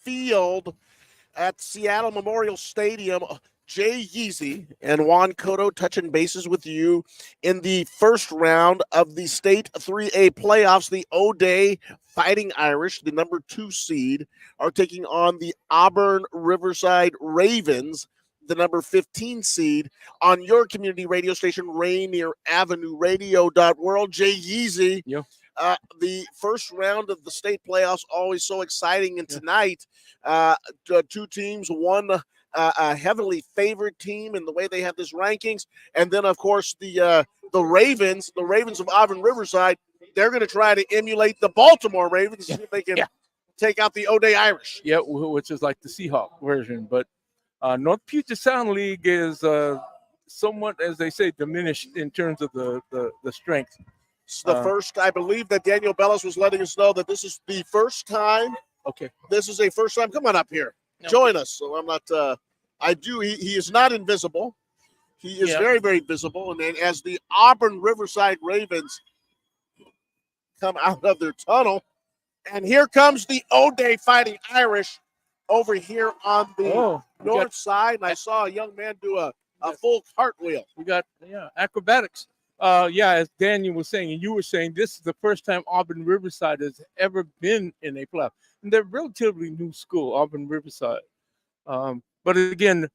field at Seattle Memorial Stadium. Jay Yeezy and Juan Cotto touching bases with you in the first round of the State 3A playoffs. The O'Day Fighting Irish, the number 2 seed, are taking on the Auburn Riverside Ravens, the number 15 seed, on your community radio station, Rainier Avenue Radio World. Jay Yeezy. Yeah. The first round of the state playoffs, always so exciting. And tonight, 2 teams, one a heavily favored team in the way they have this rankings. And then, of course, the Ravens of Auburn Riverside, they're going to try to emulate the Baltimore Ravens, see if they can take out the O'Day Irish. Yeah, which is like the Seahawk version. But North Puget Sound League is somewhat, as they say, diminished in terms of the strength. It's the first, I believe that Daniel Bellis was letting us know that this is the first time. Okay. This is a first time. Come on up here. Join us. So I'm not, he is not invisible. He is very, very visible. And then as the Auburn Riverside Ravens come out of their tunnel, and here comes the O'Day Fighting Irish over here on the north side. And I saw a young man do a full cartwheel. We got, acrobatics. As Daniel was saying, and you were saying, this is the first time Auburn Riverside has ever been in a playoff. And they're relatively new school, Auburn Riverside. But again,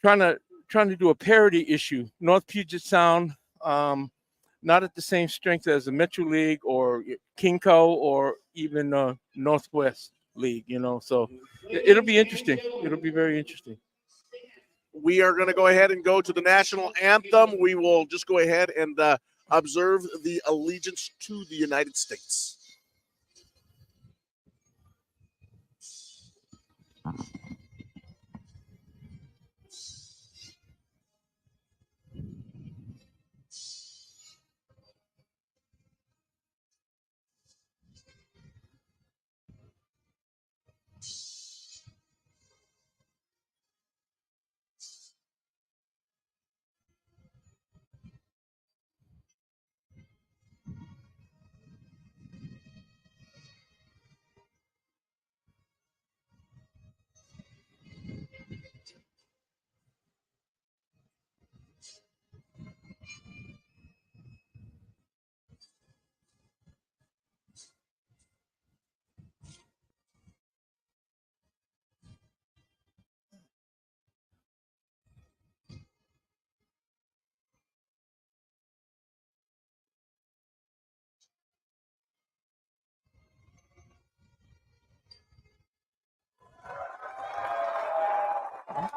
trying to do a parity issue. North Puget Sound, not at the same strength as the Meto League or Kinko or even Northwest League, So it'll be interesting. It'll be very interesting. We are going to go ahead and go to the national anthem. We will just go ahead and observe the allegiance to the United States.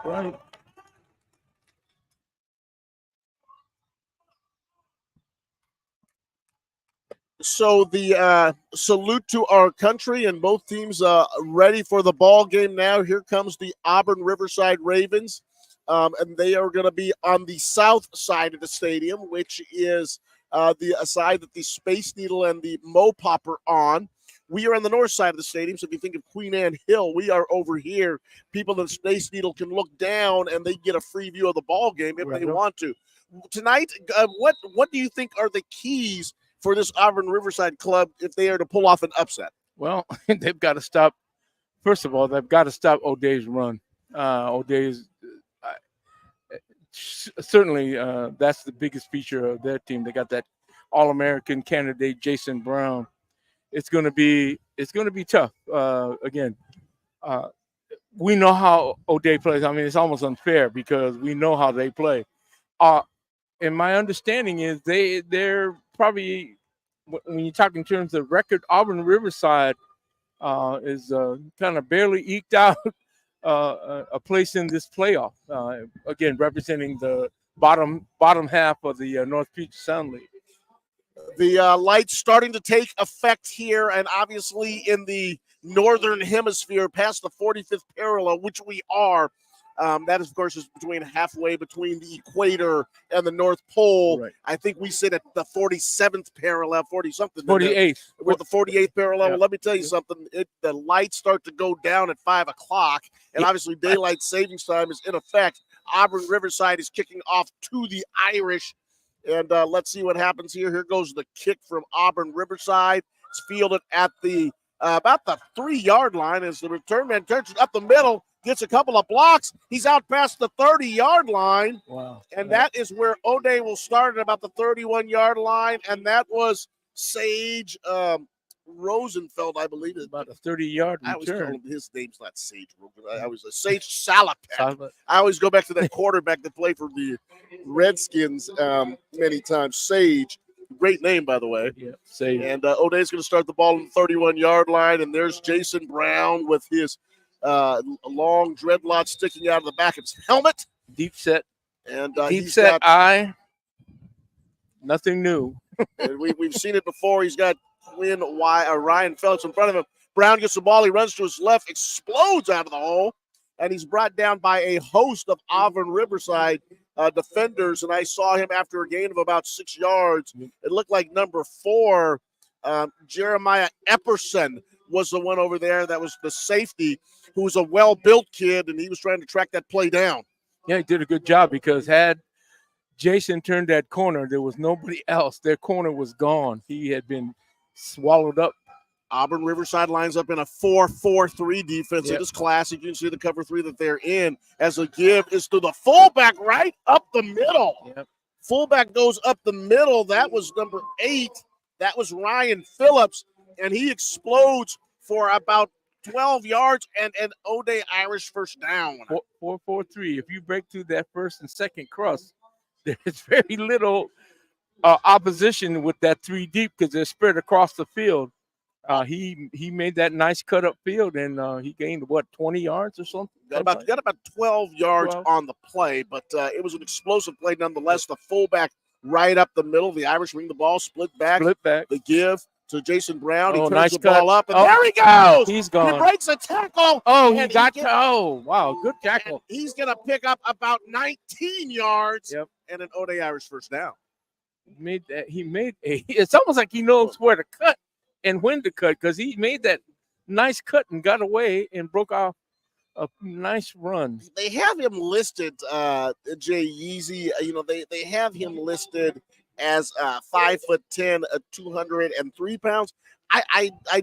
Right. So the salute to our country, and both teams ready for the ball game now. Here comes the Auburn Riverside Ravens, and they are going to be on the south side of the stadium, which is the side that the Space Needle and the Mopop are on. We are on the north side of the stadium, so if you think of Queen Anne Hill, we are over here. People in the Space Needle can look down, and they get a free view of the ball game if they want to. Tonight, what do you think are the keys for this Auburn Riverside club if they are to pull off an upset? Well, they've got to stop. First of all, they've got to stop O'Day's run. O'Day's certainly that's the biggest feature of their team. They got that All-American candidate Jason Brown. It's going to be tough. Again, we know how O'Day plays. I mean, it's almost unfair because we know how they play. And my understanding is they're probably, when you talk in terms of record, Auburn Riverside is kind of barely eked out a place in this playoff. Again, representing the bottom half of the North Puget Sound League. The lights starting to take effect here, and obviously in the northern hemisphere, past the 45th parallel, which we are. That, of course, is halfway between the equator and the North Pole. Right. I think we sit at the 47th parallel, 40-something. 48th. We're the 48th parallel. Yeah. Well, let me tell you something. The lights start to go down at 5 o'clock, and obviously daylight savings time is in effect. Auburn Riverside is kicking off to the Irish, and let's see what happens here. Here goes the kick from Auburn Riverside. It's fielded at the about the 3-yard line as the return man turns it up the middle, gets a couple of blocks. He's out past the 30-yard line. Wow. And that is where O'Day will start at about the 31-yard line. And that was Sage Rosenfeld, I believe. About a 30-yard return. I always call him, his name's not Sage Rosenfeld. I was a Sage Salapek. I always go back to that quarterback that played for the Redskins many times. Sage. Great name, by the way. Yeah, Sage. And O'Day's going to start the ball on the 31-yard line. And there's Jason Brown with his long dreadlocks sticking out of the back of his helmet. Deep set. And deep set eye. Nothing new. And we've seen it before. He's got Ryan Phillips in front of him. Brown gets the ball. He runs to his left, explodes out of the hole, and he's brought down by a host of Auburn Riverside defenders. And I saw him after a gain of about 6 yards. It looked like number 4, Jeremiah Epperson, was the one over there. That was the safety, who was a well-built kid, and he was trying to track that play down. Yeah, he did a good job because had Jason turned that corner, there was nobody else. Their corner was gone. He had been swallowed up. Auburn Riverside lines up in a 4-4-3 defense. It is classic. You can see the cover 3 that they're in as the give is to the fullback right up the middle. Yep. Fullback goes up the middle. That was number 8. That was Ryan Phillips, and he explodes for about 12 yards and an O'Day Irish first down. 4-4-3. If you break through that first and second cross, there's very little opposition with that 3 deep because they're spread across the field. He made that nice cut up field, and he gained, 20 yards or something? Got about 12 yards on the play, but it was an explosive play nonetheless. The fullback right up the middle. The Irish bring the ball, split back. The give to Jason Brown. He turns the ball up, and there he goes. He's gone. He breaks a tackle. He got wow, good tackle. He's going to pick up about 19 yards and an O'Day Irish first down. It's almost like he knows where to cut and when to cut because he made that nice cut and got away and broke off a nice run. They have him listed, Jay Yeezy. They have him listed as 5'10", 203 pounds.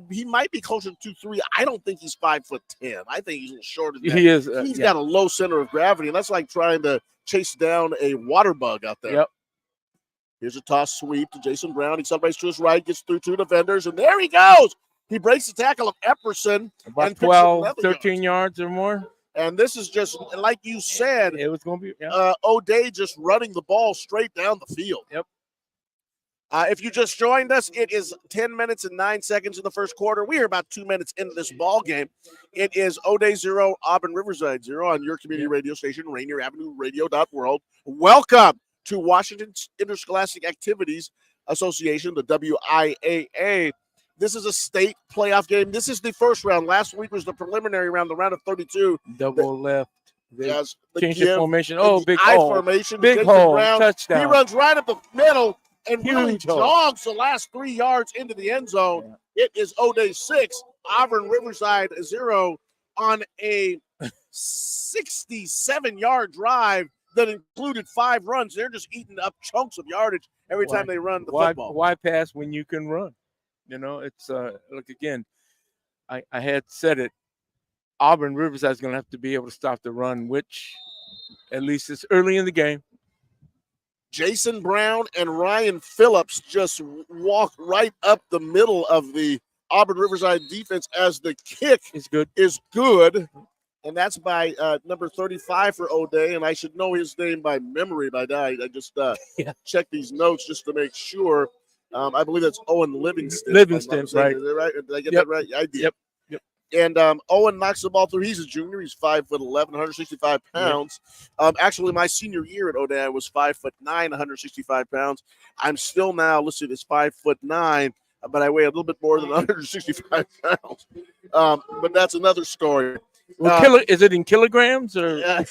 He might be closer to 2'3". I don't think he's 5'10". I think he's a little shorter than that. He is. He's got a low center of gravity, and that's like trying to chase down a water bug out there. Yep. Here's a toss sweep to Jason Brown. He celebrates to his right, gets through 2 defenders, and there he goes. He breaks the tackle of Epperson. About 12, 13 yards or more. And this is just, like you said, it was going to be O'Day just running the ball straight down the field. Yep. If you just joined us, it is 10 minutes and 9 seconds in the first quarter. We are about 2 minutes into this ball game. It is O'Day 0, Auburn Riverside 0 on your community radio station, Rainier Avenue Radio.world. Welcome to Washington Interscholastic Activities Association, the WIAA. This is a state playoff game. This is the first round. Last week was the preliminary round, the round of 32. Double left. Yes, change the formation. Big hole. Formation. Big Jason hole. Brown, Touchdown. He runs right up the middle and really Huge hole. jogs the last 3 yards into the end zone. It is O'Day 6, Auburn Riverside 0 on a 67-yard drive that included 5 runs. They're just eating up chunks of yardage every time they run the football. Why pass when you can run? It's look again. I had said it. Auburn Riverside is going to have to be able to stop the run, which at least it's early in the game. Jason Brown and Ryan Phillips just walk right up the middle of the Auburn Riverside defense as the kick is good. And that's by number 35 for O'Day. And I should know his name by memory by now. I just checked these notes just to make sure. I believe that's Owen Livingston. Livingston, right. Is that right? Did I get that right? I did. Yep. And Owen knocks the ball through. He's a junior. He's 5'11", 165 pounds. Actually, my senior year at O'Day, I was 5'9", 165 pounds. I'm still now listed as 5'9", but I weigh a little bit more than 165 pounds. But that's another story. Is it in kilograms or?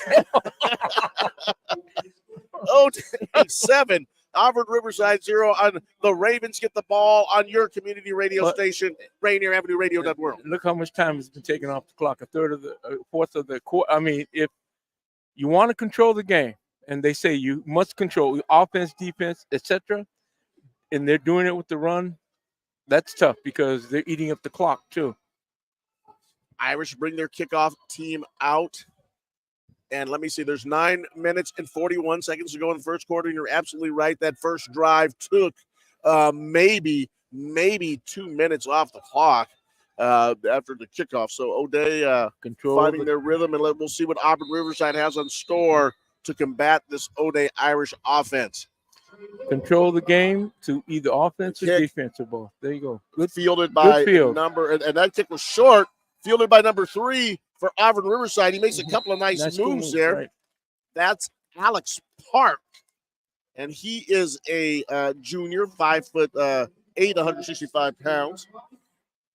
O'Day 7. Auburn Riverside 0 on the Ravens. Get the ball on your community radio station, Rainier Avenue Radio.world. Look how much time has been taken off the clock. A fourth of the quarter. I mean, if you want to control the game, and they say you must control offense, defense, etc., and they're doing it with the run, that's tough because they're eating up the clock too. Irish bring their kickoff team out. And let me see, there's 9 minutes and 41 seconds to go in the first quarter. And you're absolutely right. That first drive took maybe 2 minutes off the clock after the kickoff. So O'Day finding their rhythm, and we'll see what Auburn Riverside has on store to combat this O'Day Irish offense. Control the game to either offense or defensive ball. There you go. Good fielded by field. and that kick was short. Fielded by number 3 for Auburn Riverside. He makes a couple of nice moves there. Right. That's Alex Park, and he is a junior, 5'8", 165 pounds.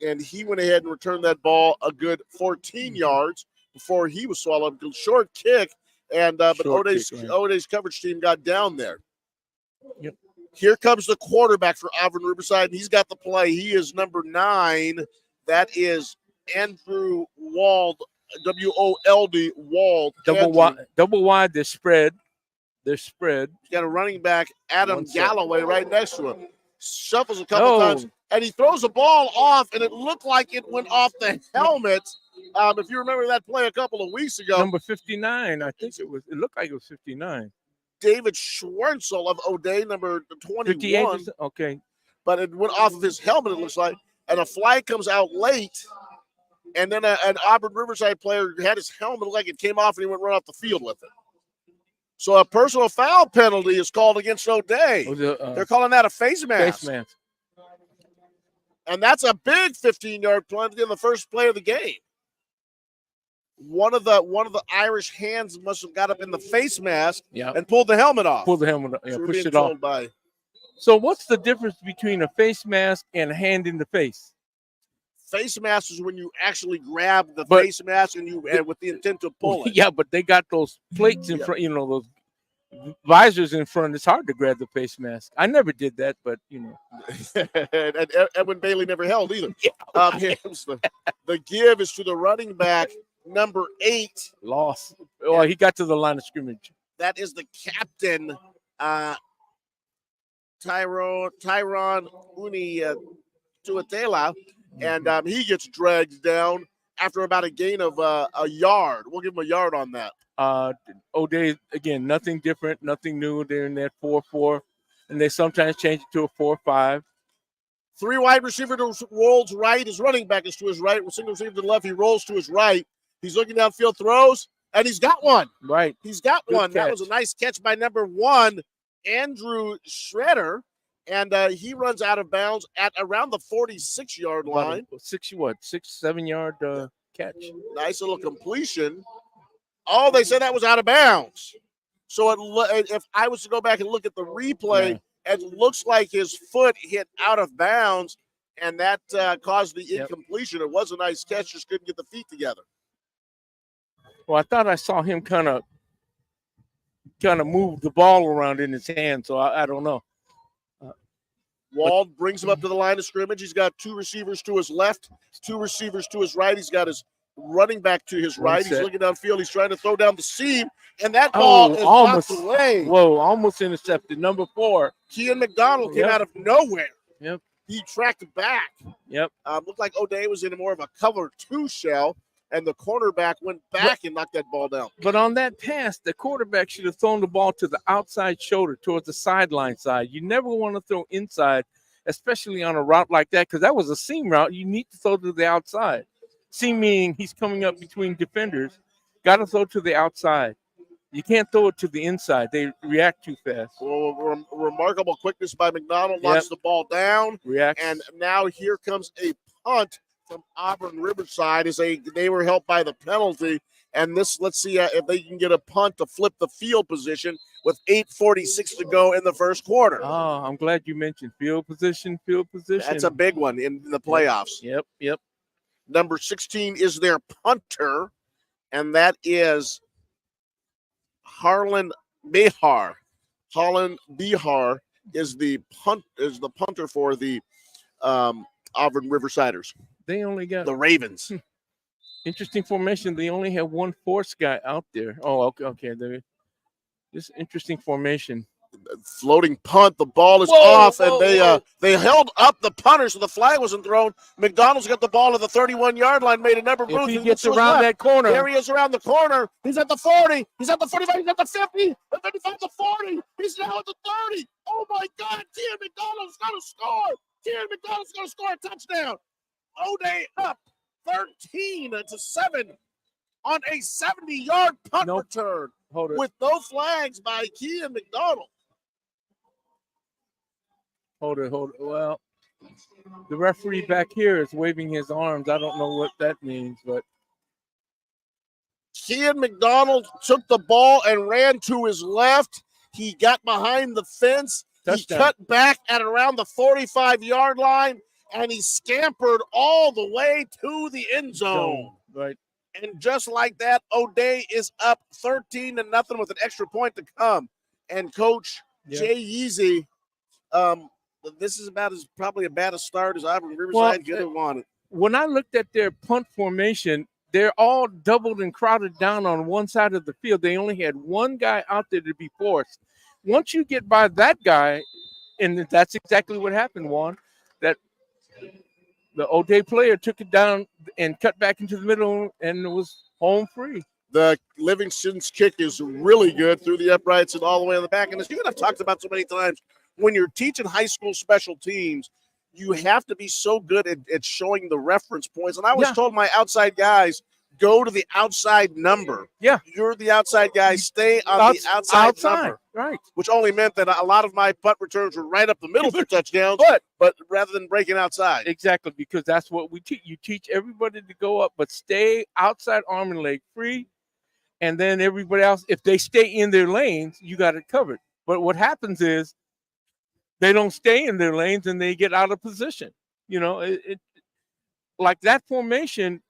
And he went ahead and returned that ball a good 14 yards before he was swallowed. Short kick, and but O'Day's coverage team got down there. Yep. Here comes the quarterback for Auburn Riverside, and he's got the play. He is number 9. That is Andrew Wald, W-O-L-D, Wald. Double wide, they're spread. He's got a running back, Adam Galloway, right next to him. Shuffles a couple times, and he throws the ball off, and it looked like it went off the helmet. If you remember that play a couple of weeks ago. Number 59, I think it was. It looked like it was 59. David Schwartzel of O'Day, number 21. 58, okay. But it went off of his helmet, it looks like, and a flag comes out late. And then an Auburn Riverside player had his helmet, like it came off, and he went right off the field with it. So a personal foul penalty is called against O'Day. They're calling that a face mask. And that's a big 15-yard penalty in the first play of the game. One of the Irish hands must have got up in the face mask and pulled the helmet off. Pushed it off. So what's the difference between a face mask and a hand in the face? Face mask is when you actually grab the face mask and with the intent to pull it. Yeah, but they got those plates in front, those visors in front. It's hard to grab the face mask. I never did that, but and Edwin Bailey never held either. The give is to the running back, number 8. Loss. Oh, he got to the line of scrimmage. That is the captain, Tyron Uni Tuatela. And he gets dragged down after about a gain of a yard. We'll give him a yard on that. O'Day, again, nothing different, nothing new. They're in that 4-4, and they sometimes change it to a 4-5. 3 wide receiver rolls right. His running back is to his right. Single receiver to the left. He rolls to his right. He's looking downfield, throws, and he's got one. Right. He's got Good one. catch. That was a nice catch by number 1, Andrew Schroeder. And he runs out of bounds at around the 46-yard line. 6-7 yard catch. Nice little completion. Oh, they said that was out of bounds. So if I was to go back and look at the replay, it looks like his foot hit out of bounds, and that caused the incompletion. It was a nice catch, just couldn't get the feet together. Well, I thought I saw him kind of move the ball around in his hand, so I don't know. Wald brings him up to the line of scrimmage. He's got 2 receivers to his left, 2 receivers to his right. He's got his running back to his right. He's looking downfield. He's trying to throw down the seam, and that ball is knocked away. Whoa, almost intercepted. Number 4. Kean McDonald came out of nowhere. Yep. He tracked back. Yep. Looked like O'Day was in more of a cover 2 shell, and the cornerback went back and knocked that ball down. But on that pass, the quarterback should have thrown the ball to the outside shoulder, towards the sideline side. You never want to throw inside, especially on a route like that, because that was a seam route. You need to throw to the outside. Seam meaning he's coming up between defenders. Got to throw to the outside. You can't throw it to the inside. They react too fast. Well, remarkable quickness by McDonald. Knocks the ball down. Reacts. And now here comes a punt from Auburn Riverside. They were helped by the penalty. And let's see if they can get a punt to flip the field position with 8:46 to go in the first quarter. Oh, I'm glad you mentioned field position. That's a big one in the playoffs. Yep. Number 16 is their punter, and that is Harlan Bihar. Harlan Bihar is the punter for the Auburn Riversiders. They only got the Ravens. Interesting formation. They only have 1 force guy out there. Oh, okay. This interesting formation. Floating punt. The ball is off, and they held up the punter, so the flag wasn't thrown. McDonald's got the ball at the 31-yard line, made a number of moves. If he gets around that corner. There he is around the corner. He's at the 40. He's at the 45. He's at the 50. The 55, the 40. He's now at the 30. Oh, my God. T.M. McDonald's going to score. T.M. McDonald's going to score a touchdown. O'Day up 13-7 on a 70-yard punt return with no flags by Kean McDonald. Hold it. Well, the referee back here is waving his arms. I don't know what that means, but Kean McDonald took the ball and ran to his left. He got behind the fence. Touchdown. He cut back at around the 45-yard line, and he scampered all the way to the end zone. Right. And just like that, O'Day is up 13-0 with an extra point to come. And Coach Jay Yeezy, this is probably about as start as Auburn Riverside could have wanted. When I looked at their punt formation, they're all doubled and crowded down on one side of the field. They only had one guy out there to be forced. Once you get by that guy, and that's exactly what happened, Juan, that the O'Day player took it down and cut back into the middle, and it was home free. The Livingston's kick is really good through the uprights and all the way on the back. And as you and I've talked about so many times, when you're teaching high school special teams, you have to be so good at showing the reference points. And I always told my outside guys, go to the outside number. Yeah. You're the outside guy. Stay on the outside number. Right. Which only meant that a lot of my punt returns were right up the middle for touchdowns, but rather than breaking outside. Exactly, because that's what we teach. You teach everybody to go up, but stay outside arm and leg free. And then everybody else, if they stay in their lanes, you got it covered. But what happens is they don't stay in their lanes and they get out of position. You know, it like that formation,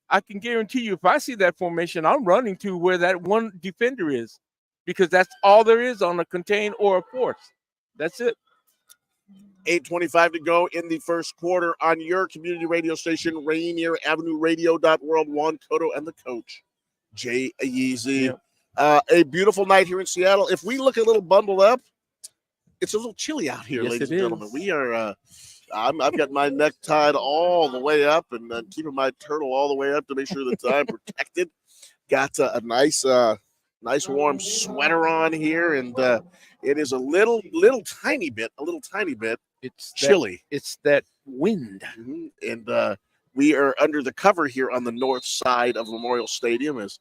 I can guarantee you if I see that formation, I'm running to where that one defender is because that's all there is on a contain or a force. That's it. 8:25 to go in the first quarter on your community radio station, Rainier Avenue Radio.world. Juan Cotto and the coach, Jay Yeezy. A beautiful night here in Seattle. If we look a little bundled up, it's a little chilly out here, ladies and gentlemen. We are I've got my neck tied all the way up and keeping my turtle all the way up to make sure that I'm protected. Got a nice warm sweater on here, and it is a little tiny bit. It's chilly. It's that wind. Mm-hmm. And we are under the cover here on the north side of Memorial Stadium as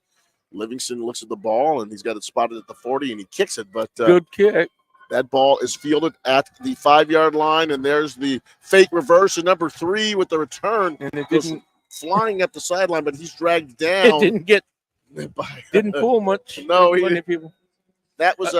Livingston looks at the ball, and he's got it spotted at the 40, and he kicks it. But good kick. That ball is fielded at the 5-yard line, and there's the fake reverse and number 3 with the return. And it didn't flying up the sideline, but he's dragged down. It didn't pull much. No, that was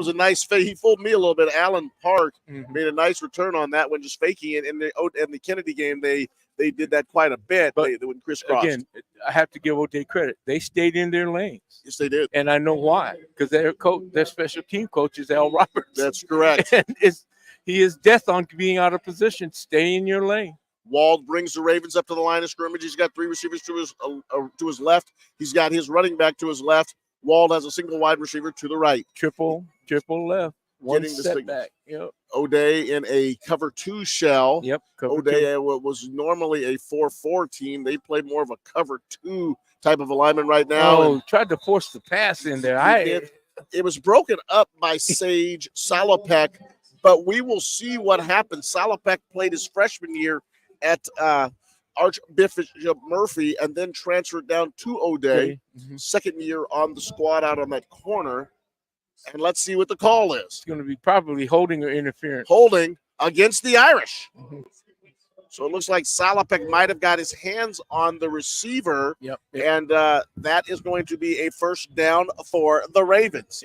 a nice fake. He fooled me a little bit. Allen Park made a nice return on that one, just faking it. In the Kennedy game, they did that quite a bit. But they would crisscross. Again, I have to give O'Day credit. They stayed in their lanes. Yes, they did. And I know why. Because their special team coach is Al Roberts. That's correct. And he is death on being out of position. Stay in your lane. Wald brings the Ravens up to the line of scrimmage. He's got 3 receivers to his left. He's got his running back to his left. Wald has a single wide receiver to the right. Triple left. One setback. Yep. O'Day in a cover 2 shell. Yep. O'Day was normally a 4-4 team. They play more of a cover 2 type of alignment right now. Oh, tried to force the pass in there. It was broken up by Sage Salopek, but we will see what happens. Salopek played his freshman year at Archbishop Murphy and then transferred down to O'Day. Second year on the squad out on that corner. And let's see what the call is. It's going to be probably holding or interference. Holding against the Irish. So it looks like Salopek might have got his hands on the receiver. Yep. And that is going to be a first down for the Ravens.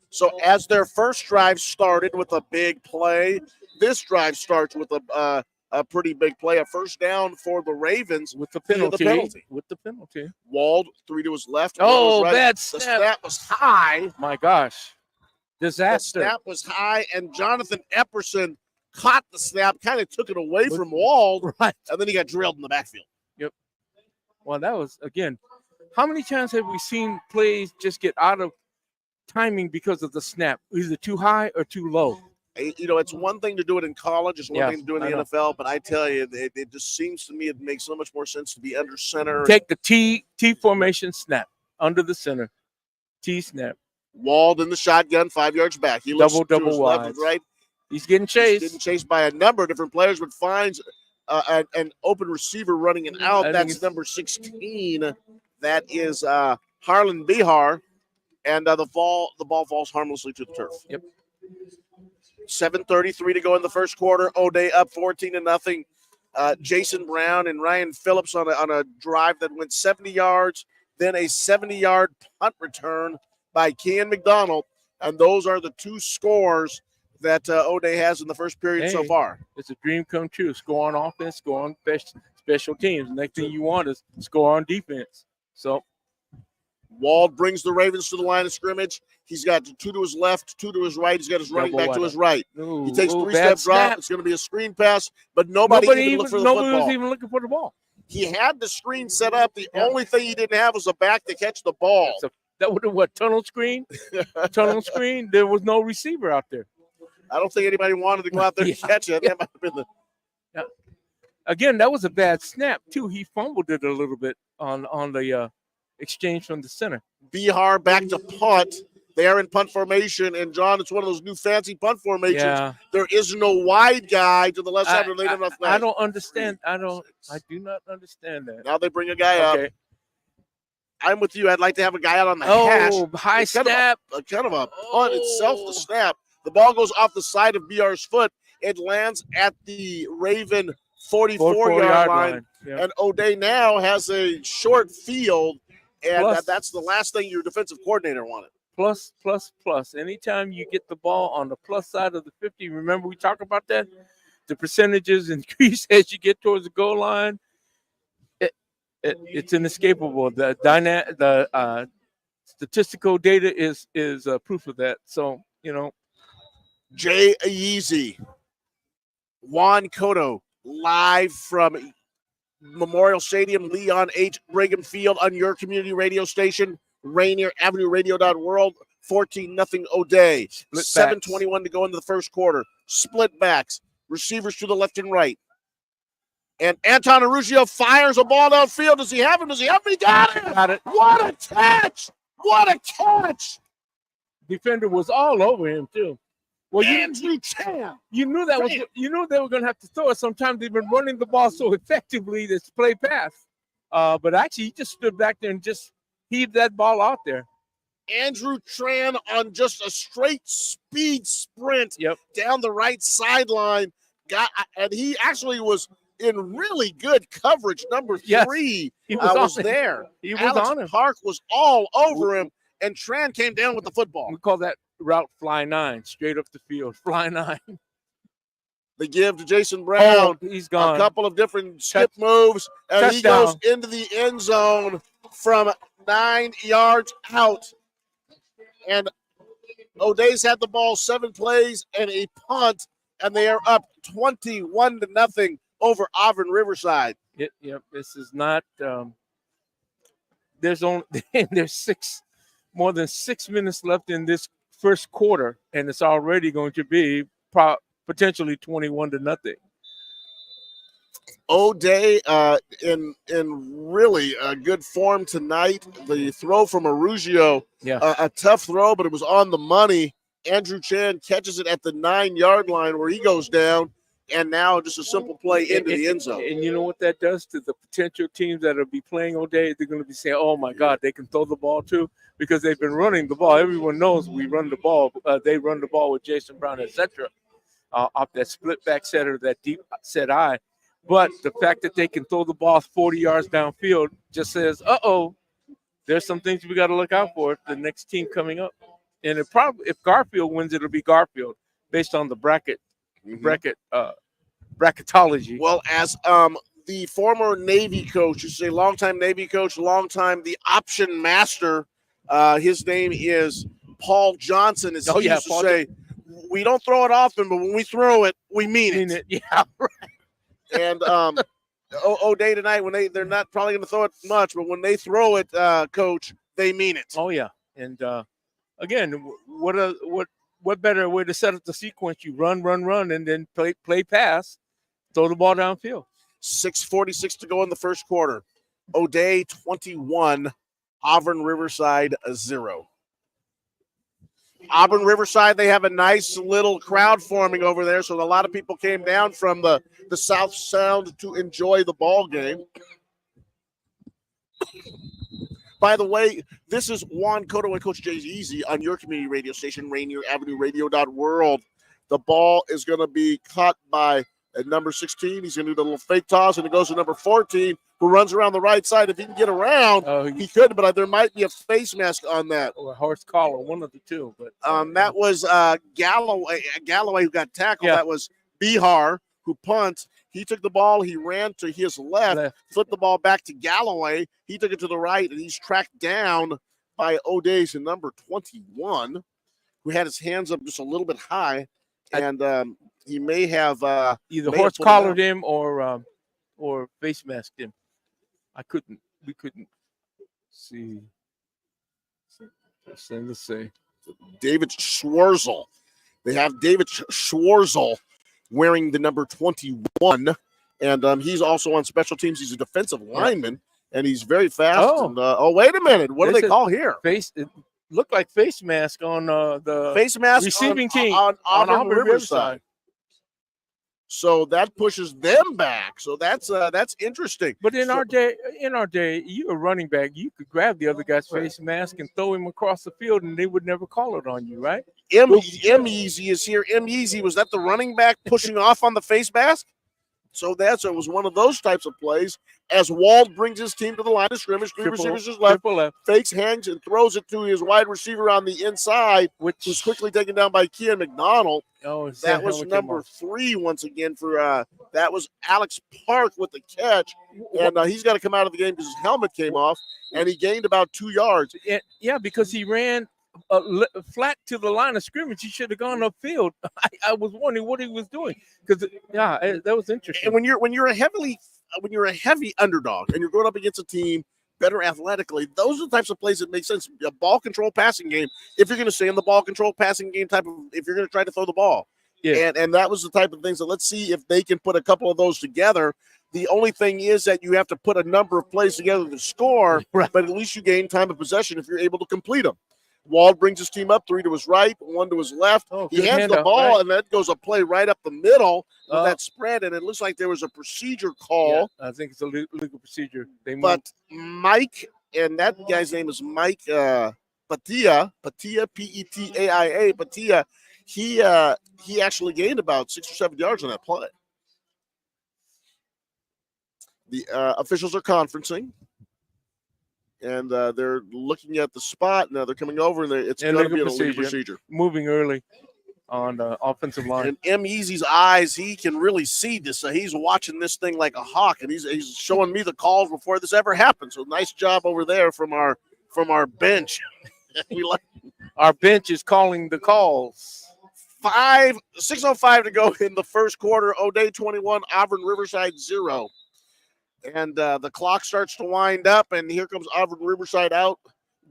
So as their first drive started with a big play, this drive starts with a pretty big play, a first down for the Ravens with the penalty. Wald 3 to his left. Oh, the snap was high. My gosh, disaster! The snap was high, and Jonathan Epperson caught the snap, kind of took it away from Wald, right? And then he got drilled in the backfield. Yep. Well, that was again. How many times have we seen plays just get out of timing because of the snap, either too high or too low. It's one thing to do it in college, it's one thing to do it in the I NFL, but I tell you, it just seems to me it makes so much more sense to be under center. Take the T formation snap under the center, T snap. Walled in the shotgun, 5 yards back. He looks to his left and right. He's getting chased. He's getting chased by a number of different players, but finds an open receiver running an out. That's number 16. That is Harlan Bihar, and the ball falls harmlessly to the turf. Yep. 7:33 to go in the first quarter. O'Day up 14-0. Jason Brown and Ryan Phillips on a drive that went 70 yards, then a 70-yard punt return by Kean McDonald, and those are the two scores that O'Day has in the first period so far. It's a dream come true. Score on offense, score on special teams. Next thing you want is score on defense. So Wald brings the Ravens to the line of scrimmage. He's got two to his left, two to his right. He's got his running back to his right. He takes three-step drop. It's going to be a screen pass, but nobody even looked for the football. Nobody was even looking for the ball. He had the screen set up. The only thing he didn't have was a back to catch the ball. That would have what, tunnel screen? Tunnel screen. There was no receiver out there. I don't think anybody wanted to go out there to catch it. That might have been the. Again, that was a bad snap too. He fumbled it a little bit on the exchange from the center. Bihar back to punt. They are in punt formation, and John, it's one of those new fancy punt formations. Yeah. There is no wide guy to the left side. I don't understand. I do not understand that. Now they bring a guy up. I'm with you. I'd like to have a guy out on the hash. High snap. Kind of a punt itself, the snap. The ball goes off the side of BR's foot. It lands at the Raven 44-yard line. Yeah. And O'Day now has a short field, and that's the last thing your defensive coordinator wanted. Plus. Anytime you get the ball on the plus side of the 50, remember we talked about that? The percentages increase as you get towards the goal line. It's inescapable. The statistical data is proof of that. So, Jay Yeezy, Juan Cotto, live from Memorial Stadium, Leon H. Brigham Field on your community radio station, Rainier Avenue Radio.world, 14-0 O'Day. 7:21 to go into the first quarter. Split backs, receivers to the left and right. And Anton Arugio fires a ball downfield. Does he have him? He got it. Got it. What a catch! What a catch! Defender was all over him too. Well, Andrew Chan. You knew they were going to have to throw it. Sometimes they've been running the ball so effectively this play pass. But actually, he just stood back there and just heaved that ball out there. Andrew Tran on just a straight speed sprint down the right sideline. And he actually was in really good coverage. Number 3 was there. He was Alex on him. Park was all over him, and Tran came down with the football. We call that route fly 9, straight up the field. Fly 9. They give to Jason Brown. He's gone. A couple of different skip moves, and touchdown. He goes into the end zone from 9 yards out. And O'Day's had the ball 7 plays and a punt, and they are up 21-0 over Auburn Riverside. Yep. This is not. There's more than 6 minutes left in this first quarter, and it's already going to be potentially 21-0. O'Day in really good form tonight. The throw from Arugio, a tough throw, but it was on the money. Andrew Chan catches it at the 9-yard line where he goes down, and now just a simple play into the end zone. And you know what that does to the potential teams that will be playing O'Day? They're going to be saying, oh, my God, they can throw the ball too, because they've been running the ball. Everyone knows we run the ball. They run the ball with Jason Brown, etc., off that split back set or that deep set eye. But the fact that they can throw the ball 40 yards downfield just says, there's some things we got to look out for the next team coming up. And if Garfield wins, it'll be Garfield based on the bracketology. Well, as the former Navy coach, a longtime Navy coach, longtime the option master, his name is Paul Johnson. He used to say, we don't throw it often, but when we throw it, we mean it. Yeah, right. And O'Day tonight, when they're not probably going to throw it much, but when they throw it, Coach, they mean it. Oh yeah, and again, what better way to set up the sequence? You run, and then play pass, throw the ball downfield. 6:46 to go in the first quarter. O'Day 21, Auburn Riverside 0. Auburn Riverside, they have a nice little crowd forming over there, so a lot of people came down from the South Sound to enjoy the ball game. By the way, this is Juan Cotto and Coach Jay's Easy on your community radio station, Rainier Avenue Radio.world. The ball is going to be caught by at number 16. He's going to do the little fake toss, and it goes to number 14, who runs around the right side. If he can get around, he could, but there might be a face mask on that. Or a horse collar, one of the two. But that was Galloway who got tackled. Yeah. That was Bihar who punts. He took the ball. He ran to his left, flipped the ball back to Galloway. He took it to the right, and he's tracked down by O'Day's number 21, who had his hands up just a little bit high, and he may have either horse collared him or face masked him. We couldn't see. Let's see. David Schwarzel. They have David Schwarzel wearing the number 21, and he's also on special teams. He's a defensive lineman, and he's very fast. Wait a minute. What do they call here? It looked like face mask on the face mask receiving team on Auburn Riverside. So that pushes them back. So that's interesting. But in our day, you a running back, you could grab the other guy's face mask and throw him across the field, and they would never call it on you, right? M-Easy is here. M-Easy, was that the running back pushing off on the face mask? So it was one of those types of plays. As Wald brings his team to the line of scrimmage, three receivers is left, fakes, hangs, and throws it to his wide receiver on the inside, which was quickly taken down by Kian McDonald. That was number 3 once again for that was Alex Park with the catch, and he's got to come out of the game because his helmet came off, and he gained about 2 yards. Yeah, because he ran flat to the line of scrimmage. He should have gone upfield. I was wondering what he was doing because that was interesting. And when you're a heavy underdog and you're going up against a team better athletically, those are the types of plays that make sense. A ball control passing game, if you're going to stay in the ball control passing game if you're going to try to throw the ball. Yeah. And that was the type of things that let's see if they can put a couple of those together. The only thing is that you have to put a number of plays together to score, but at least you gain time of possession if you're able to complete them. Wald brings his team up, 3 to his right, 1 to his left. He hands the ball, and that goes a play right up the middle with that spread, and it looks like there was a procedure call. Yeah, I think it's a legal procedure. But Mike, and that guy's name is Mike Patia, P-E-T-A-I-A, Patia, he actually gained about 6 or 7 yards on that play. The officials are conferencing. And they're looking at the spot. Now they're coming over, and it's going to be a legal procedure. Moving early on the offensive line. And M-Easy's eyes, he can really see this. So he's watching this thing like a hawk, and he's showing me the calls before this ever happened. So nice job over there from our bench. Our bench is calling the calls. 6:05 to go in the first quarter. O'Day 21, Auburn Riverside 0. And the clock starts to wind up, and here comes Auburn Riverside out.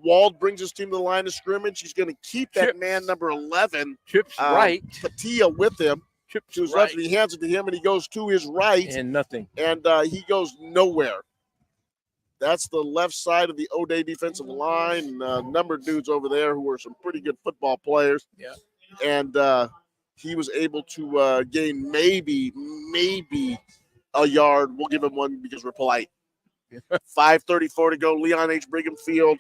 Wald brings his team to the line of scrimmage. He's going to keep that man number 11. Chips right. Patia with him. Chips to his right. left, and he hands it to him, and he goes to his right. And nothing. And he goes nowhere. That's the left side of the O'Day defensive line. Number of dudes over there who are some pretty good football players. Yeah. And he was able to gain maybe a yard. We'll give him one because we're polite. 5:34 to go. Leon H. Brigham Field.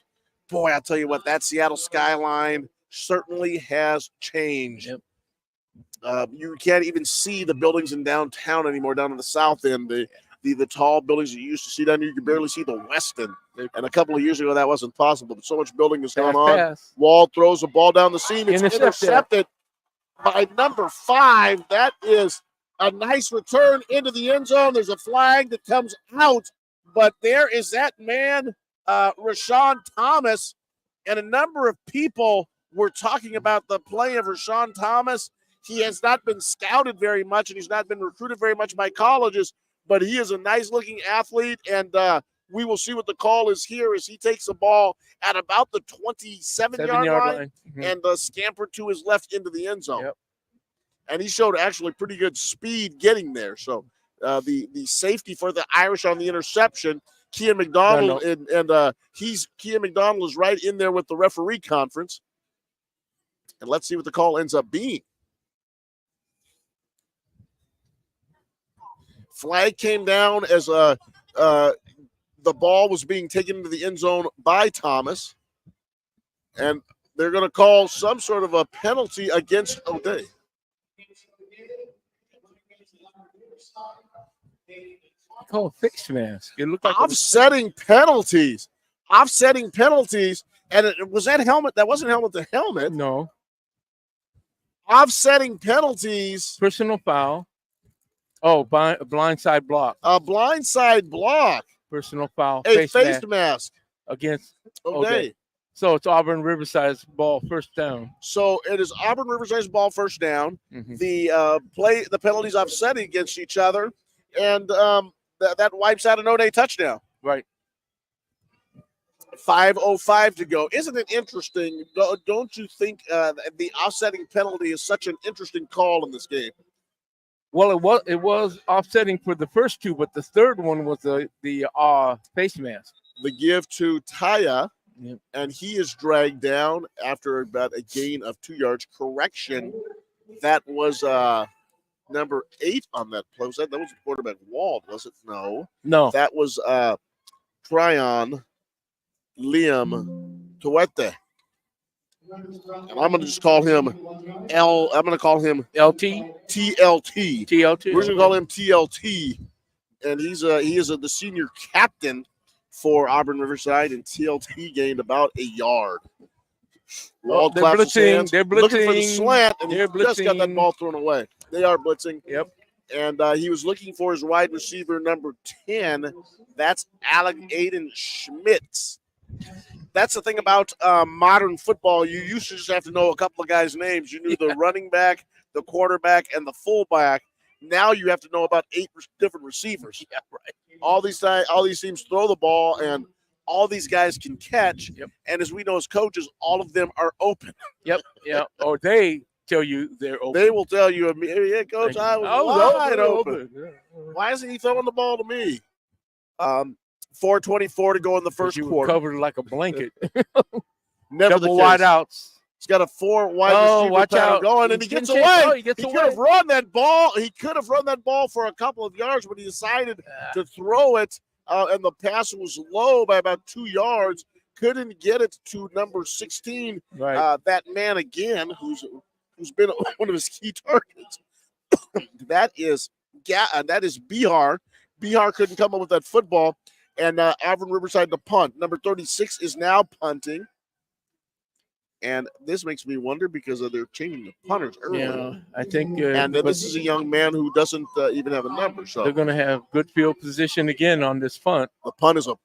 Boy, I'll tell you what, that Seattle skyline certainly has changed. Yep. You can't even see the buildings in downtown anymore, down in the south end. The tall buildings you used to see down here, you could barely see the west end. And a couple of years ago, that wasn't possible. But so much building has gone on. Wald throws a ball down the seam. It's intercepted by number 5. That is a nice return into the end zone. There's a flag that comes out, but there is that man, Rashawn Thomas, and a number of people were talking about the play of Rashawn Thomas. He has not been scouted very much, and he's not been recruited very much by colleges, but he is a nice-looking athlete, and We will see what the call is here as he takes the ball at about the 27-yard line and scampered to his left into the end zone. Yep. And he showed actually pretty good speed getting there. So the safety for the Irish on the interception, Kian McDonald, Kian McDonald is right in there with the referee conference. And let's see what the call ends up being. Flag came down as the ball was being taken into the end zone by Thomas. And they're going to call some sort of a penalty against O'Day. Call a face mask. It looked like offsetting penalties. Offsetting penalties. And was that helmet? That wasn't helmet to helmet. No. Offsetting penalties. Personal foul. Oh, blindside block. A blindside block. Personal foul. A face mask. Against O'Day. So it's Auburn Riverside's ball, first down. So it is Auburn Riverside's ball, first down. Mm-hmm. The penalties offsetting against each other. And that wipes out an O'Day touchdown. Right. 5:05 to go. Isn't it interesting? Don't you think the offsetting penalty is such an interesting call in this game? Well, it was offsetting for the first two, but the third one was the face mask. The give to Taya, and he is dragged down after about a gain of 2 yards. Correction, that was number 8 on that play. That was the quarterback Wald, was it? No. That was Tryon Liam Tuete. And I'm going to just call him I'm going to call him LT? TLT. TLT. We're going to call him TLT. And he is the senior captain for Auburn Riverside, and TLT gained about a yard. They're blitzing. They're blitzing. Looking for the slant, and he just got that blitzing. ball thrown away. They are blitzing. Yep. And he was looking for his wide receiver, number 10. That's Alec Aiden Schmitz. That's the thing about modern football. You used to just have to know a couple of guys' names. You knew the running back, the quarterback, and the fullback. Now you have to know about 8 different receivers. Yeah, right. All these teams throw the ball, and all these guys can catch. Yep. And as we know as coaches, all of them are open. Yep. Yeah. Or they tell you they're open. They will tell you, yeah, coach, I was wide open. Yeah. Why isn't he throwing the ball to me? 4:24 to go in the first quarter. Covered like a blanket. Never Double wide outs. He's got a 4 wide receiver pattern going, and he gets away. He could have run that ball. He could have run that ball for a couple of yards, but he decided to throw it, and the pass was low by about 2 yards. Couldn't get it to number 16. Right. That man again, who's been one of his key targets. that is Bihar. Bihar couldn't come up with that football, and Auburn Riverside to punt. Number 36 is now punting. And this makes me wonder because they're changing the punters early. Yeah, I think. And this is a young man who doesn't even have a number. So they're going to have good field position again on this punt. The punt is a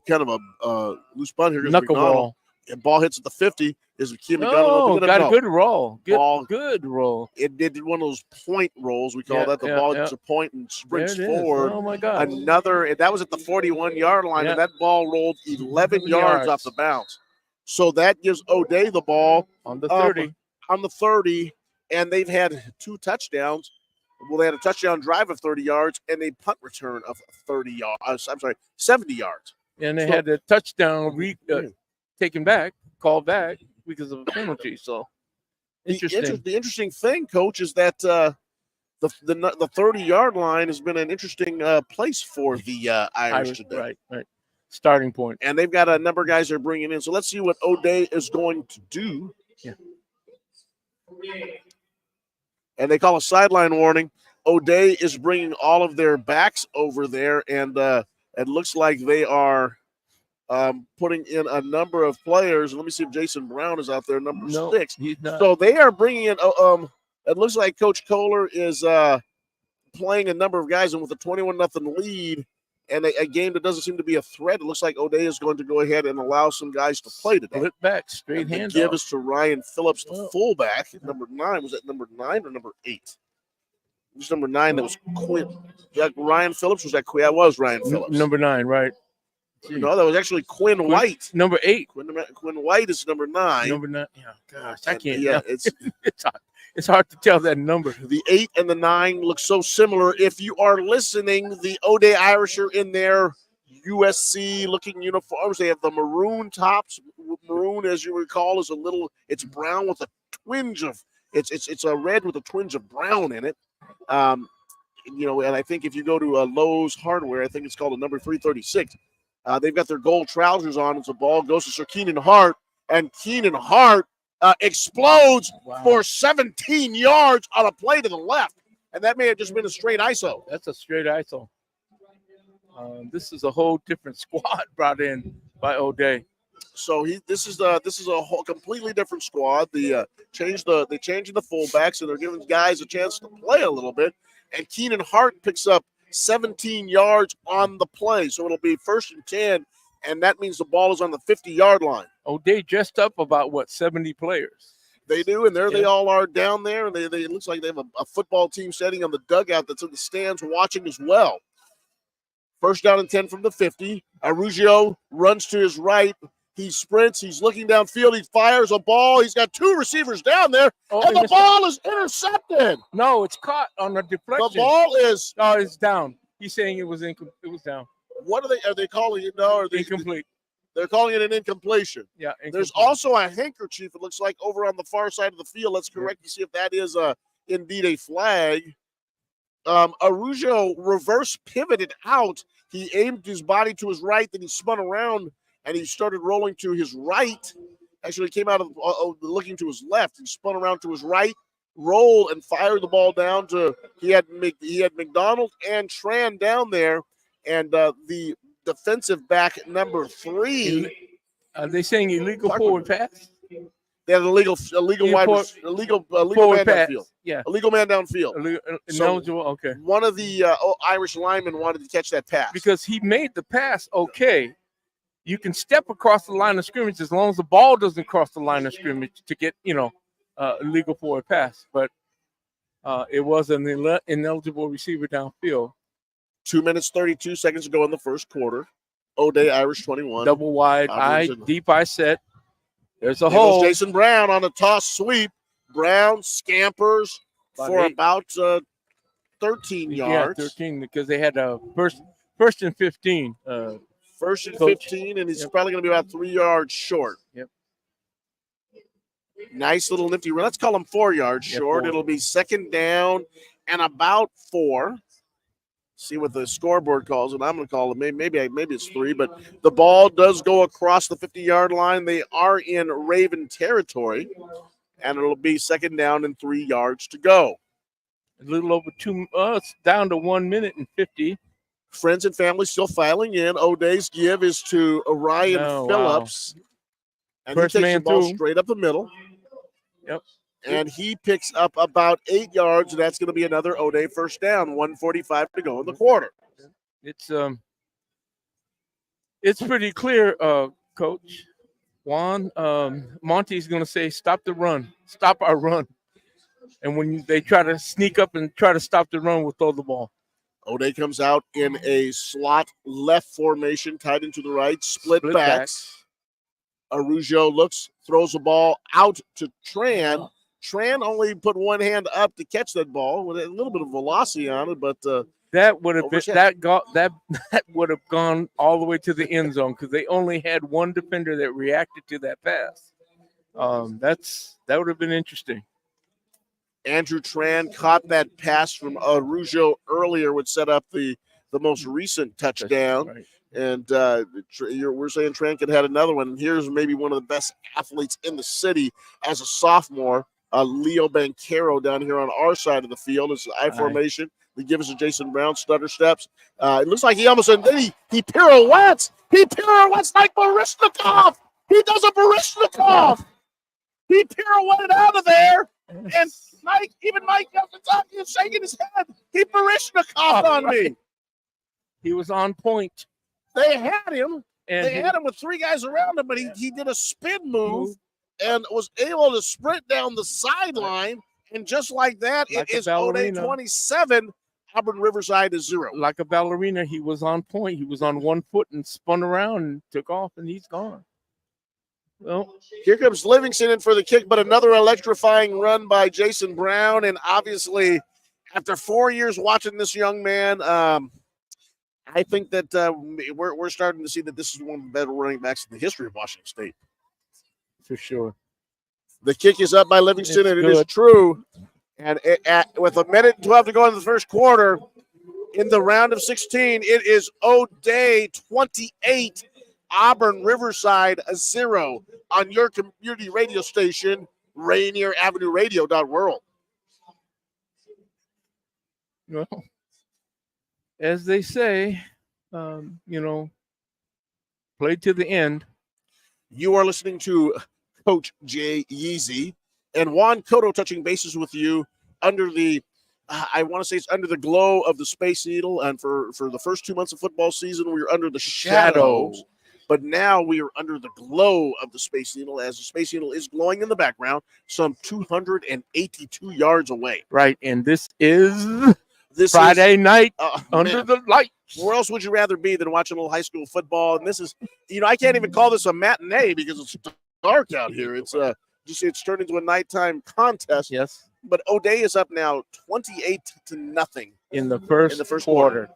kind of a loose punt here. Knuckleball. And ball hits at the 50. Is Kim McDonald? Got a good roll. Good roll. It did one of those point rolls. We call that. The ball gets a point and sprints forward. Oh, my God. That was at the 41-yard line, and that ball rolled 11 yards off the bounce. So that gives O'Day the ball on the 30. On the 30, and they've had 2 touchdowns. Well, they had a touchdown drive of 30 yards and a punt return of 70 yards. And they had a touchdown taken back, called back because of a penalty. So interesting. The interesting thing, Coach, is that the 30-yard line has been an interesting place for the Irish today. Right. Starting point. And they've got a number of guys they're bringing in. So let's see what O'Day is going to do. Yeah. And they call a sideline warning. O'Day is bringing all of their backs over there, and it looks like they are putting in a number of players. Let me see if Jason Brown is out there, number 6. He's not. So they are bringing in it looks like Coach Kohler is playing a number of guys, and with a 21-0 lead, and a game that doesn't seem to be a threat, it looks like O'Day is going to go ahead and allow some guys to play today. Flip back, straight hand. Give us to Ryan Phillips, the fullback, number 9. Was that number 9 or number 8? It was number 9 that was Quinn. Ryan Phillips, was that Quinn? That was Ryan Phillips. Number 9, right. No, that was actually Quinn White. Number 8. Quinn White is number 9. Number 9. Yeah, gosh, I can't. Yeah, it's hard to tell that number. The 8 and the 9 look so similar. If you are listening, the O'Day Irish are in their USC-looking uniforms. They have the maroon tops. Maroon, as you recall, is it's brown with a twinge of it's a red with a twinge of brown in it. And I think if you go to Lowe's Hardware, I think it's called a number 336. They've got their gold trousers on as the ball goes to Sir Keenan Hart, and Keenan Hart explodes for 17 yards on a play to the left, and that may have just been a straight ISO. That's a straight ISO. This is a whole different squad brought in by O'Day. So this is a whole completely different squad. They changed the fullbacks, and they're giving guys a chance to play a little bit. And Keenan Hart picks up 17 yards on the play, so it'll be 1st and 10, and that means the ball is on the 50-yard line. O'Day dressed up about 70 players. They do, and they all are down there, and it looks like they have a football team setting on the dugout that's in the stands watching as well. 1st down and 10 from the 50. Arugio runs to his right. He sprints. He's looking downfield. He fires a ball. He's got 2 receivers down there, and the ball is intercepted. No, it's caught on a deflection. The ball is. No, it's down. He's saying it was down. What are they calling it? No, incomplete. They're calling it an incompletion. Yeah. Incomplete. There's also a handkerchief, it looks like, over on the far side of the field. Let's correct to see if that is indeed a flag. Arugio reverse pivoted out. He aimed his body to his right, then he spun around and he started rolling to his right. Actually, he came out of looking to his left. He spun around to his right, rolled, and fired the ball down to he had McDonald and Tran down there, and the defensive back number 3. Are they saying illegal forward pass? They had illegal man downfield. Yeah, illegal man downfield. Ineligible. Okay. One of the Irish linemen wanted to catch that pass because he made the pass. Okay, you can step across the line of scrimmage as long as the ball doesn't cross the line of scrimmage to get illegal forward pass. But it was an ineligible receiver downfield. 2 minutes 32 seconds to go in the first quarter. O'Day Irish 21. Double wide, deep eye set. There's a hole. Jason Brown on a toss sweep. Brown scampers for about 13 yards. Yeah, 13 because they had a first and 15. First and 15, and he's probably going to be about 3 yards short. Yep. Nice little nifty run. Let's call him 4 yards short. 4. It'll be 2nd down and about 4. See what the scoreboard calls it. I'm going to call it maybe it's 3, but the ball does go across the 50-yard line. They are in Raven territory, and it'll be 2nd down and 3 yards to go. A little over 2. It's down to 1 minute and 50. Friends and family still filing in. O'Day's give is to Ryan Phillips, and first he takes man the ball through. straight up the middle. Yep. And he picks up about 8 yards, and that's going to be another O'Day first down. 1:45 to go in the quarter. It's pretty clear, Coach Juan. Monty's going to say, "Stop the run, stop our run," and when they try to sneak up and try to stop the run, we'll throw the ball. O'Day comes out in a slot left formation, tied into the right, split backs. Arugio looks, throws the ball out to Tran. Tran only put one hand up to catch that ball with a little bit of velocity on it, but that would have been that would have gone all the way to the end zone because they only had one defender that reacted to that pass. That would have been interesting. Andrew Tran caught that pass from Arugio earlier, which set up the most recent touchdown. Right. And we're saying Tran could have had another one. And here's maybe one of the best athletes in the city as a sophomore, Leo Banquero down here on our side of the field. It's I formation. They give us a Jason Brown stutter steps. It looks like he almost and then he pirouettes. He pirouettes like Baryshnikov. He does a Baryshnikov. He pirouetted out of there. And Mike Kentucky is shaking his head. He Baryshnikov on me. He was on point. They had him. They had him with 3 guys around him, but he did a spin move and was able to sprint down the sideline. And just like that, it is O'Day 27, Auburn Riverside is 0. Like a ballerina, he was on point. He was on one foot and spun around and took off, and he's gone. Well, here comes Livingston in for the kick, but another electrifying run by Jason Brown. And obviously, after 4 years watching this young man, I think that we're starting to see that this is one of the better running backs in the history of Washington State. For sure. The kick is up by Livingston, and it is true. And with 1:12 to go in the first quarter, in the round of 16, it is O'Day 28, Auburn Riverside 0 on your community radio station, Rainier Avenue Radio.world. Well, as they say, play to the end. You are listening to Coach Jay Yeezy and Juan Cotto touching bases with you under the, I want to say it's under the glow of the Space Needle. And for the first 2 months of football season, we were under the shadows. But now we are under the glow of the Space Needle, as the Space Needle is glowing in the background, some 282 yards away. Right, and this is Friday night under the lights. Where else would you rather be than watching a little high school football? And this is, I can't even call this a matinee because it's dark out here. It's it's turned into a nighttime contest. Yes. But O'Day is up now 28-0 in the first quarter.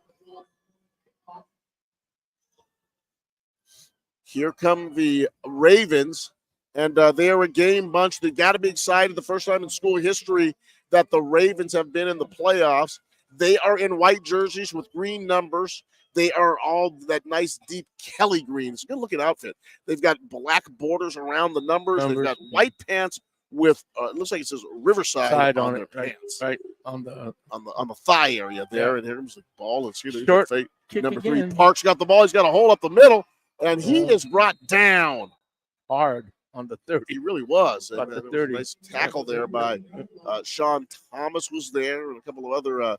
Here come the Ravens, and they are a game bunch. They got to be excited. The first time in school history that the Ravens have been in the playoffs. They are in white jerseys with green numbers. They are all that nice deep Kelly green. It's a good-looking outfit. They've got black borders around the numbers. They've got white pants with it looks like it says Riverside on their pants. Right on the thigh area there. Yeah. And here's the ball. It's short number again. 3. Parks got the ball. He's got a hole up the middle, and he is brought down hard on the 30. He really was. About and the 30. Was a nice tackle there by Sean Thomas was there, and a couple of other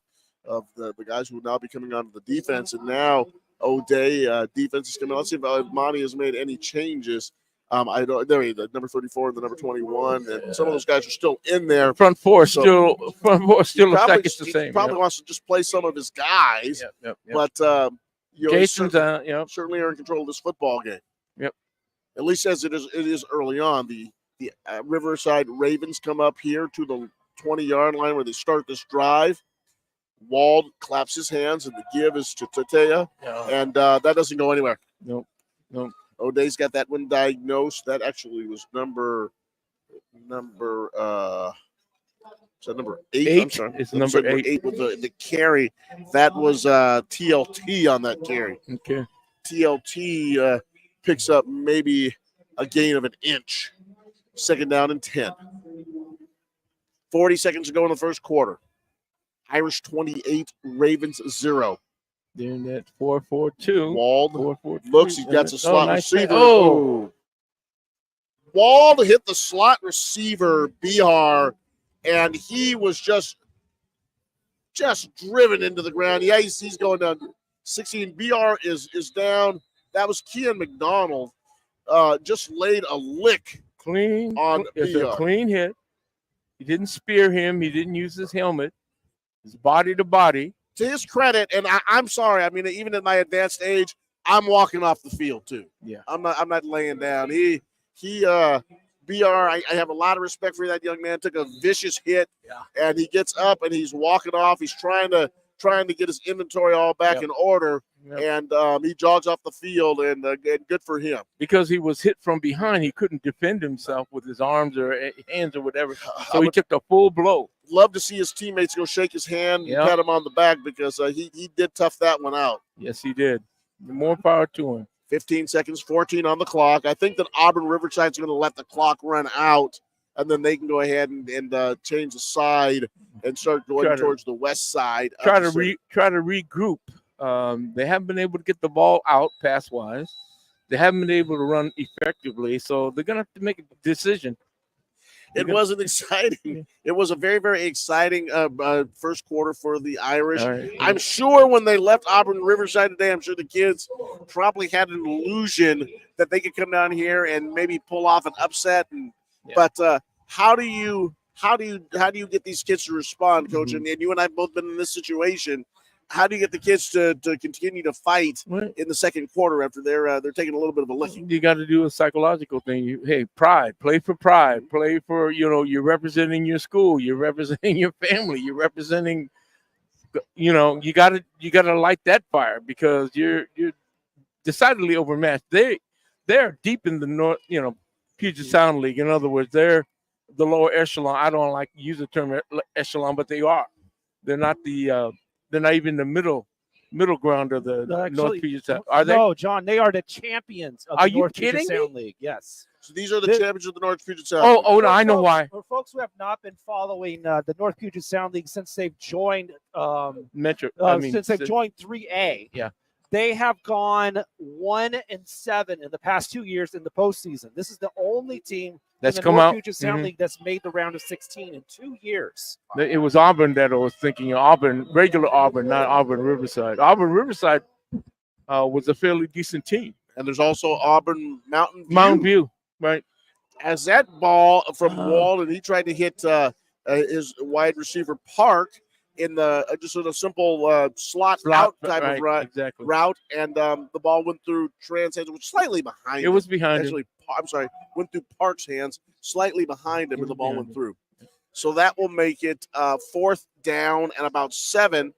of the guys who will now be coming onto the defense. And now O'Day defense is coming. Let's see if Monty has made any changes. I don't. There, the number 34 and the number 21, and some of those guys are still in there. Front four still a second the same. He probably wants to just play some of his guys. Yep. But Jason's certainly are in control of this football game. Yep. At least as it is early on. The Riverside Ravens come up here to the 20-yard line where they start this drive. Wald claps his hands, and the give is to Tatea, and that doesn't go anywhere. Nope. O'Day's got that one diagnosed. That actually was number 8. I'm sorry. It's number 8 with the carry. That was TLT on that carry. Okay. TLT picks up maybe a gain of an inch. 2nd down and 10. 40 seconds to go in the first quarter. Irish 28, Ravens 0. Then that 4-4-2. Wald 4-4-2. looks. He's got the slot receiver. Oh. Wald hit the slot receiver, Bihar, and he was just driven into the ground. Yeah, he's going down. 16. Bihar is down. That was Kean McDonald. Just laid a lick clean on Bihar. It's a clean hit. He didn't spear him. He didn't use his helmet. His body to body. To his credit, and I'm sorry. I mean, even at my advanced age, I'm walking off the field too. Yeah, I'm not laying down. BR. I have a lot of respect for that young man. Took a vicious hit, and he gets up and he's walking off. He's trying to get his inventory all back in order, and he jogs off the field, and good for him. Because he was hit from behind, he couldn't defend himself with his arms or hands or whatever. So he took a full blow. Love to see his teammates go shake his hand and pat him on the back because he did tough that one out. Yes, he did. More power to him. 15 seconds, 14 on the clock. I think that Auburn Riverside's going to let the clock run out, and then they can go ahead and change the side and start going towards the west side. Try to regroup. They haven't been able to get the ball out pass-wise. They haven't been able to run effectively, so they're going to have to make a decision. It wasn't exciting. It was a very, very exciting first quarter for the Irish. Right. I'm sure when they left Auburn Riverside today, I'm sure the kids probably had an illusion that they could come down here and maybe pull off an upset. But how do you how do you get these kids to respond, Coach? And you and I have both been in this situation. How do you get the kids to continue to fight in the second quarter after they're taking a little bit of a licking? You got to do a psychological thing. Hey, pride. Play for pride. Play for, you're representing your school. You're representing your family. You're representing, you got to light that fire because you're decidedly overmatched. They're deep in the North, Puget Sound League. In other words, they're the lower echelon. I don't like to use the term echelon, but they are. They're not they're not even the middle ground of the North Puget Sound. Are they? No, John, they are the champions of the North Puget Sound League. Yes. So these are the champions of the North Puget Sound League. Oh, no, I know why. For folks who have not been following the North Puget Sound League since they've joined since they've joined 3A. Yeah. They have gone 1-7 in the past 2 years in the postseason. This is the only team that's in the North Puget Sound League that's made the round of 16 in 2 years. It was Auburn that I was thinking of. Auburn, regular Auburn, not Auburn Riverside. Auburn Riverside was a fairly decent team. And there's also Auburn Mountain View. Mountain View, right. As that ball from Walden, he tried to hit his wide receiver Park in the just a simple slot out type of route, and the ball went through Tran's hands, which slightly behind him. It was behind him. I'm sorry, went through Park's hands, slightly behind him, and the ball went through. So that will make it 4th down and about 7,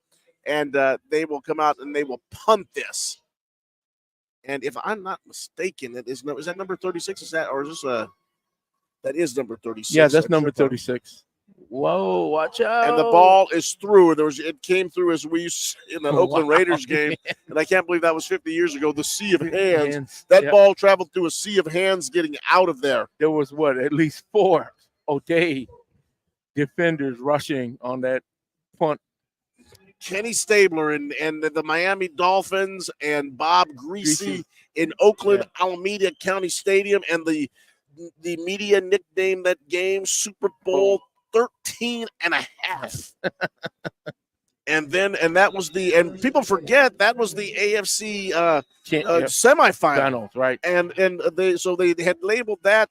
and they will come out and they will punt this. And if I'm not mistaken, is that number 36? Is that, or is this that is number 36? Yeah, that's number 36. Whoa, watch out. And the ball is through. It came through as we in the Oakland Raiders game. And I can't believe that was 50 years ago, the sea of hands. That ball traveled through a sea of hands getting out of there. There was at least 4 O'Day defenders rushing on that punt. Kenny Stabler and the Miami Dolphins and Bob Greasy in Oakland, Alameda County Stadium, and the media nicknamed that game Super Bowl 13 and a half. and that was and people forget that was the AFC semifinal, right? And they had labeled that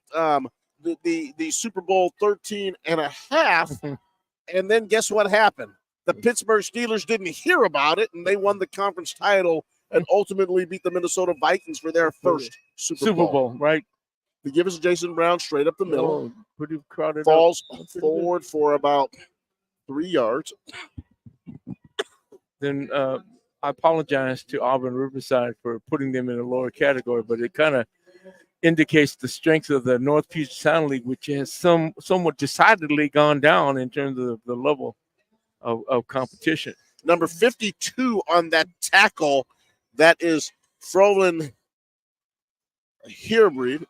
the Super Bowl 13 and a half. And then guess what happened? The Pittsburgh Steelers didn't hear about it, and they won the conference title and ultimately beat the Minnesota Vikings for their first Super Bowl. Right? They give us Jason Brown straight up the middle. Pretty crowded. Falls forward for about 3 yards. Then I apologize to Auburn Riverside for putting them in a lower category, but it kind of indicates the strength of the North Puget Sound League, which has somewhat decidedly gone down in terms of the level of competition. Number 52 on that tackle, that is Frolin Hibbard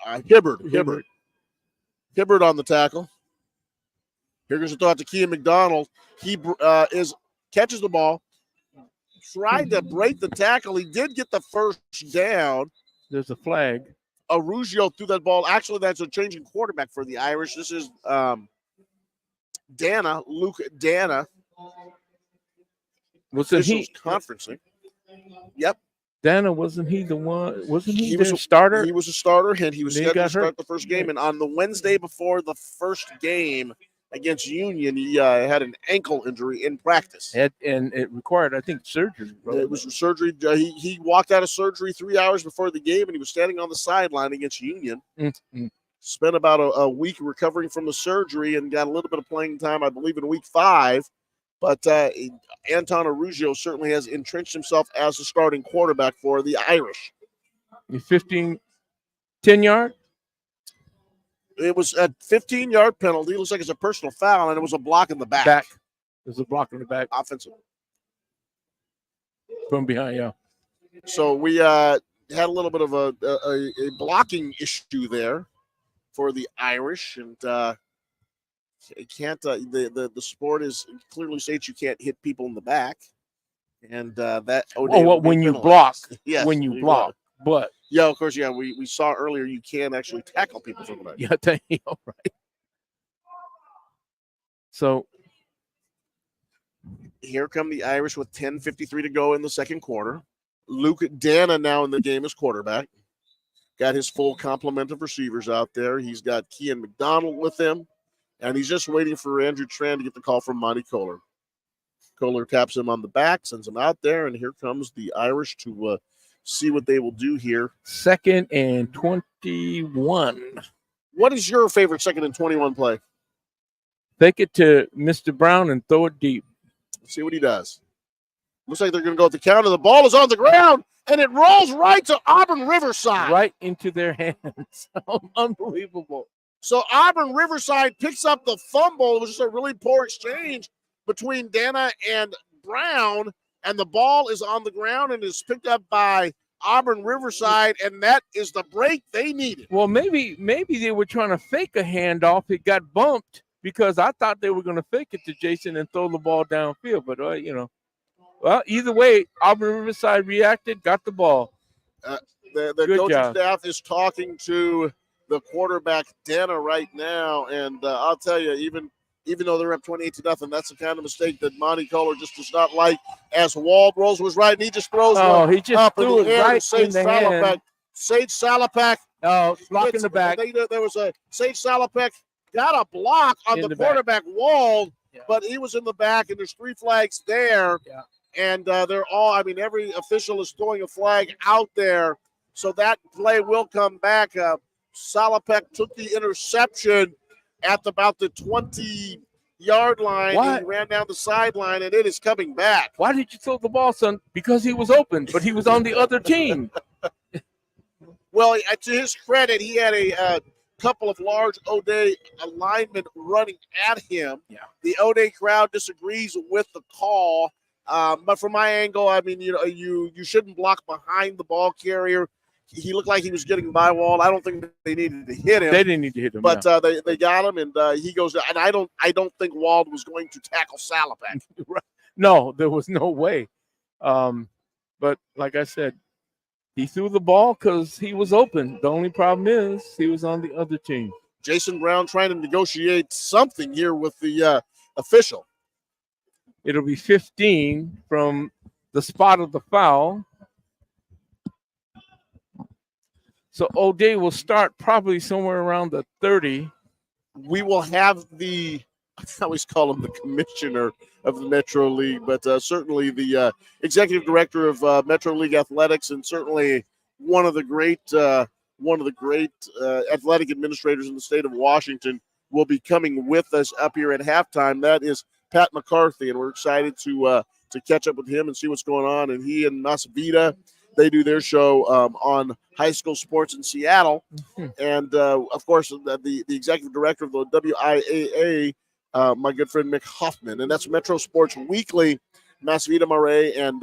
on the tackle. Here goes the throw out to Kean McDonald. He catches the ball, tried to break the tackle. He did get the first down. There's a flag. Arugio threw that ball. Actually, that's a changing quarterback for the Irish. This is Luke Dana. Wasn't he conferencing? Yep. Dana, wasn't he the one? Wasn't he the starter? He was a starter, and he was scheduled to start the first game. And on the Wednesday before the first game against Union, he had an ankle injury in practice. And it required, I think, surgery. It was surgery. He walked out of surgery 3 hours before the game, and he was standing on the sideline against Union. Mm-hmm. Spent about a week recovering from the surgery and got a little bit of playing time, I believe, in week 5. But Anton Arugio certainly has entrenched himself as the starting quarterback for the Irish. 10-yard? It was a 15-yard penalty. It looks like it's a personal foul, and it was a block in the back. There's a block in the back. Offensive. From behind, yeah. So we had a little bit of a blocking issue there for the Irish, and it can't. The sport is clearly states you can't hit people in the back, and that. When you block, yes, when you block, but yeah, of course, yeah. We saw earlier you can actually tackle people from the back. Yeah, right. So here come the Irish with 10:53 to go in the second quarter. Luke Dana now in the game as quarterback. got his full complement of receivers out there. He's got Kean McDonald with him, and he's just waiting for Andrew Tran to get the call from Monty Kohler. Kohler taps him on the back, sends him out there, and here comes the Irish to see what they will do here. 2nd and 21. What is your favorite 2nd and 21 play? Fake it to Mr. Brown and throw it deep. Let's see what he does. Looks like they're going to go with the counter. The ball is on the ground, and it rolls right to Auburn Riverside. Right into their hands. Unbelievable. So Auburn Riverside picks up the fumble. It was just a really poor exchange between Dana and Brown, and the ball is on the ground and is picked up by Auburn Riverside, and that is the break they needed. Well, maybe they were trying to fake a handoff. It got bumped because I thought they were going to fake it to Jason and throw the ball downfield. But, well, either way, Auburn Riverside reacted, got the ball. The coaching staff is talking to the quarterback, Dana, right now, and I'll tell you, even though they're up 28-0, that's the kind of mistake that Monty Kohler just does not like. As Wald rolls was right, and he just throws one he just up threw it right in the hand. Sage Salapak. Blocking the back. There was a Sage Salapak got a block on the quarterback Wald, but he was in the back, and there's 3 flags there. Yeah. And they're all, every official is throwing a flag out there. So that play will come back. Salapak took the interception at about the 20-yard line. He ran down the sideline, and it is coming back. Why did you throw the ball, son? Because he was open, but he was on the other team. Well, to his credit, he had a couple of large O'Day linemen running at him. Yeah. The O'Day crowd disagrees with the call. But from my angle, you shouldn't block behind the ball carrier. He looked like he was getting by Wald. I don't think they needed to hit him. They didn't need to hit him, but they got him, and he goes down. And I don't think Wald was going to tackle Salapak. No, there was no way. But like I said, he threw the ball because he was open. The only problem is he was on the other team. Jason Brown trying to negotiate something here with the official. It'll be 15 from the spot of the foul. So O'Day will start probably somewhere around the 30. We will have I always call him the commissioner of the Metro League, but certainly the executive director of Metro League Athletics, and certainly one of the great athletic administrators in the state of Washington will be coming with us up here at halftime. That is Pat McCarthy, and we're excited to catch up with him and see what's going on. And he and Masavita, they do their show on high school sports in Seattle. And, of course, the executive director of the WIAA, my good friend Mick Hoffman. And that's Metro Sports Weekly. Masavita Murray and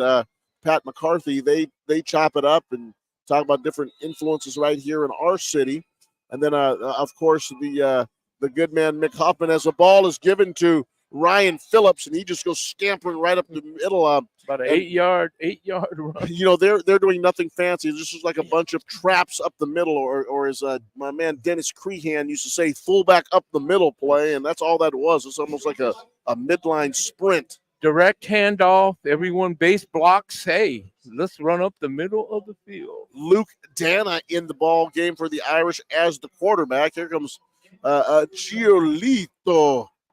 Pat McCarthy, they chop it up and talk about different influences right here in our city. And then, of course, the good man Mick Hoffman, as the ball is given to Ryan Phillips, and he just goes scampering right up the middle. About an 8-yard run. They're doing nothing fancy. This is like a bunch of traps up the middle, or as my man Dennis Crehan used to say, fullback up the middle play, and that's all that was. It's almost like a midline sprint. Direct handoff. Everyone base blocks. Hey, let's run up the middle of the field. Luke Dana in the ball game for the Irish as the quarterback. Here comes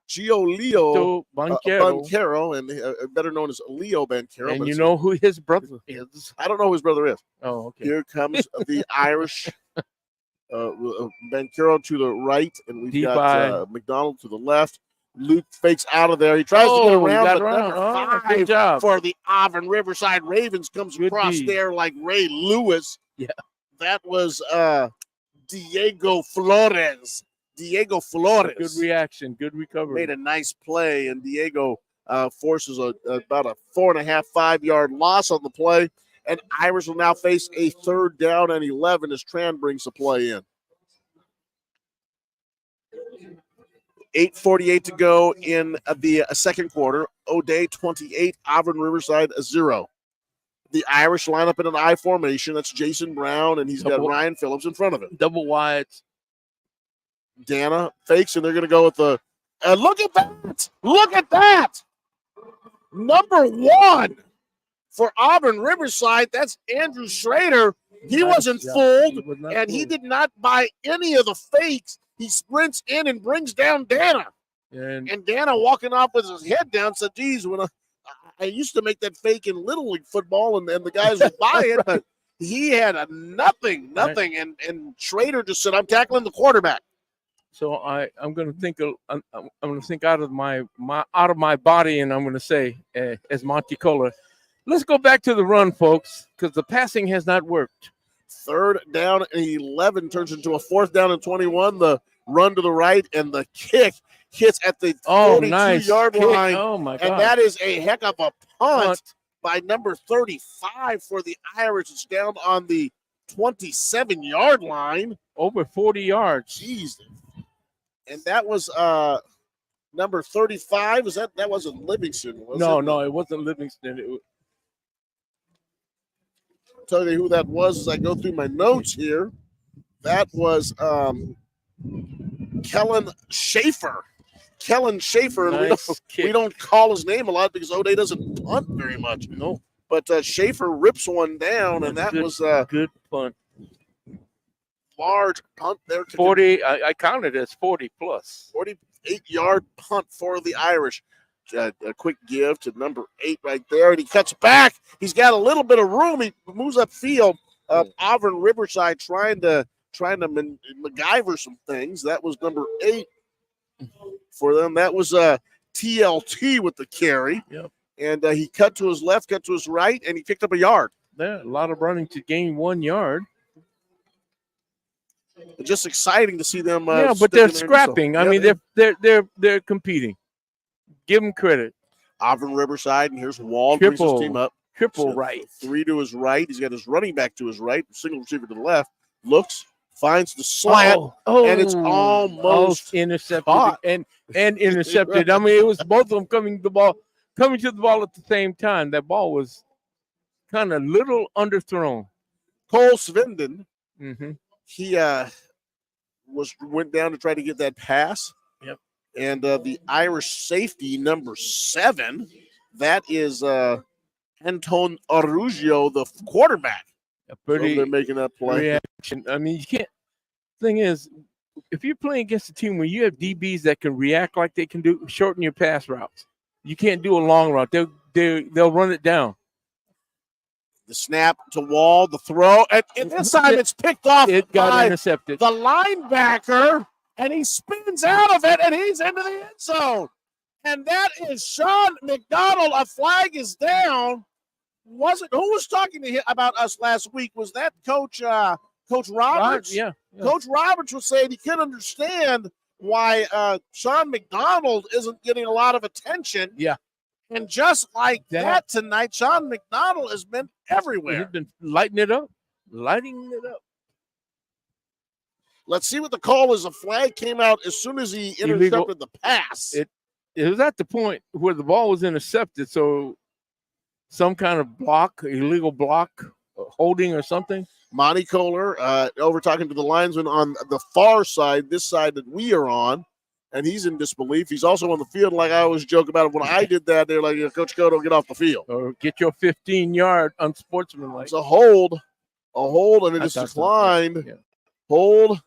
Giolito Banchero, and better known as Leo Banchero. And you know who his brother is? I don't know who his brother is. Oh, okay. Here comes the Irish Banchero to the right, and we've got McDonald to the left. Luke fakes out of there. He tries to get around, but number 5 good job for the Auburn Riverside Ravens comes across there like Ray Lewis. Yeah. That was Diego Flores. Good reaction, good recovery. Made a nice play, and Diego forces about a 4.5 yard loss on the play. And Irish will now face a 3rd down and 11 as Tran brings the play in. 8:48 to go in the second quarter. O'Day 28, Auburn Riverside 0. The Irish line up in an I formation. That's Jason Brown, and he's got Ryan Phillips in front of him. Double wides. Dana fakes, and they're going to go with the look at that! Look at that! Number 1 for Auburn Riverside, that's Andrew Schrader. He wasn't fooled, and he did not buy any of the fakes. He sprints in and brings down Dana. And Dana, walking off with his head down, said, geez, when I used to make that fake in Little League football, and the guys would buy it, but he had a nothing, right. And Schrader just said, I'm tackling the quarterback. So I'm going to think I'm going to think out of my body, and I'm going to say, as Monty Kohler, let's go back to the run, folks, because the passing has not worked. 3rd down and 11 turns into a 4th down and 21. The run to the right and the kick hits at the 42-yard line. Oh, my God. And that is a heck of a punt by number 35 for the Irish. It's down on the 27-yard line. Over 40 yards. Jeez. And that was number 35. That wasn't Livingston, was it? No, it wasn't Livingston. I'll tell you who that was as I go through my notes here. That was Kellen Schaefer. Nice we don't call his name a lot because O'Day doesn't punt very much. No. But Schaefer rips one down, and that was a good punt. Large punt there. 40, I counted as 40 plus. 48-yard punt for the Irish. A quick give to number 8 right there, and he cuts back. He's got a little bit of room. He moves upfield. Auburn Riverside trying to MacGyver some things. That was number 8 for them. That was TLT with the carry. Yep. And he cut to his left, cut to his right, and he picked up a yard. Yeah, a lot of running to gain 1 yard. Just exciting to see them. But they're scrapping. I mean, they're competing. Give them credit. Auburn Riverside, and here's Wald brings his team up. Triple right. 3 to his right. He's got his running back to his right. Single receiver to the left. Looks, finds the slant, and it's almost intercepted caught. and intercepted. I mean, it was both of them coming to the ball at the same time. That ball was kind of little underthrown. Cole Svindon. Mm-hmm. He went down to try to get that pass. Yep. And the Irish safety, number 7, that is Anton Arugio, the quarterback. They're making that play. Reaction. I mean, you can't. Thing is, if you're playing against a team where you have DBs that can react like they can shorten your pass routes, you can't do a long route. They'll run it down. The snap to Wall, the throw, and this time it's picked off. It got intercepted. The linebacker, and he spins out of it, and he's into the end zone. And that is Sean McDonald. A flag is down. Who was talking to him about us last week? Was that Coach Roberts? Yeah. Coach Roberts was saying he couldn't understand why Sean McDonald isn't getting a lot of attention. Yeah. And just like that tonight, Sean McDonald has been everywhere. He's been lighting it up. Let's see what the call is. A flag came out as soon as he intercepted the pass. It was at the point where the ball was intercepted, so some kind of illegal block, holding or something. Monty Kohler over talking to the linesman on the far side, this side that we are on, and he's in disbelief. He's also on the field, like I always joke about it. When I did that, they're like, Coach Cotto, get off the field. Or get your 15-yard unsportsmanlike. It's a hold, and it is declined. Yeah. Hold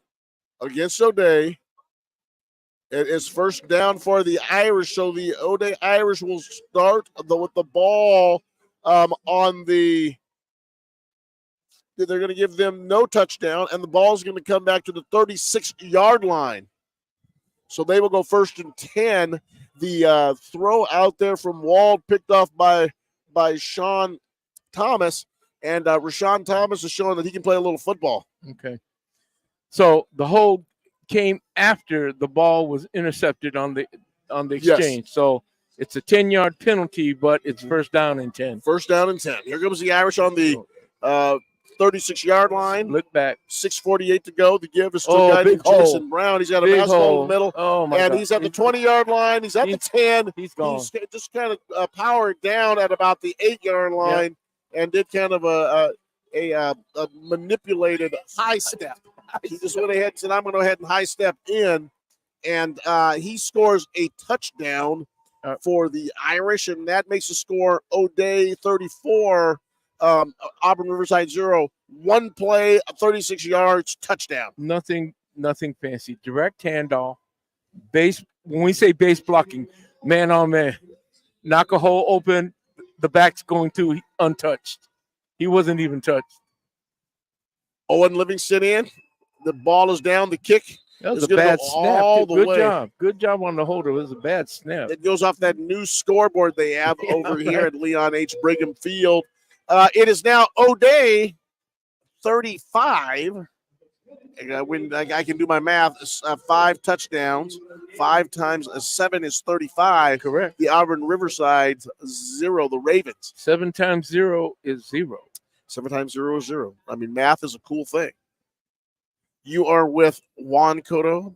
against O'Day. It is first down for the Irish, so the O'Day Irish will start with the ball on the – they're going to give them no touchdown, and the ball is going to come back to the 36-yard line. So they will go 1st and 10. The throw out there from Wald picked off by Sean Thomas, and Rashawn Thomas is showing that he can play a little football. Okay. So the hold came after the ball was intercepted on the exchange. Yes. So it's a 10-yard penalty, but it's 1st down and 10. 1st down and 10. Here comes the Irish on the 36-yard line. Look back. 6:48 to go. The give is to a guy named Jason Brown. He's got a pass hole in the middle. Oh, my God. He's at the 20-yard line. He's at the 10. He's gone. He's just kind of powered down at about the 8-yard line and did kind of a manipulated high step. He just went ahead and said, I'm going to go ahead and high step in. And he scores a touchdown. for the Irish, and that makes the score O'Day 34, Auburn Riverside 0. One play, 36 yards, touchdown. Nothing fancy. Direct handoff. Base. When we say base blocking, man on man, knock a hole open. The back's going to untouched. He wasn't even touched. Owen Livingston in. The ball is down. The kick. That was a bad snap. Good job. Good job on the holder. It was a bad snap. It goes off that new scoreboard they have over here at Leon H. Brigham Field. It is now O'Day 35. When I can do my math, 5 touchdowns. 5 times 7 is 35. Correct. The Auburn Riverside 0. The Ravens. 7 times 0 is 0. 7 times 0 is 0. I mean, math is a cool thing. You are with Juan Cotto.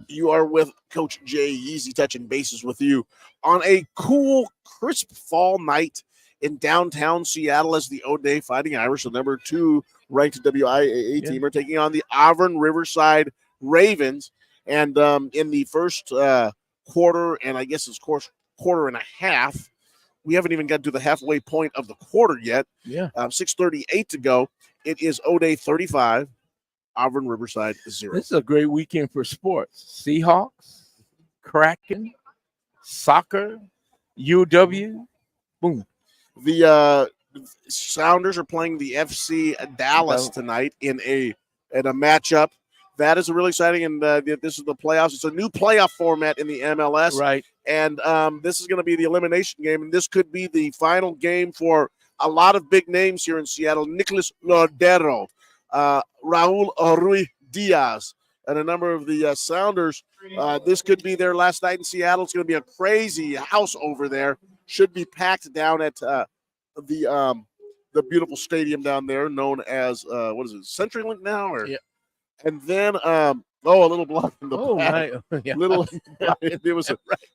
You are with Coach Jay Yeezy touching bases with you on a cool, crisp fall night in downtown Seattle as the O'Day Fighting Irish, the number 2 ranked WIAA team, are taking on the Auburn Riverside Ravens. And in the first quarter, and I guess it's quarter and a half, we haven't even got to the halfway point of the quarter yet. Yeah. 6:38 to go. It is O'Day 35, Auburn Riverside 0. This is a great weekend for sports. Seahawks, Kraken, soccer, UW, boom. The Sounders are playing the FC Dallas tonight in a matchup. That is really exciting, and this is the playoffs. It's a new playoff format in the MLS. Right. And this is going to be the elimination game, and this could be the final game for a lot of big names here in Seattle. Nicholas Lodero, Raul Rui Diaz, and a number of the Sounders. This could be their last night in Seattle. It's going to be a crazy house over there. Should be packed down at the beautiful stadium down there known as, what is it, CenturyLink now? Or? Yeah. And then, a little block in the back. Yeah. Little, it was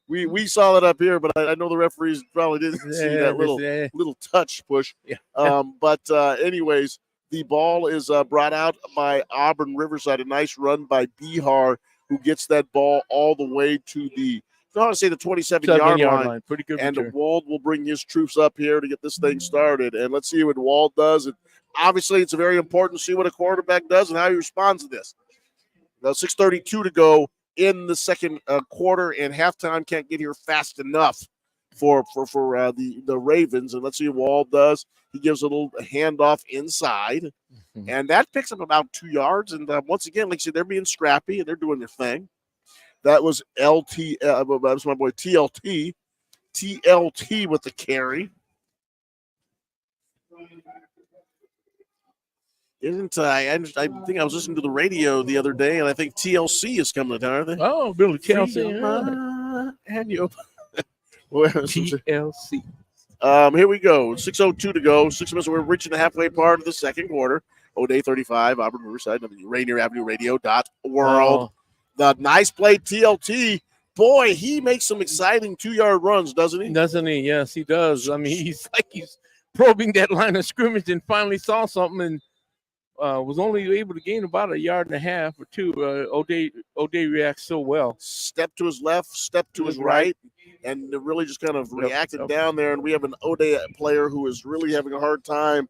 we saw it up here, but I know the referees probably didn't see that little touch push. Yeah. But anyways, the ball is brought out by Auburn Riverside. A nice run by Bihar, who gets that ball all the way to the, I want to say the 27-yard line. Pretty good. And return. Wald will bring his troops up here to get this thing started. And let's see what Wald does. And obviously, it's very important to see what a quarterback does and how he responds to this. Now, 6:32 to go in the second quarter, and halftime can't get here fast enough for the Ravens. And let's see what Wald does. He gives a little handoff inside, and that picks up about 2 yards. And once again, like I said, they're being scrappy and they're doing their thing. That was LT. That was my boy TLT. TLT with the carry. Isn't I think I was listening to the radio the other day, and I think TLC is coming to town, aren't they? Oh, really? TLC. And you. TLC. Here we go. 6:02 to go. 6 minutes. We're reaching the halfway part of the second quarter. O'Day 35, Auburn Riverside, Rainier Avenue Radio.world. The nice play, TLT. Boy, he makes some exciting 2-yard runs, doesn't he? Doesn't he? Yes, he does. I mean, he's probing that line of scrimmage and finally saw something and was only able to gain about 1.5 yards or 2. O'Day reacts so well. Step to his left, step to his right, and really just kind of reacted down there. And we have an O'Day player who is really having a hard time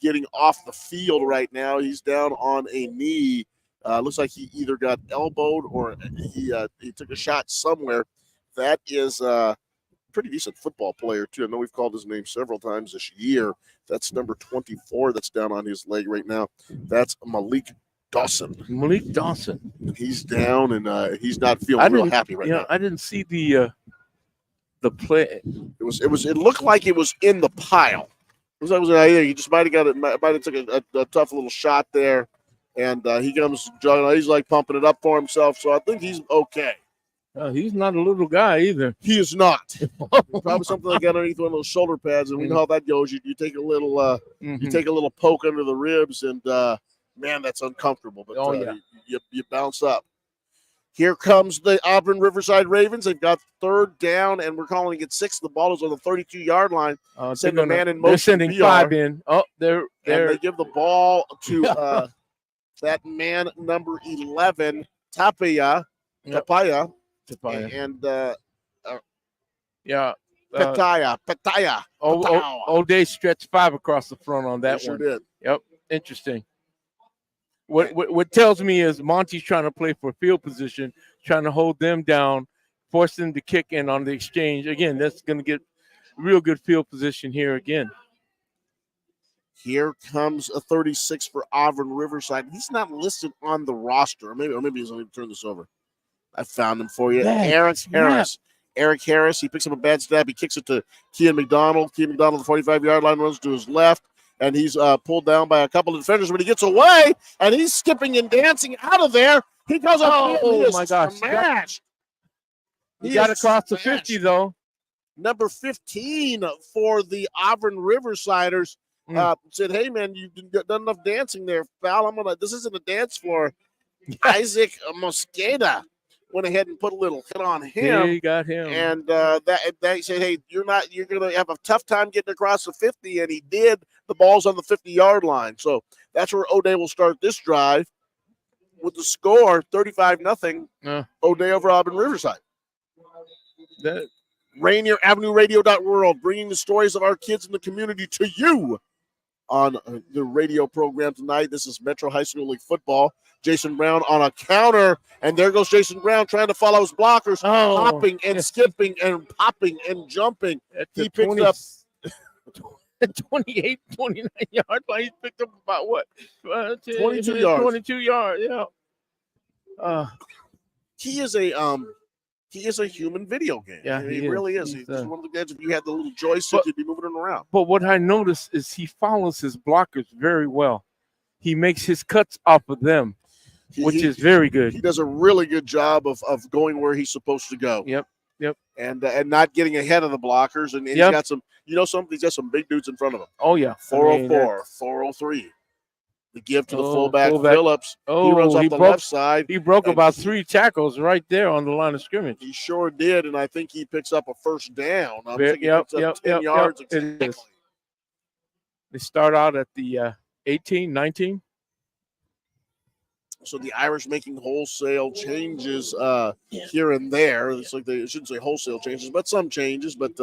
getting off the field right now. He's down on a knee. Looks like he either got elbowed or he took a shot somewhere. That is a pretty decent football player, too. I know we've called his name several times this year. That's number 24 that's down on his leg right now. That's Malik Dawson. He's down, and he's not feeling real happy right now. I didn't see the play. It looked like it was in the pile. It was he just might have took a tough little shot there. And he comes jogging. He's like pumping it up for himself. So I think he's okay. He's not a little guy either. He is not. Probably something like underneath one of those shoulder pads. And we know how that goes. You take a little you take a little poke under the ribs, and man, that's uncomfortable. But you bounce up. Here comes the Auburn Riverside Ravens. They've got 3rd down, and we're calling it 6. The ball is on the 32-yard line. Send a man in motion. They're sending 5 in. Oh, and they give the ball to that man, number 11, Tapia. And Yeah. Petaya. O'Day stretched 5 across the front on that Sure one. did. Yep. Interesting. What tells me is Monty's trying to play for field position, trying to hold them down, force them to kick in on the exchange. Again, that's going to get real good field position here again. Here comes a 36 for Auburn Riverside. He's not listed on the roster. Or maybe he's going to turn this over. I found him for you. Eric Harris. Eric Harris. He picks up a bad snap. He kicks it to Kean McDonald. Kean McDonald, the 45-yard line, runs to his left. And he's pulled down by a couple of defenders, but he gets away, and he's skipping and dancing out of there. He goes up. Oh, my gosh. Smashed. He got across the 50, though. Number 15 for the Auburn Riversiders said, hey, man, you've done enough dancing there, pal. This isn't a dance floor. Isaac Mosqueda went ahead and put a little hit on him. He got him. And that said, hey, you're going to have a tough time getting across the 50, and he did. The ball's on the 50-yard line. So that's where O'Day will start this drive with the score 35-0. O'Day over Auburn Riverside. Rainier Avenue Radio.world, bringing the stories of our kids in the community to you on the radio program tonight. This is Metro High School League football. Jason Brown on a counter, and there goes Jason Brown trying to follow his blockers, hopping and skipping and popping and jumping. He picked up 28, 29 yards. He picked up about what? 22 yards. 22 yards, yeah. He is a human video game. Yeah, he really is. He's one of the guys. If you had the little joystick, you'd be moving him around. But what I noticed is he follows his blockers very well. He makes his cuts off of them, which is very good. He does a really good job of going where he's supposed to go. Yep. And not getting ahead of the blockers. And he's got some, he's got some big dudes in front of him. Oh, yeah. 404, 403. The give to the fullback. Phillips. He runs off the left side. He broke about 3 tackles right there on the line of scrimmage. He sure did, and I think he picks up a first down. He picks up 10 yards. Exactly. They start out at the 18, 19. So the Irish making wholesale changes here and there. It's like they shouldn't say wholesale changes, but some changes. But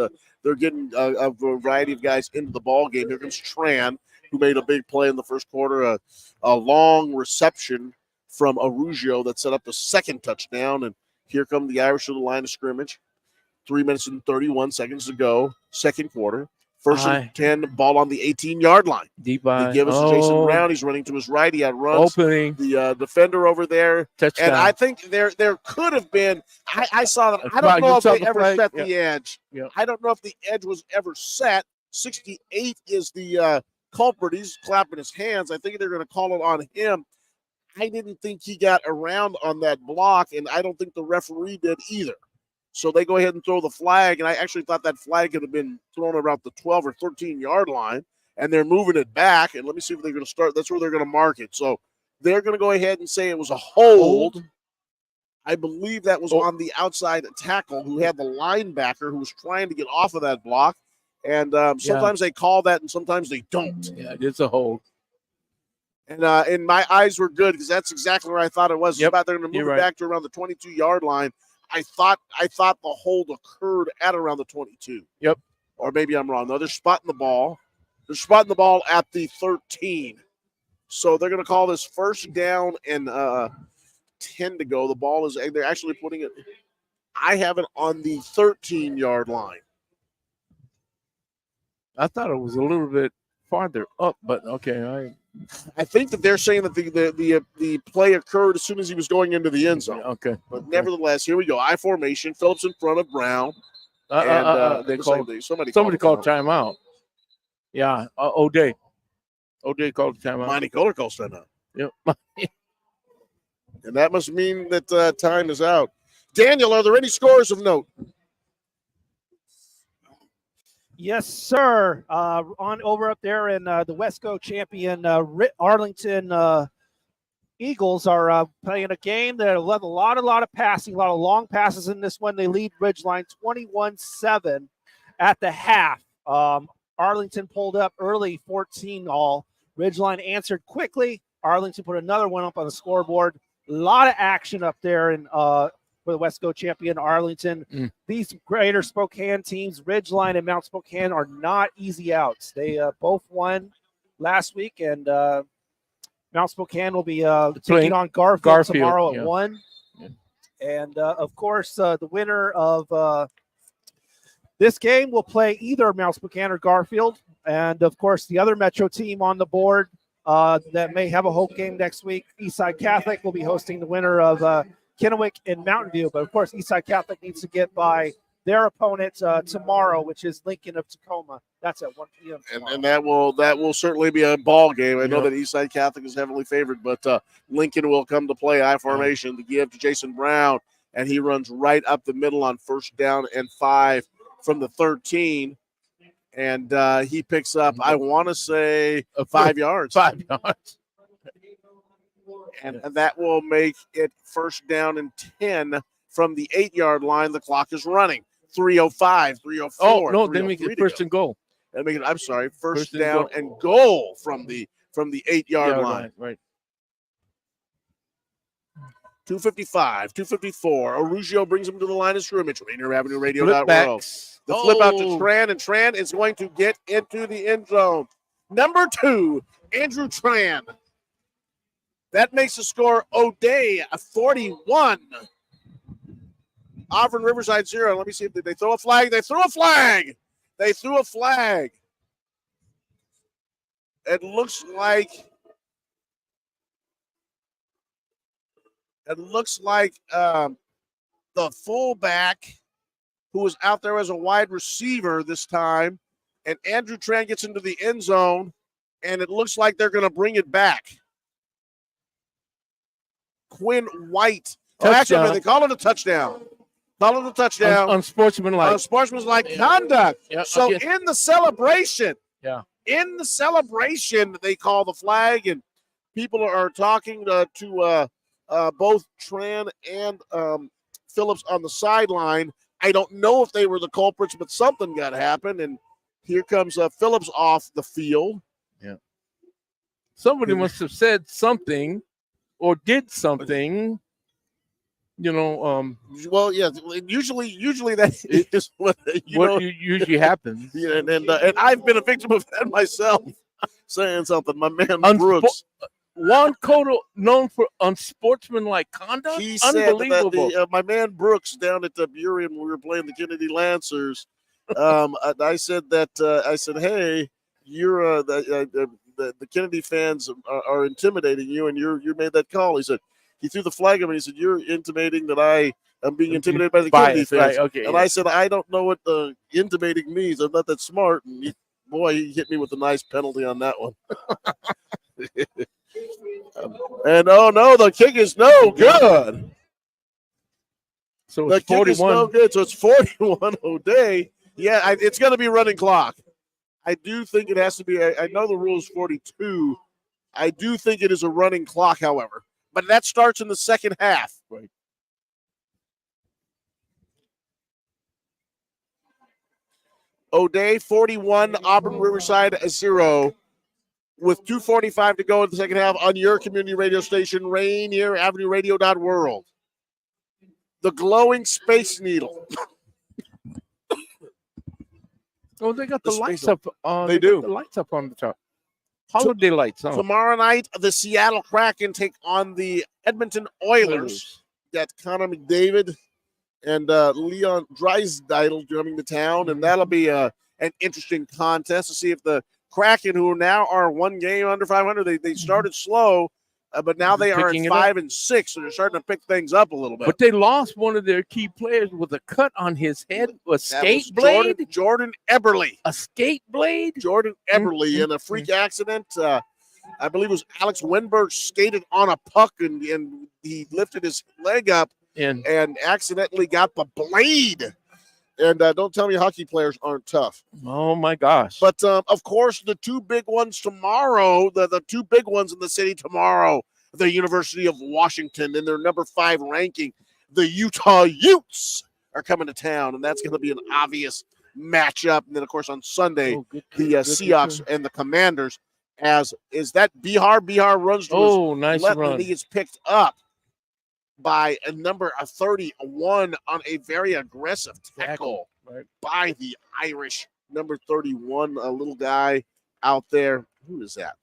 they're getting a variety of guys into the ball game. Here comes Tran, who made a big play in the first quarter, a long reception from Arugio that set up the second touchdown. And here come the Irish to the line of scrimmage. 3 minutes and 31 seconds to go, second quarter. First and 10, ball on the 18-yard line. Deep eye. They give us Jason Brown. He's running to his right. He outruns the defender over there. Touchdown. And I think there could have been – I saw that. I don't know if they ever set the edge. Yep. I don't know if the edge was ever set. 68 is the culprit. He's clapping his hands. I think they're going to call it on him. I didn't think he got around on that block, and I don't think the referee did either. So they go ahead and throw the flag, and I actually thought that flag could have been thrown around the 12 or 13-yard line, and they're moving it back. And let me see if they're going to start. That's where they're going to mark it. So they're going to go ahead and say it was a hold. I believe that was on the outside tackle who had the linebacker who was trying to get off of that block. And sometimes they call that, and sometimes they don't. Yeah, it's a hold. And my eyes were good because that's exactly where I thought it was. It's about they're going to move it back to around the 22-yard line. I thought the hold occurred at around the 22. Yep. Or maybe I'm wrong. No, they're spotting the ball. They're spotting the ball at the 13. So they're going to call this first down and 10 to go. The ball is – they're actually putting it – I have it on the 13-yard line. I thought it was a little bit farther up, but okay. I think that they're saying that the play occurred as soon as he was going into the end zone. Okay. But nevertheless, here we go. I formation. Phillips in front of Brown. They called somebody called timeout. Yeah, O'Day. O'Day called timeout. Monty Kohler calls timeout. Yep. And that must mean that time is out. Daniel, are there any scores of note? Yes, sir. On over up there in the Wesco champion Arlington Eagles are playing a game that will have a lot of passing, a lot of long passes in this one. They lead Ridgeline 21-7 at the half. Arlington pulled up early, 14-all. Ridgeline answered quickly. Arlington put another one up on the scoreboard. A lot of action up there in for the Wesco champion Arlington. These Greater Spokane teams, Ridgeline and Mount Spokane, are not easy outs. They both won last week, and Mount Spokane will be taking on Garfield tomorrow at 1. Yeah. And, of course, the winner of this game will play either Mount Spokane or Garfield. And, of course, the other Metro team on the board that may have a home game next week, Eastside Catholic, will be hosting the winner of Kennewick and Mountain View. But, of course, Eastside Catholic needs to get by their opponent tomorrow, which is Lincoln of Tacoma. That's at 1 p.m. And that will certainly be a ball game. I know that Eastside Catholic is heavily favored, but Lincoln will come to play I formation to give to Jason Brown, and he runs right up the middle on 1st down and 5 from the 13. And he picks up, I want to say, 5 yards. 5 yards. And that will make it 1st down and 10 from the 8-yard line. The clock is running. 3:05, 3:04. Oh, no, then make it 1st and goal. And make it, I'm sorry, first down and goal from the 8-yard line. Right. 2:55, 2:54. Arugio brings him to the line of scrimmage. Rainier Avenue Radio World. The flip out to Tran, and Tran is going to get into the end zone. Number 2, Andrew Tran. That makes the score O'Day 41. Auburn Riverside 0. Let me see if they throw a flag. They threw a flag. They threw a flag. It looks like the fullback who was out there as a wide receiver this time, and Andrew Tran gets into the end zone, and it looks like they're going to bring it back. Quinn White. Oh, actually, they call it a touchdown. Call it a touchdown. Unsportsmanlike. Unsportsmanlike conduct. Yeah, so in the celebration, in the celebration, they call the flag, and people are talking to both Tran and Phillips on the sideline. I don't know if they were the culprits, but something got to happen, and here comes Phillips off the field. Yeah. Somebody must have said something or did something, Well, yeah. Usually that is what usually happens. Yeah, and I've been a victim of that myself. Saying something, my man Brooks. Juan Cotto known for unsportsmanlike conduct. He said Unbelievable. That my man Brooks down at the Burien when we were playing the Kennedy Lancers. I said, hey, you're the Kennedy fans are intimidating you, and you made that call. He said, he threw the flag at me. He said, you're intimating that I am being intimidated by the Kennedy fans. Right, okay, and I said, I don't know what the intimating means. I'm not that smart. And he hit me with a nice penalty on that one. And oh no, the kick is no good. So it's 41. Kick is no good. So it's 41 O'Day. Yeah, it's going to be running clock. I do think it has to be. I know the rule is 42. I do think it is a running clock, however. But that starts in the second half. Right. O'Day 41, Auburn Riverside 0. With 2:45 to go in the second half on your community radio station, Rainier Avenue Radio World. The glowing Space Needle. Oh, they got the lights up. They do. The lights up on the top. Holiday lights. Huh? Tomorrow night, the Seattle Kraken take on the Edmonton Oilers. Got Connor McDavid and Leon Draisaitl coming to town, and that'll be an interesting contest to see if the Kraken, who now are one game under 500, they started slow, but now they are at 5-6, so they're starting to pick things up a little bit. But they lost one of their key players with a cut on his head, a skate blade. Jordan Eberle. A skate blade? Jordan Eberle in a freak accident. I believe it was Alex Wenberg skated on a puck, and he lifted his leg up and accidentally got the blade. And don't tell me hockey players aren't tough. Oh, my gosh. But, of course, the two big ones tomorrow, the two big ones in the city tomorrow, the University of Washington in their number 5 ranking, the Utah Utes are coming to town, and that's going to be an obvious matchup. And then, of course, on Sunday, the Seahawks and the Commanders, is that Bihar? Bihar runs to his nice left, run. and he gets picked up. by a number 31 on a very aggressive tackle Right. by the Irish. Number 31, a little guy out there. Who is that?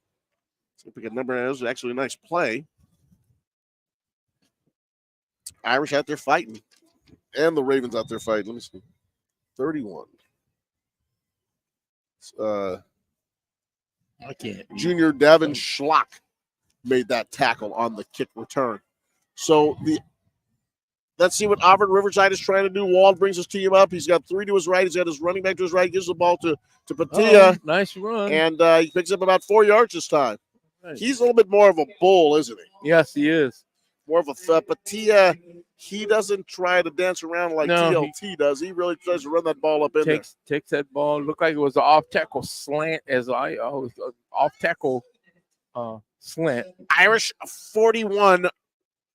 Let's pick a number. That was actually a nice play. Irish out there fighting. And the Ravens out there fighting. Let me see. 31. I can't. Junior Devin Schlock made that tackle on the kick return. So let's see what Auburn Riverside is trying to do. Wald brings his team up. He's got 3 to his right. He's got his running back to his right. Gives the ball to Patia. Nice run. And he picks up about 4 yards this time. Nice. He's a little bit more of a bull, isn't he? Yes, he is. More of a Patia. He doesn't try to dance around like TLT does. He really tries to run that ball up in there. Takes that ball. Looked like it was an off-tackle slant off-tackle slant. Irish 41,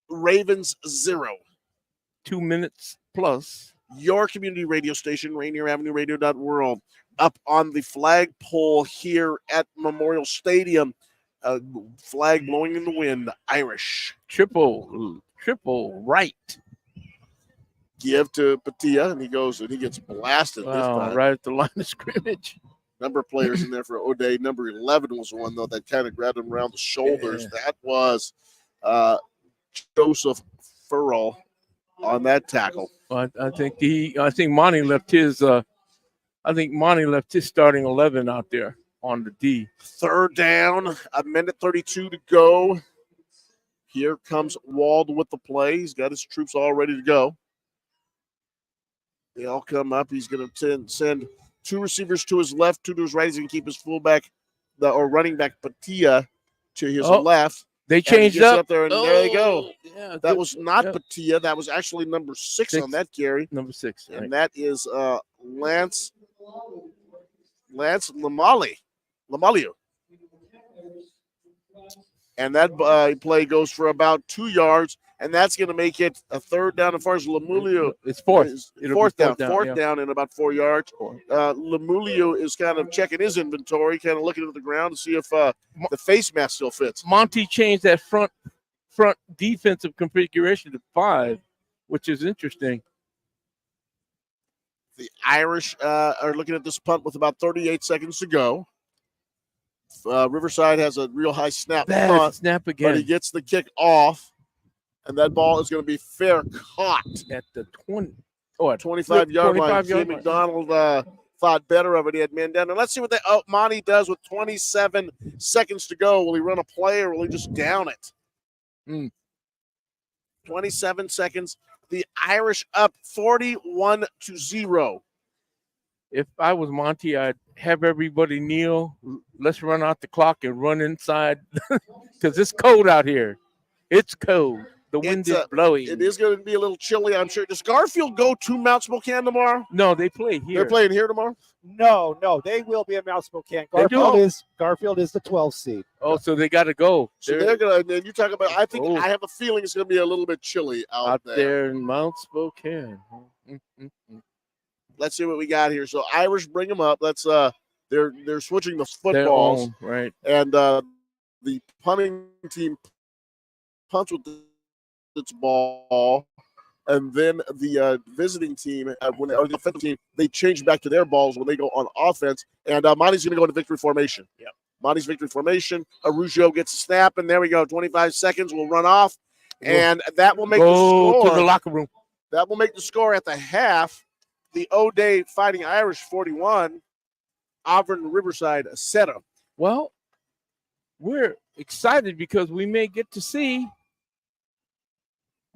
Ravens 0. 2 minutes plus. Your community radio station, Rainier Avenue Radio.world, up on the flagpole here at Memorial Stadium. Flag blowing in the wind. Irish. Triple right. Give to Patia, and he goes and he gets blasted this time. Right at the line of scrimmage. Number of players in there for O'Day. Number 11 was one, though, that kind of grabbed him around the shoulders. Yeah. That was Joseph Furrell on that tackle. I think Monty left his starting 11 out there on the D. Third down, a minute 32 to go. Here comes Wald with the play. He's got his troops all ready to go. They all come up. He's going to send 2 receivers to his left, 2 to his right. He's going to keep his fullback, or running back Patia, to his left. They changed up there, and there they go. Yeah, that was not Patia. That was actually number 6 on that carry. Number 6. And right. that is Lance Lamalio. And that play goes for about 2 yards, and that's going to make it a third down as far as Lamulio. It's fourth. Fourth down in about 4 yards. Lamulio is kind of checking his inventory, kind of looking at the ground to see if the face mask still fits. Monty changed that front defensive configuration to 5, which is interesting. The Irish are looking at this punt with about 38 seconds to go. Riverside has a real high snap punt, snap again. but he gets the kick off, and that ball is going to be fair caught at the 25-yard line. Jay McDonald thought better of it. He had man down. And let's see what Monty does with 27 seconds to go. Will he run a play, or will he just down it? 27 seconds. The Irish up 41-0. If I was Monty, I'd have everybody kneel. Let's run out the clock and run inside because it's cold out here. It's cold. The wind is blowing. It is going to be a little chilly, I'm sure. Does Garfield go to Mount Spokane tomorrow? No, they play here. They're playing here tomorrow? No, they will be at Mount Spokane. Garfield is the 12th seed. Oh, so they got to go. So they're going to. You talk about. I have a feeling it's going to be a little bit chilly out there in Mount Spokane. Let's see what we got here. So Irish bring them up. Let's they're switching the footballs, right? And the punting team punts with its ball, and then the visiting team, or the offensive team, they change back to their balls when they go on offense. And Monty's going to go into victory formation. Yeah, Monty's victory formation. Arugio gets a snap, and there we go. 25 seconds. We'll run off, and that will make the score to the locker room. That will make the score at the half. The O'Day Fighting Irish 41, Auburn Riverside Seta. Well, we're excited because we may get to see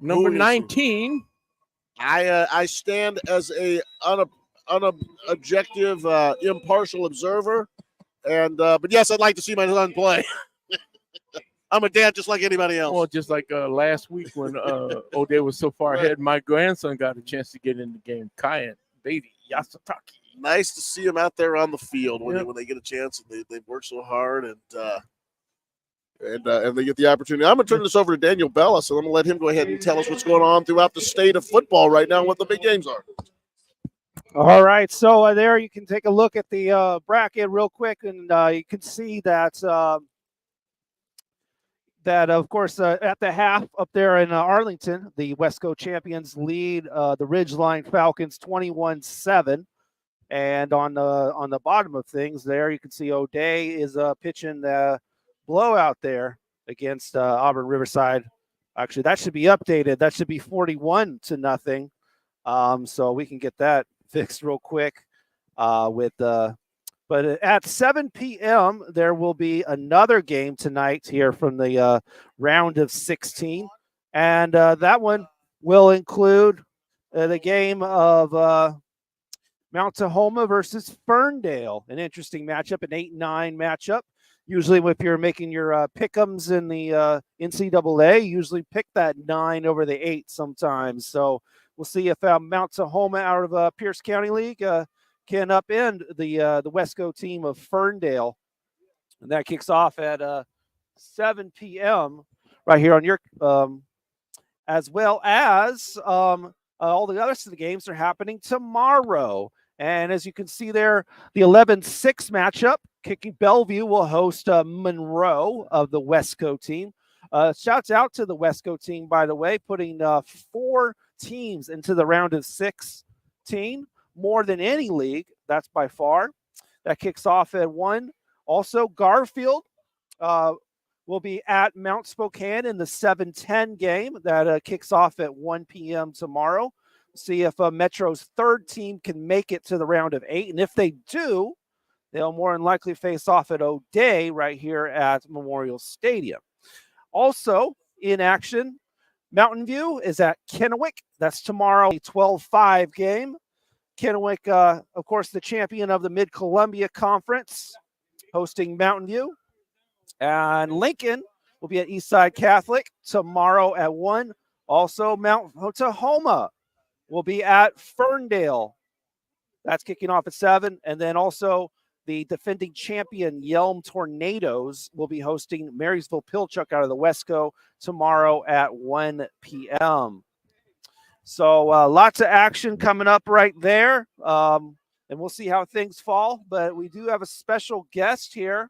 number 19. I stand as a unobjective, impartial observer, and but yes, I'd like to see my son play. I'm a dad just like anybody else. Well, just like last week when O'Day was so far ahead, my grandson got a chance to get in the game. Kyan Beatty Yasutaki. Nice to see him out there on the field when they get a chance. And they've worked so hard, and they get the opportunity. I'm going to turn this over to Daniel Bellis, and I'm going to let him go ahead and tell us what's going on throughout the state of football right now and what the big games are. All right, so there you can take a look at the bracket real quick, and you can see that that, of course, at the half up there in Arlington, the Wesco champions lead the Ridgeline Falcons 21-7. And on the bottom of things there, you can see O'Day is pitching the blowout there against Auburn Riverside. Actually, that should be updated. That should be 41-0. So we can get that fixed real quick but at 7 p.m., there will be another game tonight here from the round of 16. And that one will include the game of Mount Tahoma versus Ferndale, an interesting matchup, an 8-9 matchup. Usually if you're making your pick'ems in the NCAA, usually pick that 9 over the 8 sometimes. So we'll see if Mount Tahoma out of Pierce County League can upend the Wesco team of Ferndale. And that kicks off at 7 p.m. right here on your as well as all the others of the games are happening tomorrow. And as you can see there, the 11-6 matchup, kicking Bellevue will host Monroe of the Wesco team. Shouts out to the Wesco team, by the way, putting 4 teams into the round of 16, more than any league. That's by far. That kicks off at 1. Also, Garfield will be at Mount Spokane in the 7-10 game. That kicks off at 1 p.m. tomorrow. See if Metro's third team can make it to the round of 8. And if they do, they'll more than likely face off at O'Day right here at Memorial Stadium. Also in action, Mountain View is at Kennewick. That's tomorrow, a 12-5 game. Kennewick, of course, the champion of the Mid-Columbia Conference, hosting Mountain View. And Lincoln will be at Eastside Catholic tomorrow at 1. Also, Mount Tahoma will be at Ferndale. That's kicking off at 7. And then also the defending champion Yelm Tornadoes will be hosting Marysville Pilchuck out of the Wesco tomorrow at 1 p.m. So lots of action coming up right there. And we'll see how things fall. But we do have a special guest here.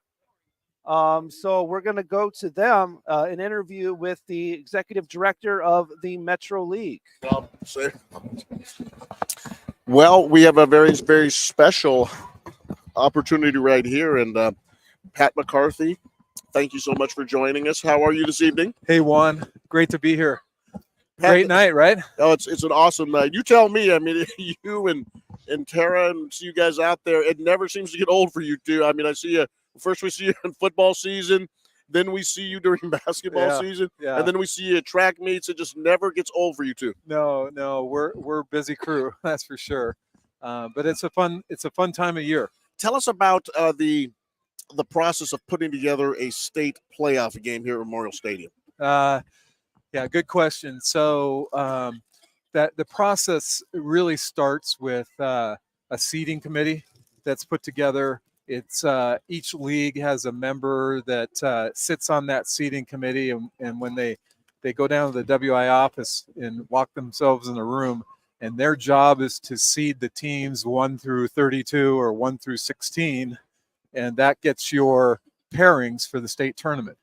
So we're going to go to them, an interview with the executive director of the Metro League. Well, we have a very, very special opportunity right here. And Pat McCarthy, thank you so much for joining us. How are you this evening? Hey, Juan. Great to be here. Pat, great night, right? Oh, it's an awesome night. You tell me. I mean, you and Tara and see you guys out there. It never seems to get old for you two. I mean, I see you. First we see you in football season, then we see you during basketball season, and then we see you at track meets. It just never gets old for you two. No, we're a busy crew, that's for sure. But it's a fun time of year. Tell us about the process of putting together a state playoff game here at Memorial Stadium. Yeah, good question. So that the process really starts with a seeding committee that's put together. It's each league has a member that sits on that seating committee, and when they go down to the WIAA office and lock themselves in a room, and their job is to seed the teams 1 through 32 or 1 through 16, and that gets your pairings for the state tournament.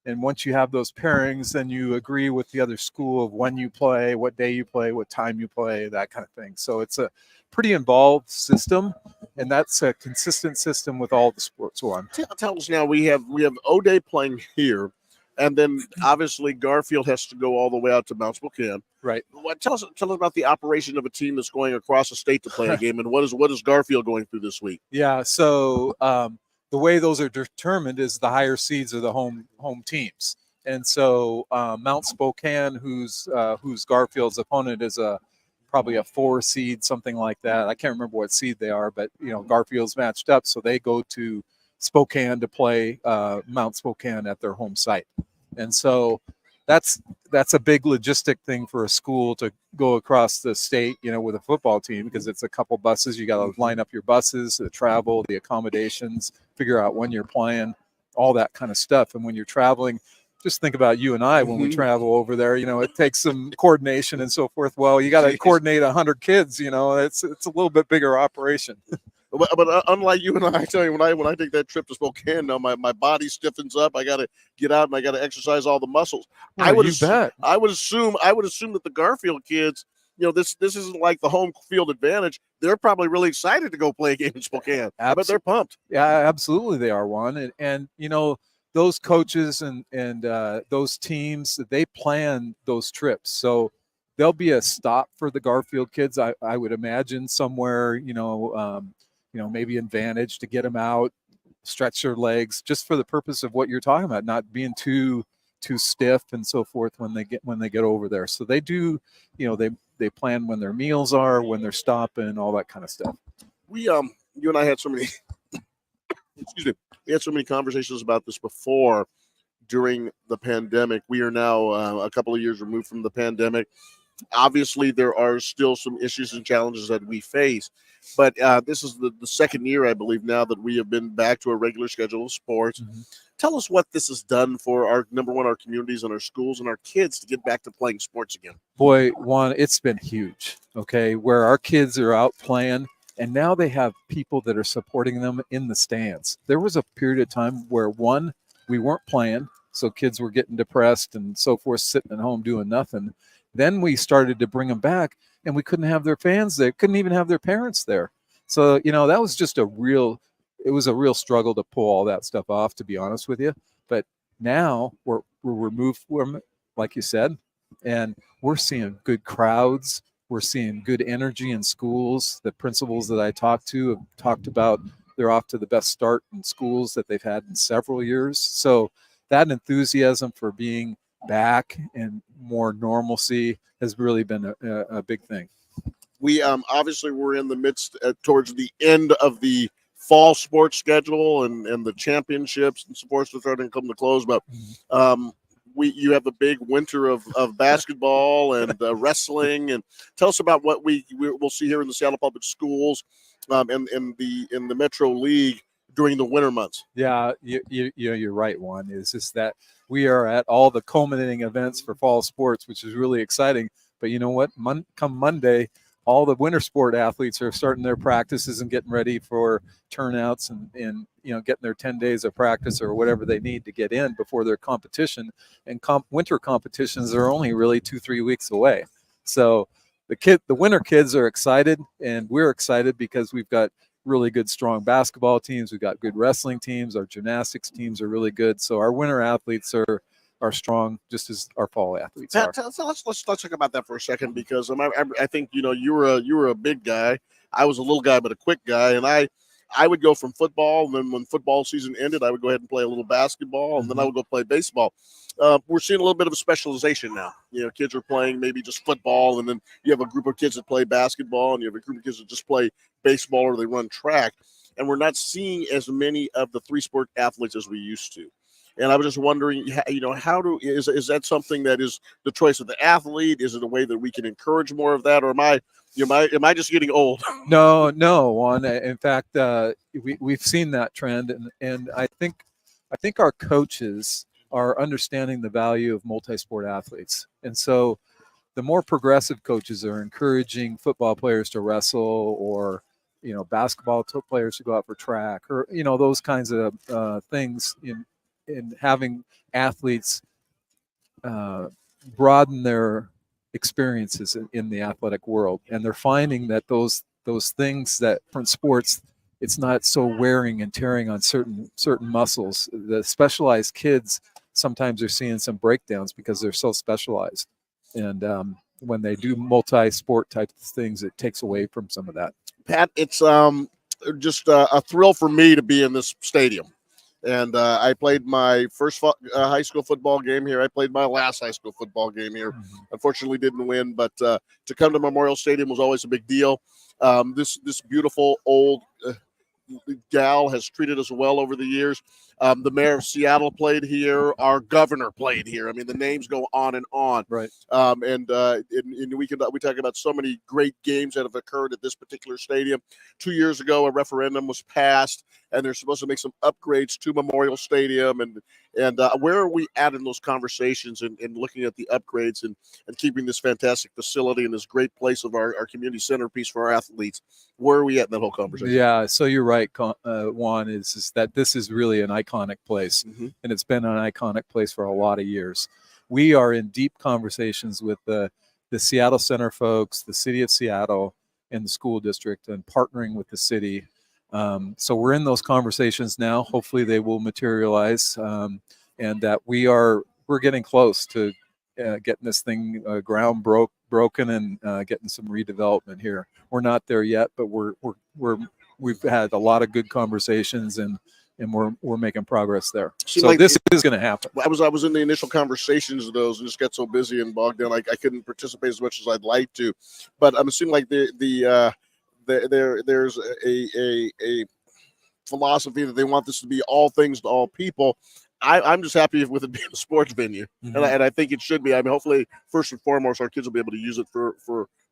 And once you have those pairings, then you agree with the other school of when you play, what day you play, what time you play, that kind of thing. So it's a pretty involved system, and that's a consistent system with all the sports on. Tell us now, we have O'Day playing here, and then obviously Garfield has to go all the way out to Mount Spokane. Right. Tell us about the operation of a team that's going across the state to play a game, and what is Garfield going through this week? Yeah, so the way those are determined is the higher seeds are the home teams. And so Mount Spokane, who's Garfield's opponent, is probably a 4 seed, something like that. I can't remember what seed they are, but Garfield's matched up, so they go to Spokane to play Mount Spokane at their home site. And so that's a big logistic thing for a school to go across the state, with a football team, because it's a couple buses. You got to line up your buses, the travel, the accommodations, figure out when you're playing, all that kind of stuff. And when you're traveling, just think about you and I when we travel over there. It takes some coordination and so forth. Well, you got to coordinate 100 kids. It's a little bit bigger operation. But unlike you and I tell you, when I take that trip to Spokane, now my body stiffens up. I got to get out and I got to exercise all the muscles. Well, you bet. I would assume that the Garfield kids, this isn't like the home field advantage. They're probably really excited to go play a game in Spokane. I bet they're pumped. Yeah, absolutely they are, Juan. And those coaches and those teams, they plan those trips. So there'll be a stop for the Garfield kids, I would imagine, somewhere, maybe in Vantage to get them out, stretch their legs, just for the purpose of what you're talking about, not being too stiff and so forth when they get over there. So they do, they plan when their meals are, when they're stopping, all that kind of stuff. We you and I had so many we had so many conversations about this before during the pandemic. We are now a couple of years removed from the pandemic. Obviously, there are still some issues and challenges that we face, but this is the second year, I believe, now that we have been back to a regular schedule of sports. Mm-hmm. Tell us what this has done for our communities and our schools and our kids to get back to playing sports again. Boy, Juan, it's been huge, okay, where our kids are out playing, and now they have people that are supporting them in the stands. There was a period of time where, we weren't playing, so kids were getting depressed and so forth, sitting at home doing nothing. Then we started to bring them back, and we couldn't have their fans there, couldn't even have their parents there. So, that was just it was a real struggle to pull all that stuff off, to be honest with you. But now we're removed from it, like you said, and we're seeing good crowds. We're seeing good energy in schools. The principals that I talked to have talked about they're off to the best start in schools that they've had in several years. So that enthusiasm for being back and more normalcy has really been a big thing. We obviously we're in the midst towards the end of the fall sports schedule and the championships and sports are starting to come to close, but you have the big winter of basketball and wrestling, and tell us about what we'll see here in the Seattle Public Schools in the Meto League during the winter months. Yeah, you're right, Juan. Is just that we are at all the culminating events for fall sports, which is really exciting. But you know what? Come Monday, all the winter sport athletes are starting their practices and getting ready for turnouts and getting their 10 days of practice or whatever they need to get in before their competition. And winter competitions are only really 2-3 weeks away. So the winter kids are excited, and we're excited because we've got really good, strong basketball teams. We've got good wrestling teams. Our gymnastics teams are really good. So our winter athletes are strong, just as our fall athletes are. So let's talk about that for a second, because I think you were a big guy. I was a little guy, but a quick guy, and I would go from football, and then when football season ended, I would go ahead and play a little basketball, and then I would go play baseball. We're seeing a little bit of a specialization now. Kids are playing maybe just football, and then you have a group of kids that play basketball, and you have a group of kids that just play baseball or they run track, and we're not seeing as many of the three-sport athletes as we used to. And I was just wondering, is that something that is the choice of the athlete? Is it a way that we can encourage more of that, or am I just getting old? No, Juan. In fact, we've seen that trend, and I think our coaches are understanding the value of multi-sport athletes, and so the more progressive coaches are encouraging football players to wrestle, or basketball players to go out for track, or those kinds of things in having athletes broaden their experiences in the athletic world. And they're finding that those things that from sports, it's not so wearing and tearing on certain muscles. The specialized kids sometimes are seeing some breakdowns because they're so specialized. And when they do multi-sport type of things, it takes away from some of that. Pat, it's just a thrill for me to be in this stadium. And I played my first high school football game here. I played my last high school football game here. Unfortunately, didn't win, but to come to Memorial Stadium was always a big deal. This beautiful old gal has treated us well over the years. The mayor of Seattle played here. Our governor played here. I mean, the names go on and on. Right. And we talk about so many great games that have occurred at this particular stadium. 2 years ago, a referendum was passed, and they're supposed to make some upgrades to Memorial Stadium. And where are we at in those conversations and looking at the upgrades and keeping this fantastic facility and this great place of our community centerpiece for our athletes? Where are we at in that whole conversation? Yeah, so you're right, Juan, is that this is really an iconic place, Mm-hmm. and it's been an iconic place for a lot of years. We are in deep conversations with the Seattle Center folks, the city of Seattle, and the school district, and partnering with the city. So we're in those conversations now. Hopefully they will materialize, and that we're getting close to getting this thing ground broken and getting some redevelopment here. We're not there yet, but we've had a lot of good conversations, and we're making progress there. So this is going to happen. I was in the initial conversations of those and just got so busy and bogged down, like I couldn't participate as much as I'd like to. But I'm assuming like there's a philosophy that they want this to be all things to all people. I'm just happy with it being a sports venue, Mm-hmm. and I think it should be. I mean, hopefully, first and foremost, our kids will be able to use it for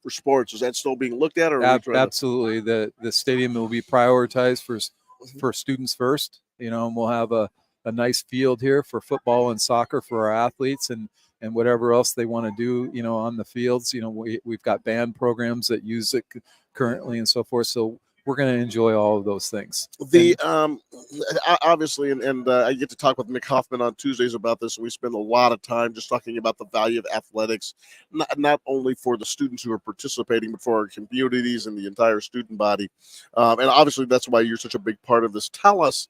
sports. Is that still being looked at? Or absolutely, the stadium will be prioritized for students first. And we'll have a nice field here for football and soccer for our athletes, and whatever else they want to do, on the fields. We've got band programs that use it currently and so forth. So we're going to enjoy all of those things. Obviously, and I get to talk with Mick Hoffman on Tuesdays about this. And we spend a lot of time just talking about the value of athletics, not only for the students who are participating, but for our communities and the entire student body. And obviously, that's why you're such a big part of this. Tell us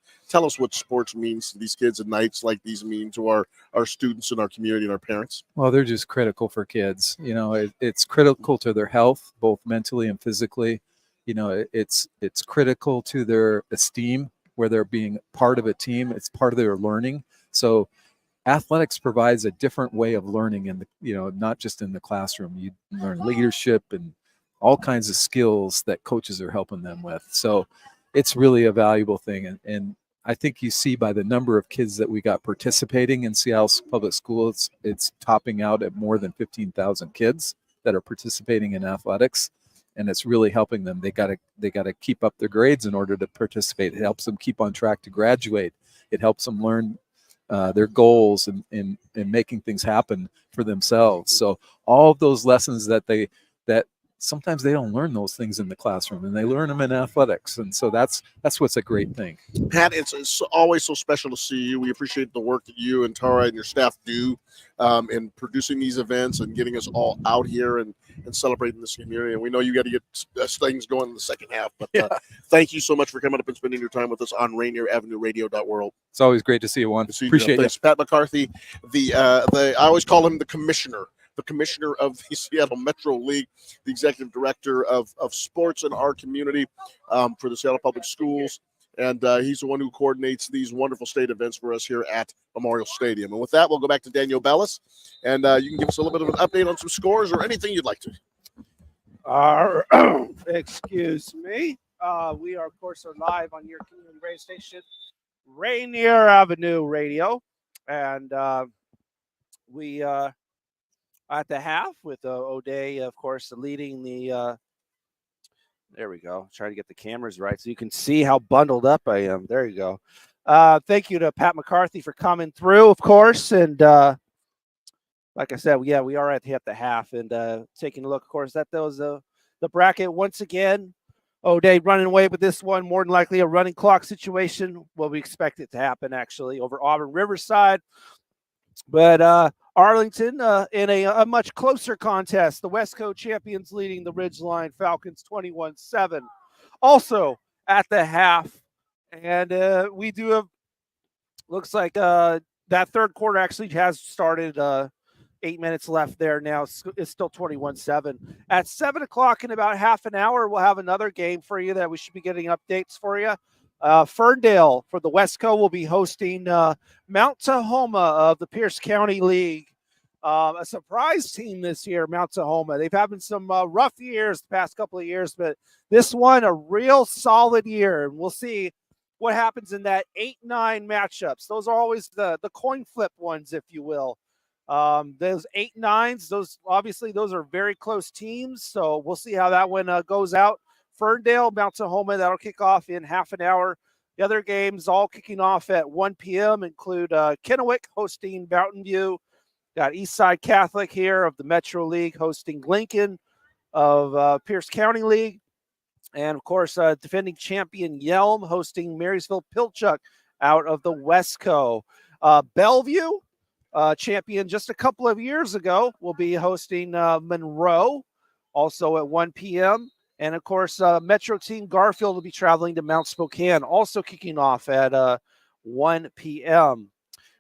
what sports means to these kids and nights like these mean to our students and our community and our parents. Well, they're just critical for kids. It's critical to their health, both mentally and physically. It's critical to their esteem, where they're being part of a team. It's part of their learning. So athletics provides a different way of learning not just in the classroom. You learn leadership and all kinds of skills that coaches are helping them with. So it's really a valuable thing. And I think you see by the number of kids that we got participating in Seattle Public Schools, it's topping out at more than 15,000 kids that are participating in athletics. And it's really helping them. They gotta keep up their grades in order to participate. It helps them keep on track to graduate. It helps them learn their goals and making things happen for themselves. So all of those lessons that sometimes they don't learn those things in the classroom, and they learn them in athletics. And so that's what's a great thing. Pat, it's always so special to see you. We appreciate the work that you and Tara and your staff do in producing these events and getting us all out here and celebrating this community. And we know you got to get things going in the second half. But thank you so much for coming up and spending your time with us on Rainier Avenue Radio.world. It's always great to see you, Juan. Appreciate it. Pat McCarthy, I always call him the commissioner of the Seattle Metro League, the executive director of sports in our community for the Seattle Public Schools. And he's the one who coordinates these wonderful state events for us here at Memorial Stadium. And with that, we'll go back to Daniel Bellis, and you can give us a little bit of an update on some scores or anything you'd like to. Excuse me. We are, of course, live on your community radio station, Rainier Avenue Radio. And we at the half with O'Day, of course, leading the there we go. Trying to get the cameras right so you can see how bundled up I am. There you go. Thank you to Pat McCarthy for coming through, of course. And like I said, we are at the half and taking a look, of course, that was the bracket once again. O'Day running away with this one, more than likely a running clock situation. Well, we expect it to happen, actually, over Auburn Riverside. But Arlington in a much closer contest. The Westco champions leading the Ridgeline Falcons 21-7. Also at the half. And we do have, looks like that third quarter actually has started 8 minutes left there now. It's still 21-7. At 7 o'clock in about half an hour, we'll have another game for you that we should be getting updates for you. Ferndale for the Westco will be hosting Mount Tahoma of the Pierce County League. A surprise team this year, Mount Tahoma. They've had some rough years the past couple of years, but this one a real solid year. And we'll see what happens in that 8-9 matchups. Those are always the coin flip ones, if you will. Those 8-9s, those are very close teams. So we'll see how that one goes out. Ferndale, Mount Tahoma, that'll kick off in half an hour. The other games all kicking off at 1 p.m. include Kennewick hosting Mountain View. Got Eastside Catholic here of the Metro League hosting Lincoln of Pierce County League. And, of course, defending champion Yelm hosting Marysville Pilchuck out of the Westco. Bellevue, champion just a couple of years ago, will be hosting Monroe, also at 1 p.m. And, of course, Metro Team Garfield will be traveling to Mount Spokane, also kicking off at 1 p.m.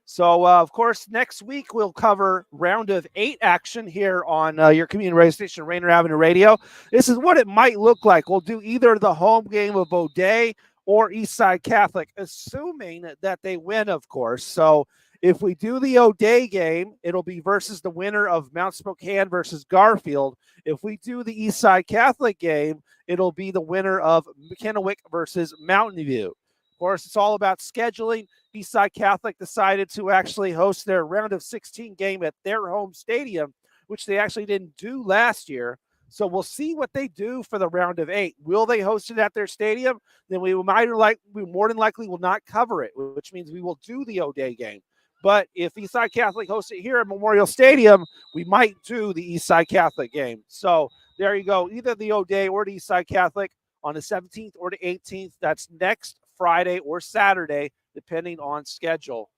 So, of course, next week we'll cover round of 8 action here on your community radio station, Rainier Avenue Radio. This is what it might look like. We'll do either the home game of O'Day or Eastside Catholic, assuming that they win, of course. So if we do the O'Day game, it'll be versus the winner of Mount Spokane versus Garfield. If we do the Eastside Catholic game, it'll be the winner of Kennewick versus Mountain View. Of course, it's all about scheduling. Eastside Catholic decided to actually host their round of 16 game at their home stadium, which they actually didn't do last year. So we'll see what they do for the round of 8. Will they host it at their stadium? Then we more than likely will not cover it, which means we will do the O'Day game. But if Eastside Catholic hosts it here at Memorial Stadium, we might do the Eastside Catholic game. So there you go. Either the O'Day or the Eastside Catholic on the 17th or the 18th. That's next Friday or Saturday, depending on schedule.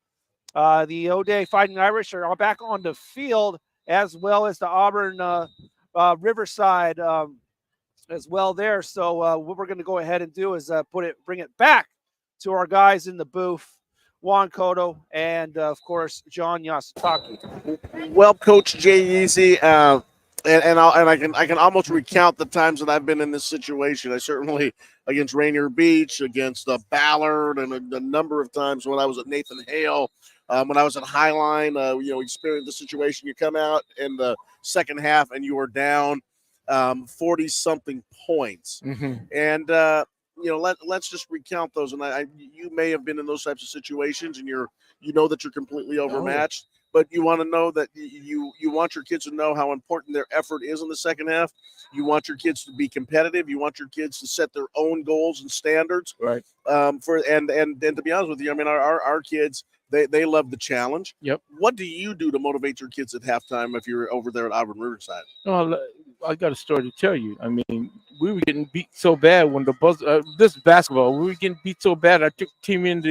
The O'Day Fighting Irish are back on the field, as well as the Auburn Riverside as well there. So what we're going to go ahead and do is bring it back to our guys in the booth, Juan Cotto and, of course, John Yasutaki. Well, Coach Jay Easy, and I can almost recount the times that I've been in this situation. I certainly against Rainier Beach, against Ballard, and a number of times when I was at Nathan Hale, when I was at Highline. Experienced the situation. You come out in the second half and you are down 40-something points, and let's just recount those. And you may have been in those types of situations, and you know that you're completely overmatched. But you want to know that you want your kids to know how important their effort is in the second half. You want your kids to be competitive. You want your kids to set their own goals and standards. Right. And to be honest with you, I mean, our kids, they love the challenge. Yep. What do you do to motivate your kids at halftime if you're over there at Auburn Riverside? Oh, I got a story to tell you. I mean, we were getting beat so bad when this basketball, we were getting beat so bad. I took the team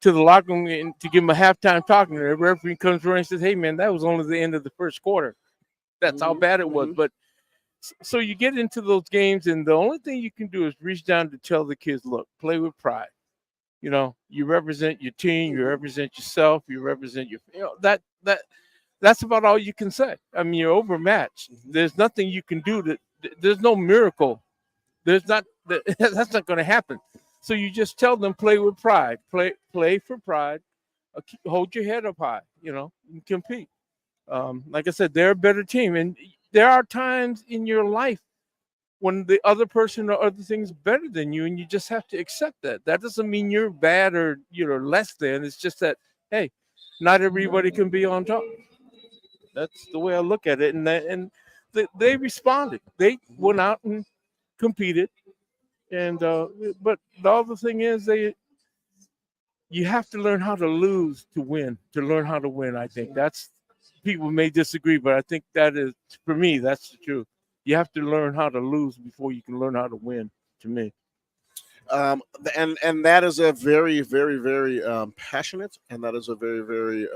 to the locker room to give them a halftime talking. The referee comes around and says, "Hey, man, that was only the end of the first quarter." That's how bad it was. But so you get into those games, and the only thing you can do is reach down to tell the kids, "Look, play with pride. You represent your team, you represent yourself, you represent that's about all you can say. I mean, you're overmatched. There's nothing you can do. There's no miracle. That's not going to happen. So you just tell them, play with pride, play for pride, hold your head up high, and compete. Like I said, they're a better team. And there are times in your life when the other person or other things better than you, and you just have to accept that. That doesn't mean you're bad or you're less than. It's just that, hey, not everybody can be on top. That's the way I look at it. And they responded. They went out and competed. And but the other thing is you have to learn how to lose to win, to learn how to win. I think that's, people may disagree, but I think that is, for me, that's the truth. You have to learn how to lose before you can learn how to win, to me. And that is a very, very, very passionate, and that is a very, very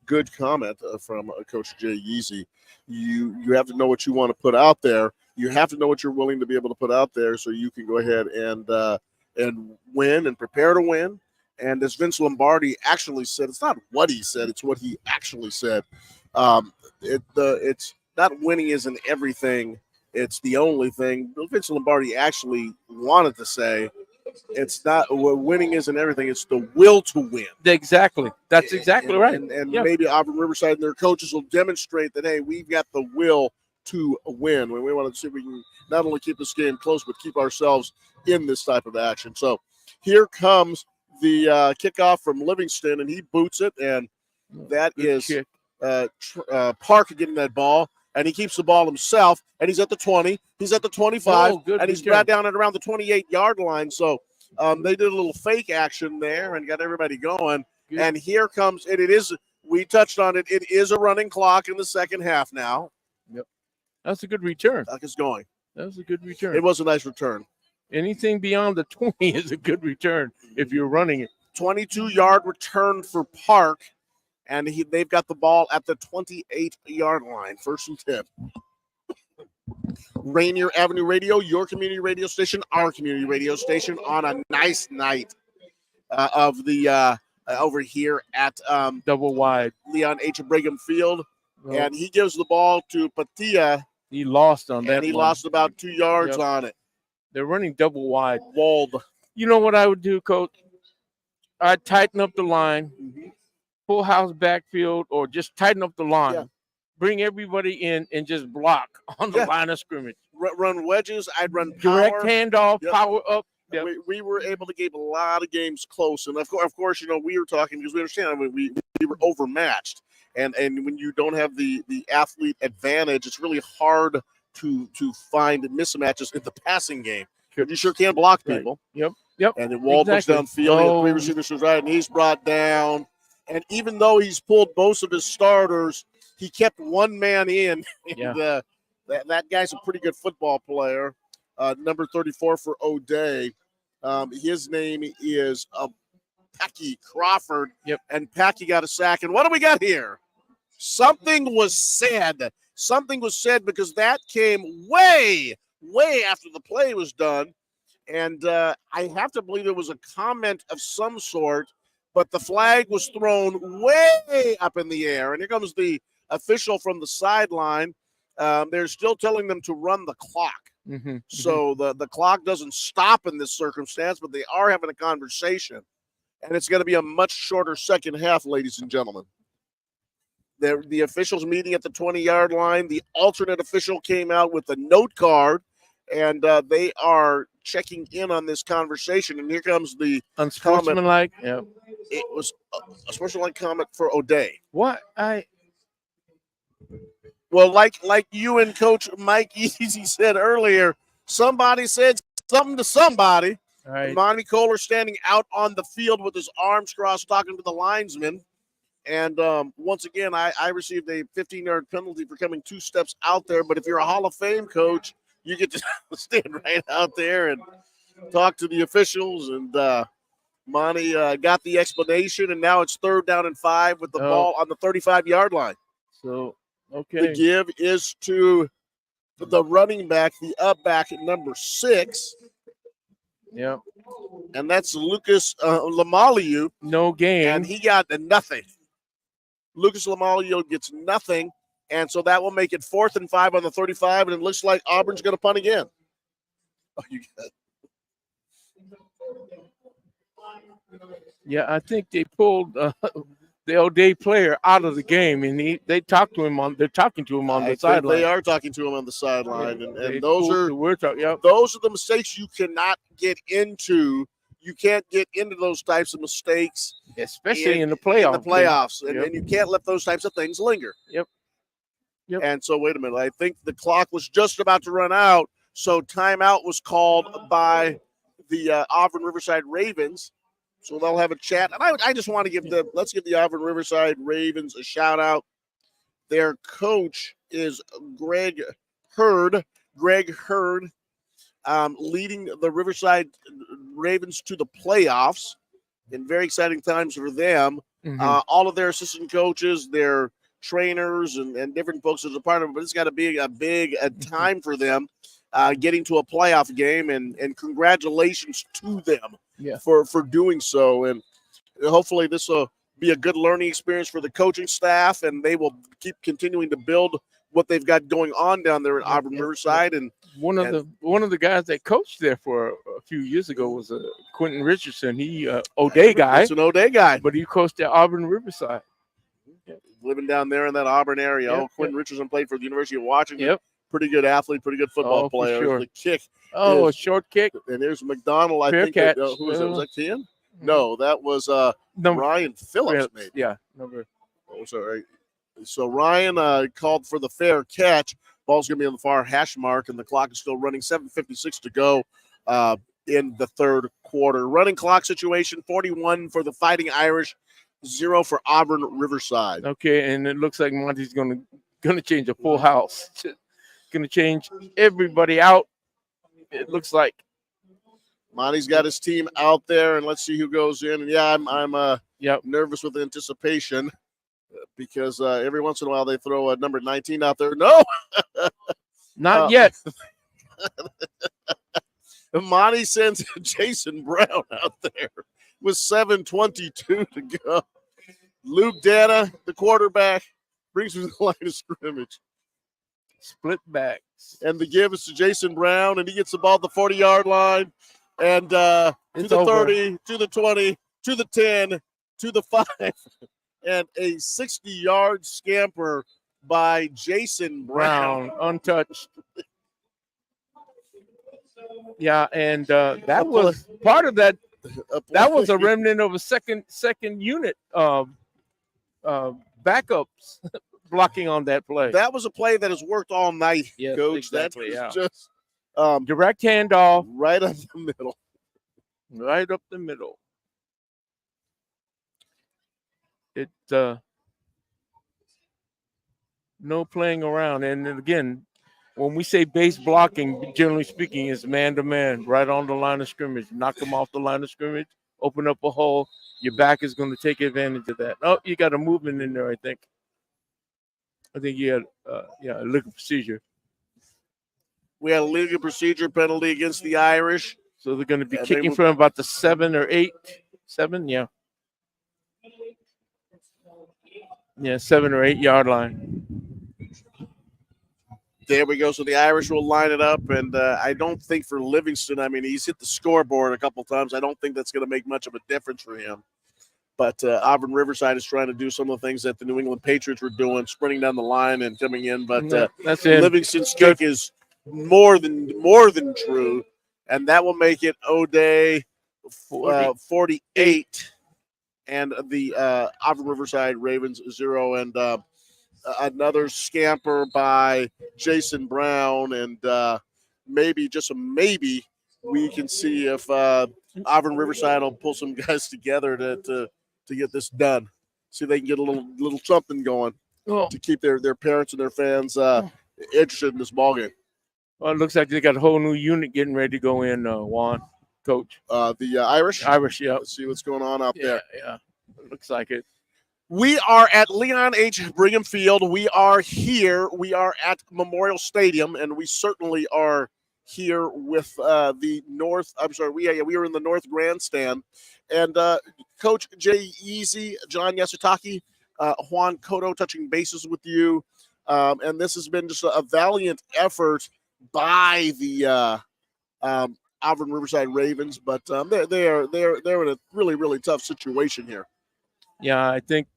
good comment from Coach Jay Yeezy. You have to know what you want to put out there. You have to know what you're willing to be able to put out there, so you can go ahead and win and prepare to win. And as Vince Lombardi actually said, it's not what he said; it's what he actually said. It's not winning isn't everything; it's the only thing. Vince Lombardi actually wanted to say, it's not winning isn't everything; it's the will to win. Exactly, that's exactly right. And maybe Auburn Riverside and their coaches will demonstrate that, hey, we've got the will to win. We want to see if we can not only keep this game close, but keep ourselves in this type of action. So here comes the kickoff from Livingston, and he boots it, and that is Park getting that ball, and he keeps the ball himself, and he's at the 20, he's at the 25, and he's brought down at around the 28-yard line. So they did a little fake action there and got everybody going. Good. And here comes, and it is, we touched on it, it is a running clock in the second half now. Yep. That's a good return. Clock is going. That was a good return. It was a nice return. Anything beyond the 20 is a good return if you're running it. 22-yard return for Park. And they've got the ball at the 28-yard line, 1st and 10. Rainier Avenue Radio, your community radio station, our community radio station, on a nice night of the over here at double wide Leon H. Brigham Field. And he gives the ball to Patia. He lost on that. And he lost about 2 yards on it. They're running double wide. Walled. You know what I would do, Coach? I'd tighten up the line. Full house backfield, or just tighten up the line. Yeah. Bring everybody in and just block on the line of scrimmage. Run wedges. I'd run power. Direct handoff, power up. Yep. We were able to keep a lot of games close. And, of course, you know, we were talking because we understand, I mean, we were overmatched. And when you don't have the athlete advantage, it's really hard to find mismatches in the passing game. But you sure can block people. Right. Yep. And then Wald looks downfield. 3 receivers to right, and he's brought down. And even though he's pulled most of his starters, he kept one man in. And that guy's a pretty good football player. Number 34 for O'Day. His name is Packy Crawford. Yep. And Packy got a sack. And what do we got here? Something was said. Something was said because that came way after the play was done. And I have to believe it was a comment of some sort. But the flag was thrown way up in the air. And here comes the official from the sideline. They're still telling them to run the clock. So the clock doesn't stop in this circumstance, but they are having a conversation. And it's going to be a much shorter second half, ladies and gentlemen. The officials meeting at the 20-yard line. The alternate official came out with a note card, and they are checking in on this conversation. And here comes the unsportsmanlike. Yeah. It was a sportsmanlike comment for O'Day. What? Well, like you and Coach Mike Easy said earlier, somebody said something to somebody. All right. Monty Kohler standing out on the field with his arms crossed, talking to the linesman. And once again, I received a 15-yard penalty for coming 2 steps out there. But if you're a Hall of Fame coach, you get to stand right out there and talk to the officials. And Monty got the explanation, and now it's 3rd down and 5 with the ball on the 35-yard line. So, okay. The give is to the running back, the up back at number 6. Yep. And that's Lucas Lamaliu. No gain. And he got nothing. Lucas Lamaliu gets nothing. And so that will make it 4th and 5 on the 35. And it looks like Auburn's going to punt again. Oh, you got it. Yeah, I think they pulled the O'Day player out of the game, and they're talking to him on the sideline. They are talking to him on the sideline, and those are the mistakes you cannot get into. You can't get into those types of mistakes, especially in the playoffs. And you can't let those types of things linger. Yep. And so, wait a minute. I think the clock was just about to run out, so timeout was called by the Auburn Riverside Ravens. So they'll have a chat. And I just want to let's give the Auburn Riverside Ravens a shout out. Their coach is Greg Hurd, leading the Riverside Ravens to the playoffs in very exciting times for them. All of their assistant coaches, their trainers, and different folks as a part of it, but it's got to be a big time for them getting to a playoff game, and congratulations to them for doing so. And hopefully this will be a good learning experience for the coaching staff, and they will keep continuing to build what they've got going on down there at Auburn Riverside. And one of the guys that coached there for a few years ago was Quentin Richardson. He O'Day guy. It's an O'Day guy, but he coached at Auburn Riverside. Living down there in that Auburn area. Quentin Richardson played for the University of Washington. pretty good athlete, pretty good football for player. sure. The kick. Oh, is- a short kick. And there's McDonald. I Fair think. catch. Who was that? Was that Ken? Mm-hmm. No, that was Ryan Phillips. Maybe. Yeah, number. Oh, sorry. So Ryan called for the fair catch. Ball's going to be on the far hash mark, and the clock is still running. 7:56 to go in the third quarter. Running clock situation: 41 for the Fighting Irish, 0 for Auburn Riverside. Okay, and it looks like Monty's gonna change a full house. Gonna change everybody out. It looks like. Monty's got his team out there, and let's see who goes in. And yeah, I'm nervous with anticipation because every once in a while they throw a number 19 out there. No, not yet. Monty sends Jason Brown out there with 7:22 to go. Luke Dana, the quarterback, brings him to the line of scrimmage. Split backs. And the give is to Jason Brown, and he gets the ball at the 40-yard line. And to It's the over. 30, to the 20, to the 10, to the 5, and a 60-yard scamper by Jason Brown. Untouched. Yeah, and that was part of that. That was a remnant of a second unit backups blocking on that play. That was a play that has worked all night, Yes, Coach. exactly, That was yeah. just Direct handoff right up the middle. right up the middle. It no playing around. And then again, when we say base blocking, generally speaking, is man-to-man, right on the line of scrimmage. Knock them off the line of scrimmage, open up a hole. Your back is going to take advantage of that. Oh, you got a movement in there, I think. I think you had a legal procedure. We had a legal procedure penalty against the Irish. So they're going to be And kicking they from about the 7 or 8. 7, yeah. Yeah, 7 or 8 yard line. There we go. So the Irish will line it up, and I don't think for Livingston, I mean, he's hit the scoreboard a couple times. I don't think that's going to make much of a difference for him. But Auburn Riverside is trying to do some of the things that the New England Patriots were doing, sprinting down the line and coming in. But That's it. Livingston's kick is more than true, and that will make it O'Day 48, and the Auburn Riverside Ravens 0, and another scamper by Jason Brown, and maybe we can see if Auburn Riverside will pull some guys together to get this done. See if they can get a little something going to keep their parents and their fans interested in this ballgame. Well, it looks like they got a whole new unit getting ready to go in, Juan, Coach. The Irish? Irish, yeah. Let's see what's going on out there. Yeah. Looks like it. We are at Leon H. Brigham Field. We are here. We are at Memorial Stadium, and we certainly are here with the North. I'm sorry. We are in the North Grandstand. And Coach Jay Easy, John Yasutaki, Juan Cotto touching bases with you. And this has been just a valiant effort by the Auburn Riverside Ravens, but they're in a really tough situation here. Yeah, I think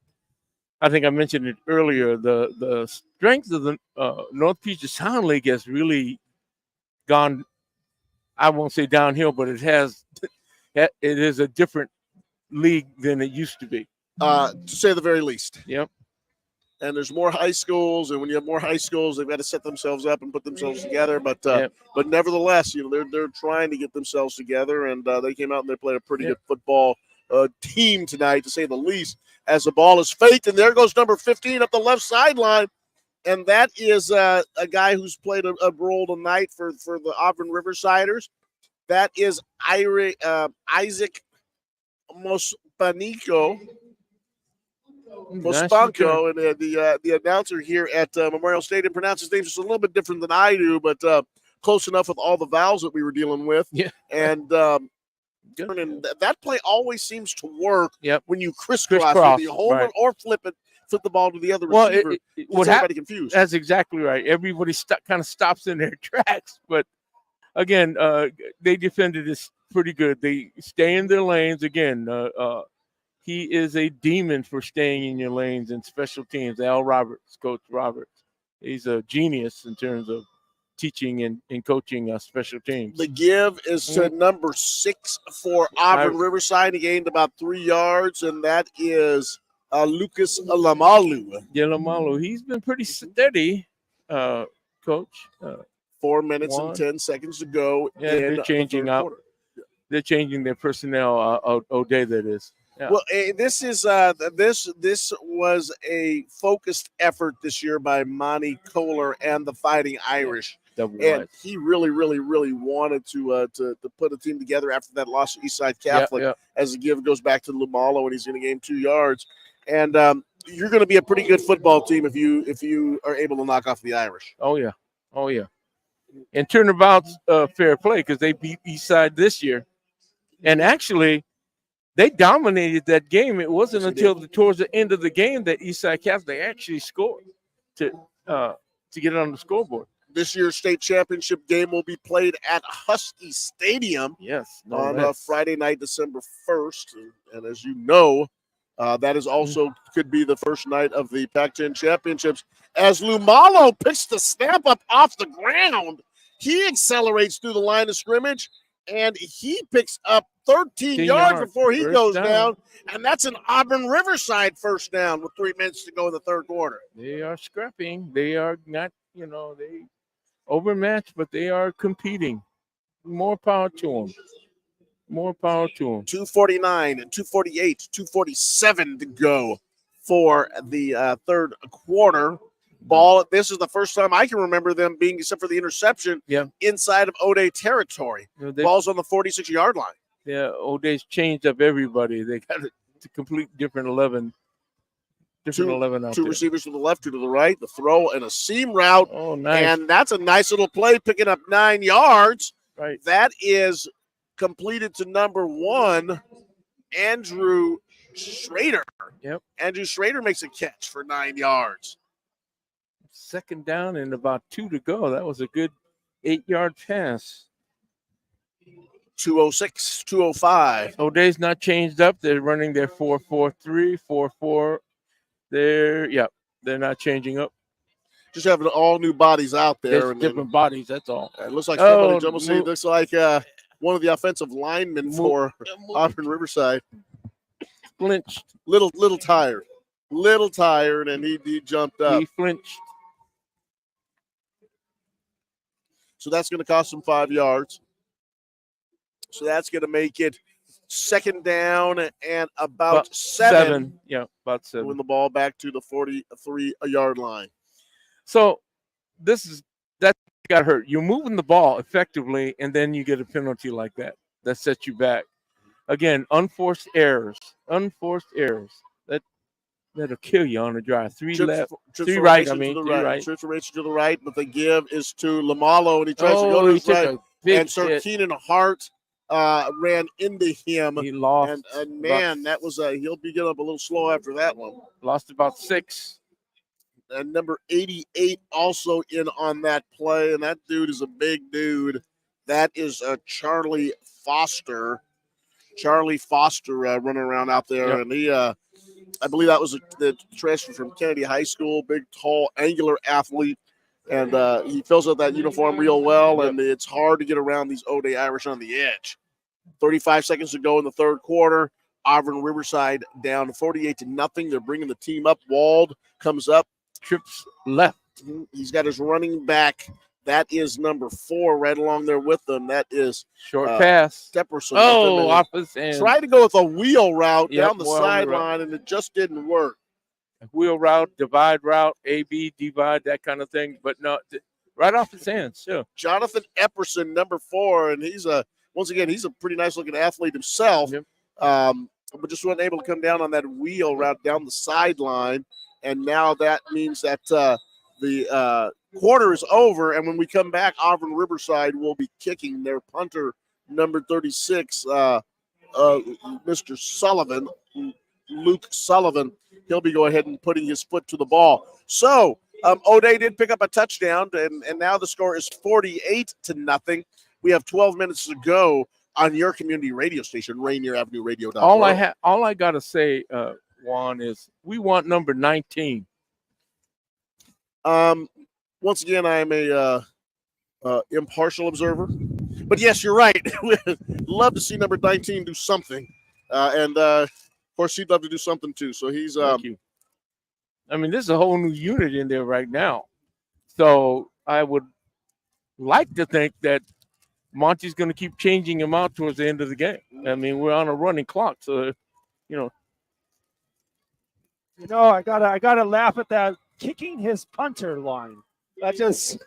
I mentioned it earlier. The strength of the North Puget Sound League has really gone. I won't say downhill, but it has. It is a different league than it used to be. To say the very least. Yep. And there's more high schools, and when you have more high schools, they've got to set themselves up and put themselves together. But but nevertheless, they're trying to get themselves together, and they came out and they played a pretty good football team tonight, to say the least. As the ball is faked, and there goes number 15 up the left sideline, and that is a guy who's played a role tonight for the Auburn Riversiders. That is Isaac Mospanko, and the announcer here at Memorial Stadium pronounced his name just a little bit different than I do, but close enough with all the vowels that we were dealing with. Yeah. And that play always seems to work when you crisscross with the home run or flip the ball to the other receiver. Everybody confused. That's exactly right. Everybody kind of stops in their tracks, but again, they defended this pretty good. They stay in their lanes. Again, he is a demon for staying in your lanes and special teams. Al Roberts, Coach Roberts. He's a genius in terms of teaching and coaching special teams. The give is to number 6 for Auburn Riverside. He gained about 3 yards, and that is Lucas Alamalu. Yeah, Lamalu, he's been pretty steady, Coach. 4 minutes and 10 seconds to go. Yeah, they're changing up. They're changing their personnel. O'Day, that is. Yeah. Well, this is this was a focused effort this year by Monty Kohler and the Fighting Irish, and he really wanted to put a team together after that loss to Eastside Catholic. As the give goes back to Lumalo, and he's going to gain 2 yards. And you're going to be a pretty good football team if you are able to knock off the Irish. Oh yeah. And turnabout's fair play because they beat Eastside this year, and actually. They dominated that game. It wasn't until towards the end of the game that Eastside Catholic actually scored to get it on the scoreboard. This year's state championship game will be played at Husky Stadium. Yes, on Friday night, December 1st. And as you know, that is also could be the first night of the Pac-10 championships. As Lumalo picks the snap up off the ground, he accelerates through the line of scrimmage, and he picks up 13 yards before he goes down, and that's an Auburn Riverside first down with 3 minutes to go in the third quarter. They are scrapping. They are not, they overmatched, but they are competing. More power to them. 2:49 and 2:48, 2:47 to go for the third quarter. Ball. This is the first time I can remember them being, except for the interception, inside of O'Day territory. Ball's on the 46-yard line. Yeah, O'Day's changed up everybody. They got a complete different 11. Different 11 out there. 2 receivers to the left, 2 to the right. The throw and a seam route. Oh, nice. And that's a nice little play, picking up 9 yards. Right. That is completed to number 1, Andrew Schrader. Yep. Andrew Schrader makes a catch for 9 yards. Second down and about 2 to go. That was a good 8-yard pass. 2:06, 2:05. O'Day's not changed up. They're running their 4-4-3, 4-4. They're not changing up. Just having all new bodies out there. There's different bodies, that's all. It looks like somebody looks like one of the offensive linemen for Auburn Riverside. Flinched. Little tired. And he jumped up. He flinched. So that's going to cost him 5 yards. So that's going to make it second down and about 7. Yeah, about 7. Win the ball back to the 43-yard line. So that got hurt. You're moving the ball effectively, and then you get a penalty like that. That sets you back. Again, unforced errors. That'll kill you on the drive. 3 left, 3 right. Trips to the right, but the give is to Lumalo, and he tries to go to his right. And Sir Keenan Hart ran into him. He lost. And man, that was he'll be getting up a little slow after that one. Lost about 6. And number 88 also in on that play, and that dude is a big dude. That is Charlie Foster. Running around out there, and he, I believe that was the transfer from Kennedy High School. Big, tall, angular athlete, and he fills out that uniform real well. And it's hard to get around these O'Day Irish on the edge. 35 seconds to go in the third quarter. Auburn Riverside down 48-0. They're bringing the team up. Wald comes up, trips left. He's got his running back. That is number 4 right along there with them. That is short pass. Stepperson. Off his end. Tried to go with a wheel route down the sideline, and it just didn't work. Wheel route, divide route, A-B, divide, that kind of thing. But no, right off his hands. Sure. Jonathan Epperson, number 4, and he's once again, he's a pretty nice-looking athlete himself. Yep. But just wasn't able to come down on that wheel route down the sideline. And now that means that the quarter is over, and when we come back, Auburn Riverside will be kicking. Their punter, number 36, Mr. Sullivan, Luke Sullivan. He'll be going ahead and putting his foot to the ball. So O'Day did pick up a touchdown, and now the score is 48-0. We have 12 minutes to go on your community radio station, Rainier Avenue Radio App. All I got to say, Juan, is we want number 19. Once again, I'm a impartial observer. But yes, you're right. Love to see number 19 do something, and of course he'd love to do something too. So he's. Thank you. I mean, there's a whole new unit in there right now. So I would like to think that Monty's going to keep changing him out towards the end of the game. I mean, we're on a running clock, so I gotta laugh at that kicking his punter line. That just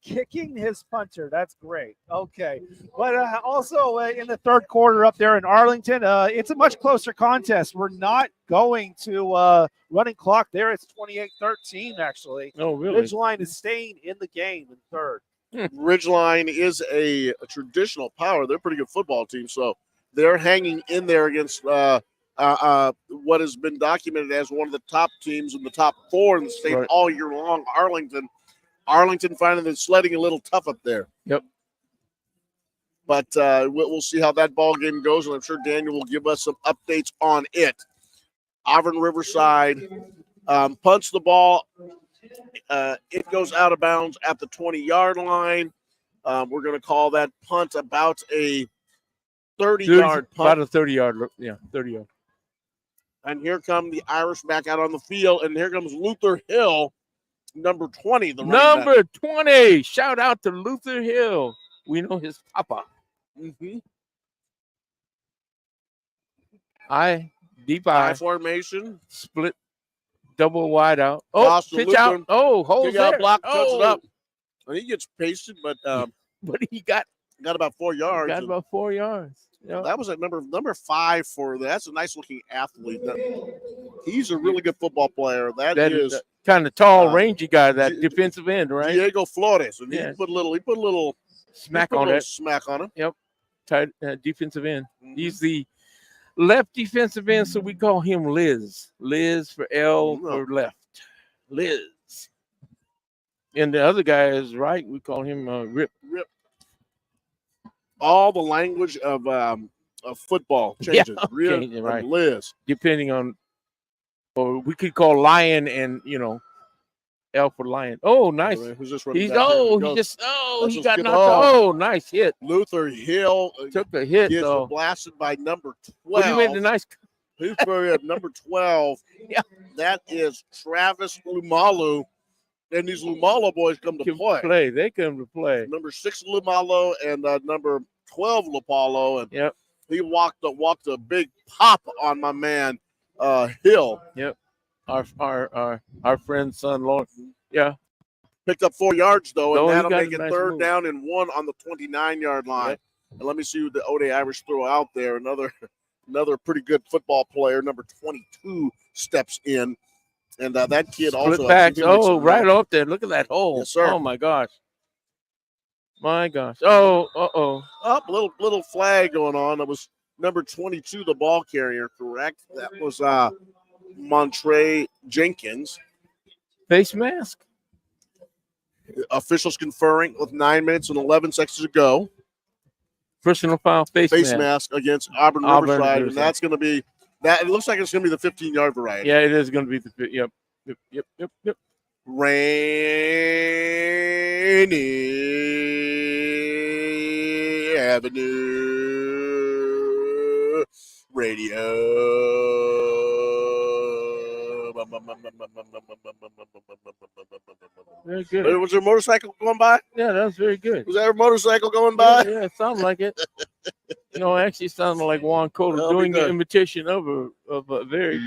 kicking his punter. That's great. Okay, but also in the third quarter up there in Arlington, it's a much closer contest. We're not going to running clock there. It's 28-13 actually. Oh, really? Ridgeline is staying in the game in third. Ridgeline is a traditional power. They're a pretty good football team, so they're hanging in there against what has been documented as one of the top teams in the top 4 in the state all year long, Arlington. Arlington finding the sledding a little tough up there. Yep. But we'll see how that ball game goes, and I'm sure Daniel will give us some updates on it. Auburn Riverside punts the ball. It goes out of bounds at the 20-yard line. We're going to call that punt about a 30-yard punt. About a 30-yard, 30-yard. And here come the Irish back out on the field, and here comes Luther Hill, number 20. Number 20. Shout out to Luther Hill. We know his papa. Mm-hmm. Deep eye formation. Split. Double wide out. Oh, pitch out. Oh, holds there. Block, touch it up. And he gets pasted, but he got about 4 yards. Got about 4 yards. Yep. That was at number 5 for that's a nice looking athlete. He's a really good football player. That is kind of tall, rangy guy, that defensive end, right? Diego Flores. And he put a little smack on it. Smack on him. Yep. Tight defensive end. Mm-hmm. He's the left defensive end, so we call him Liz. Liz for L for left. Liz. And the other guy is right. We call him Rip. All the language of football changes. Rip right. And Liz. Depending on, or we could call Lion and, L for Lion. Oh, nice. Who's this he got knocked out. Oh, nice hit. Luther Hill took a hit, gets though. blasted by number 12. But he made a nice. Who's number 12? Yeah. That is Travis Lumalu. And these Lumalo boys come to play. They come to play. Number 6 Lumalo and number 12 Lupalo. And he walked a big pop on my man Hill. Yep. Our friend's son, Lawrence. Yeah. Picked up 4 yards, though, and that'll make it third down and 1 on the 29-yard line. Yep. And let me see who the O'Day Irish throw out there. Another pretty good football player, number 22, steps in. And that kid also. Back. Oh, right off there. Look at that hole. Yes, sir. Oh, my gosh. My gosh. Oh, uh-oh. Up, little flag going on. That was number 22, the ball carrier, correct? That was Montre Jenkins. Face mask. Officials conferring with 9 minutes and 11 seconds to go. Personal foul, face mask against Auburn Riverside. And that's going to be that. It looks like it's going to be the 15-yard variety. Yeah, it is going to be the yep. Rainier Avenue Radio. Very good. Was there a motorcycle going by? Yeah, that was very good. Was there a motorcycle going by? Yeah, it sounded like it. Actually sounded like Juan Cota doing an imitation of a very.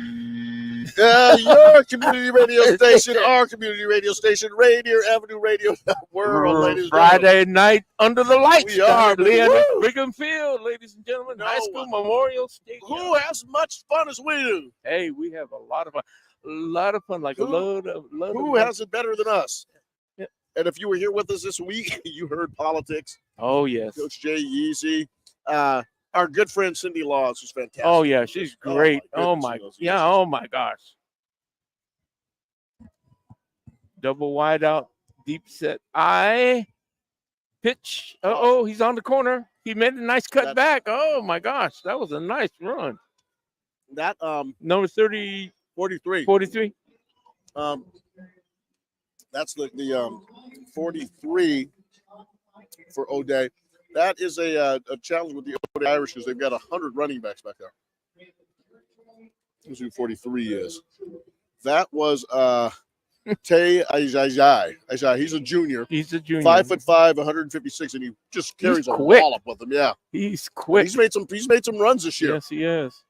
Your community radio station, our community radio station, Rainier Avenue Radio World, ladies and Friday night under the lights. We are. Brigham Field, ladies and gentlemen. High School Memorial Stadium. Who has much fun as we do? Hey, we have a lot of fun. Like a load of who has it better than us? Yeah. And if you were here with us this week, you heard politics. Oh, yes. Coach Jay Yeezy. Our good friend Cindy Laws was fantastic. Oh, yeah, she's great. Oh my gosh. Double wide out, deep set eye. Pitch. He's on the corner. He made a nice cut back. Oh, my gosh. That was a nice run. That number 43. 43. 43. That's the 43 for O'Day. That is a challenge with the O'Day Irish because they've got 100 running backs back there. Let's see who 43 is. That was Tay Ajay. He's a junior. He's a junior. 5'5", 156, and he just carries a quick. wallop with him. Yeah, He's quick. He's made some runs this year. Yes, he is.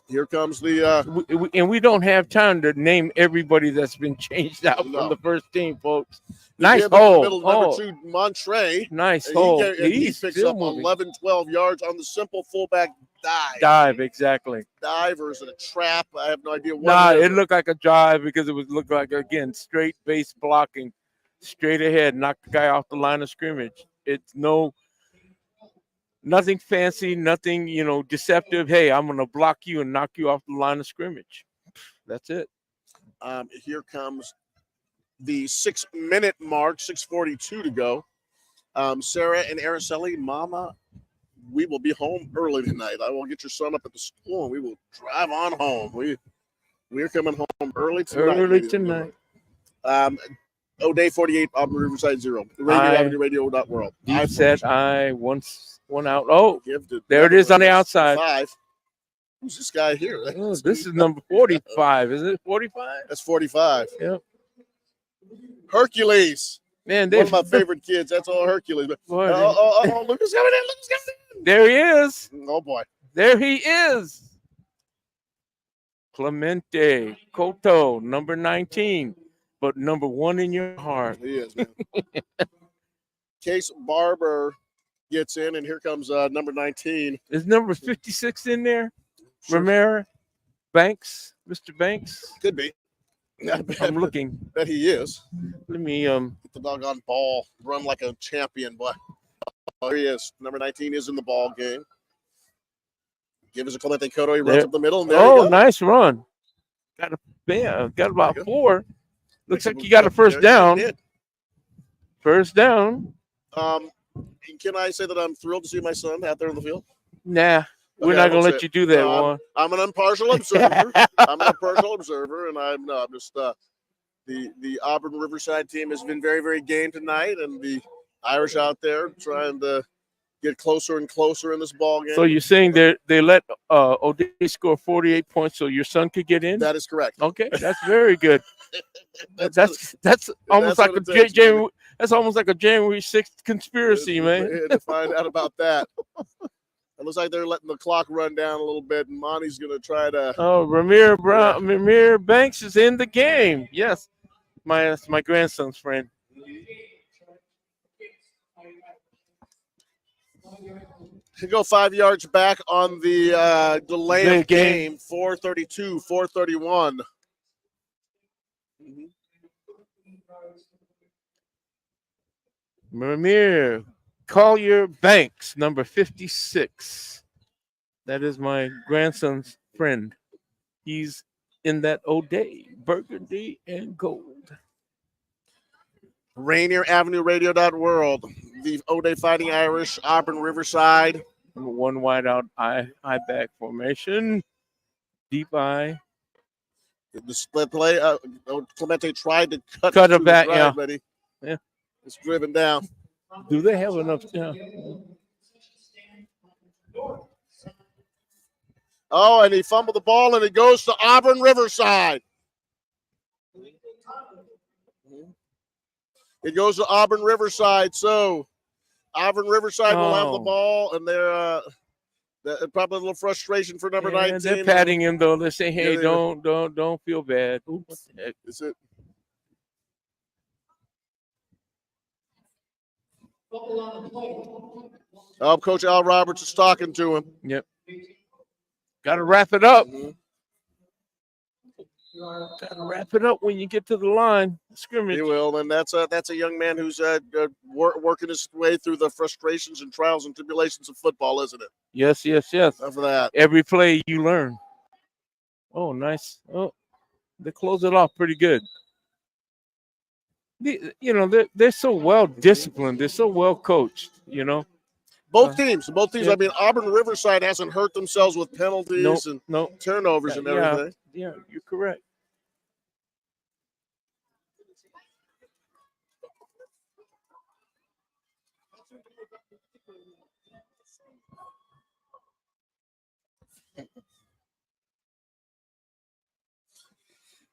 Here comes the and we don't have time to name everybody that's been changed out from the first team, folks. Nice hole. Middle number 2, Montre. Nice hole. He picks up 11, 12 yards on the simple fullback dive. Exactly. Dive, or is it a trap? I have no idea. It looked like a drive because it looked like, again, straight base blocking, straight ahead, knock the guy off the line of scrimmage. It's nothing fancy, nothing, deceptive. Hey, I'm going to block you and knock you off the line of scrimmage. That's it. Here comes the 6-minute mark, 6:42 to go. Sarah and Araceli, Mama, we will be home early tonight. I will get your son up at the school, and we will drive on home. We're coming home early tonight. O'Day 48, Auburn Riverside 0. Rainier Avenue Radio World. You said I once went out. Oh, there it is on the outside. 5. Who's this guy here? Oh, this is number 45. Is it 45? That's 45. Yep. Hercules. Man, one of my favorite kids. That's all Hercules. Look who's coming in. Look who's coming in. There he is. Oh, boy. There he is. Clemente Cotto, number 19, but number 1 in your heart. He is, man. Case Barber gets in, and here comes number 19. Is number 56 in there? Sure. Ramirez? Banks? Mr. Banks? Could be. I'm looking. Bet he is. Let me get the doggone ball. Run like a champion, boy. Oh, there he is. Number 19 is in the ball game. Give us a Clemente Cotto. He runs up the middle. And there nice run. Got about 4. Looks like you got a first down. First down. Can I say that I'm thrilled to see my son out there in the field? Nah. We're not going to let you do that, Juan. I'm an impartial observer. And I'm just the Auburn Riverside team has been very, very game tonight, and the Irish out there trying to get closer and closer in this ball game. So you're saying they let O'Day score 48 points so your son could get in? That is correct. Okay, that's very good. that's almost like that's almost like a January 6th conspiracy, man. To find out about that. It looks like they're letting the clock run down a little bit, and Monty's going to try to. Oh, Ramirez Banks is in the game. Yes, that's my grandson's friend. To go 5 yards back on the delay of game, 4:32, 4:31. Ramirez Collier Banks, number 56. That is my grandson's friend. He's in that O'Day, burgundy and gold. Rainier Avenue Radio World. The O'Day Fighting Irish, Auburn Riverside. One wide out eye back formation. Deep eye. The split play. Clemente tried to cut it back, but it's driven down. Do they have enough? Yeah. Oh, and he fumbled the ball, and it goes to Auburn Riverside. It goes to Auburn Riverside. So Auburn Riverside will have the ball, and they're probably a little frustration for number 19. They're patting him though. They're saying, "Hey, don't feel bad." Oops. What the heck is it? Oh, Coach Al Roberts is talking to him. Yep. Got to wrap it up. Got to wrap it up when you get to the line scrimmage. He will, and that's a young man who's working his way through the frustrations and trials and tribulations of football, isn't it? Yes. After that, every play you learn. Oh, nice. Oh, they close it off pretty good. They're so well disciplined. They're so well coached. Both teams. Yeah. I mean, Auburn Riverside hasn't hurt themselves with penalties and turnovers and everything. Yeah, you're correct.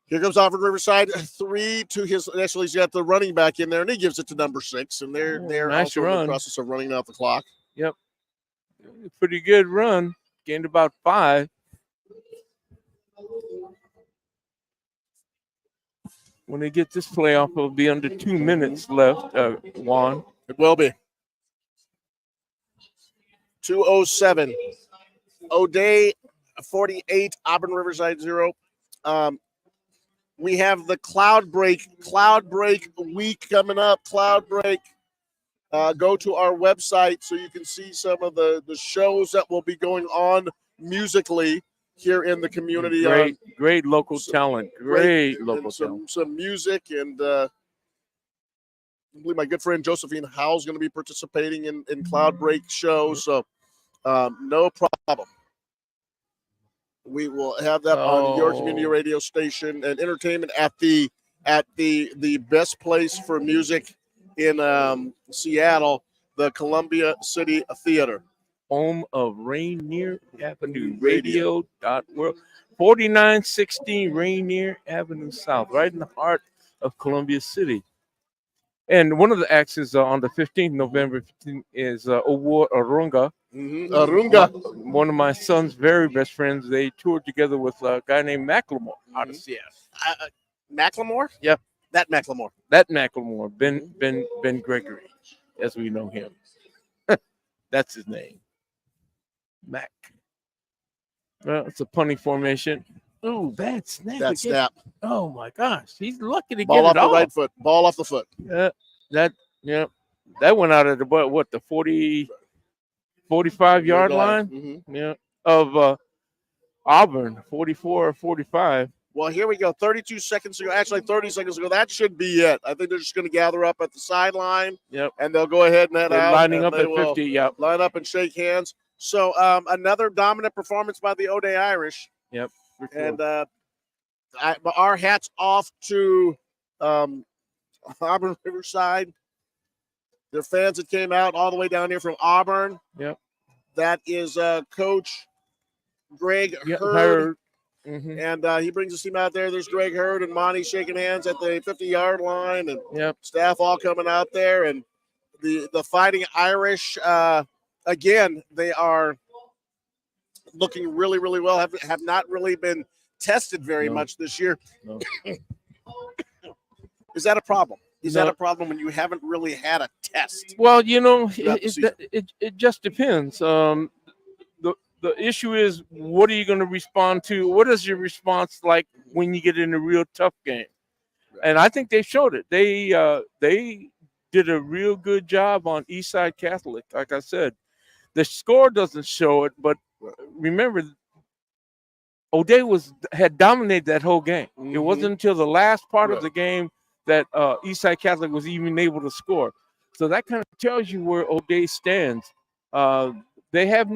Here comes Auburn Riverside, 3 to his. Actually, he's got the running back in there, and he gives it to number 6. And they're nice also in run. the process of running out the clock. Yep. Pretty good run. Gained about 5. When they get this playoff, it'll be under 2 minutes left, Juan. It will be. 2:07. O'Day, 48. Auburn Riverside, 0. We have the Cloud Break week coming up. Cloud Break. Go to our website so you can see some of the shows that will be going on musically here in the community. Great local talent. Great local talent. Some music, and I believe my good friend Josephine Howell's going to be participating in Cloud Break shows. So no problem. We will have that on your community radio station and entertainment at the best place for music in Seattle, the Columbia City Theater. Home of Rainier Avenue Radio.world. 4916 Rainier Avenue South, right in the heart of Columbia City. And one of the acts is on the 15th, November 15th, is Owo Arunga. Arunga. One of my son's very best friends. They toured together with a guy named Macklemore out of Seattle. Macklemore? Yep. That Macklemore. Ben Gregory, as we know him. That's his name. Mac. Well, it's a punting formation. Ooh, bad snap. That snap. Oh my gosh, he's lucky to Ball get off it the off. right foot. Ball off the foot. That went out of the 45 yard line. Mm-hmm. Yeah, of Auburn, 44 or 45. Well, here we go. 32 seconds ago. Actually, 30 seconds ago. That should be it. I think they're just going to gather up at the sideline. Yep. And they'll go ahead and head out. Lining up at 50. Yep. Line up and shake hands. So another dominant performance by the O'Day Irish. Yep. And our hats off to Auburn Riverside. Their fans that came out all the way down here from Auburn. Yep. That is Coach Greg Hurd. Mm-hmm. And he brings his team out there. There's Greg Hurd and Monty shaking hands at the 50-yard line, and staff all coming out there. And the Fighting Irish, again, they are looking really, really well. Have not really been tested very much this year. No. Is that a problem? Is that a problem when you haven't really had a test? Well, it just depends. The issue is, what are you going to respond to? What is your response like when you get in a real tough game? Right. And I think they showed it. They did a real good job on Eastside Catholic. Like I said, the score doesn't show it, but remember, O'Day had dominated that whole game. Mm-hmm. It wasn't until the last part of the game that Eastside Catholic was even able to score. So that kind of tells you where O'Day stands. They have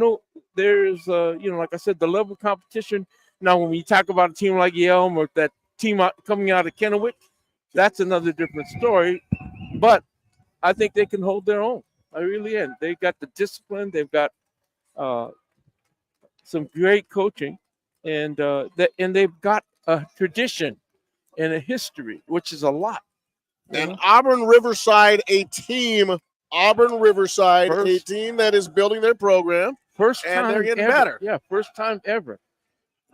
there's like I said, the level of competition. Now, when we talk about a team like Yelm or that team coming out of Kennewick, that's another different story. But I think they can hold their own. I really am. They got the discipline. They've got some great coaching, and they've got a tradition and a history, which is a lot. And Auburn Riverside, a team that is building their program. First time, and they're getting ever. Better. Yeah, first time ever.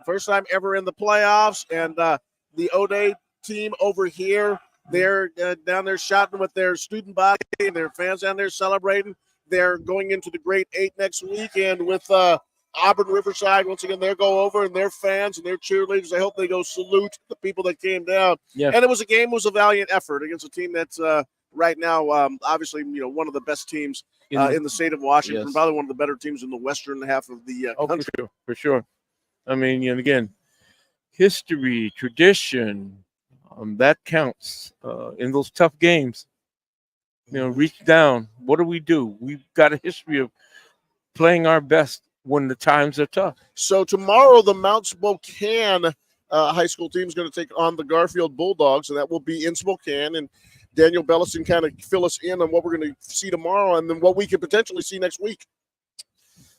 First time ever in the playoffs. And the O'Day team over here, they're down there shouting with their student body and their fans down there celebrating. They're going into the Great 8 next weekend with Auburn Riverside. Once again, they'll go over, and their fans and their cheerleaders, I hope they go salute the people that came down. Yeah. And it was a valiant effort against a team that's right now, obviously, one of the best teams in the state of Washington, yes. Probably one of the better teams in the western half of the country. For sure. I mean, again, history, tradition, that counts in those tough games. Reach down. What do? We've got a history of playing our best when the times are tough. So tomorrow, the Mount Spokane high school team is going to take on the Garfield Bulldogs, and that will be in Spokane. And Daniel Bellis can kind of fill us in on what we're going to see tomorrow and then what we could potentially see next week.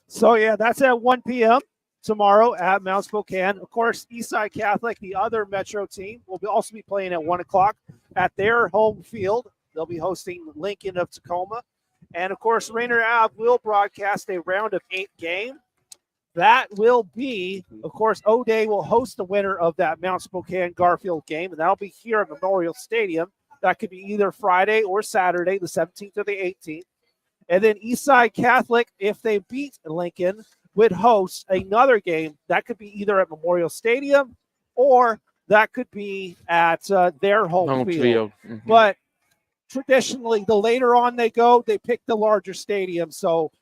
So, yeah, that's at 1 p.m. tomorrow at Mount Spokane. Of course, Eastside Catholic, the other Metro team, will also be playing at 1 o'clock at their home field. They'll be hosting Lincoln of Tacoma. And, of course, Rainier Ave will broadcast a round of 8 game. That will be, of course, O'Day will host the winner of that Mount Spokane Garfield game, and that'll be here at Memorial Stadium. That could be either Friday or Saturday, the 17th or the 18th. And then Eastside Catholic, if they beat Lincoln, would host another game. That could be either at Memorial Stadium or that could be at their home field. Mm-hmm. But traditionally, the later on they go, they pick the larger stadium. So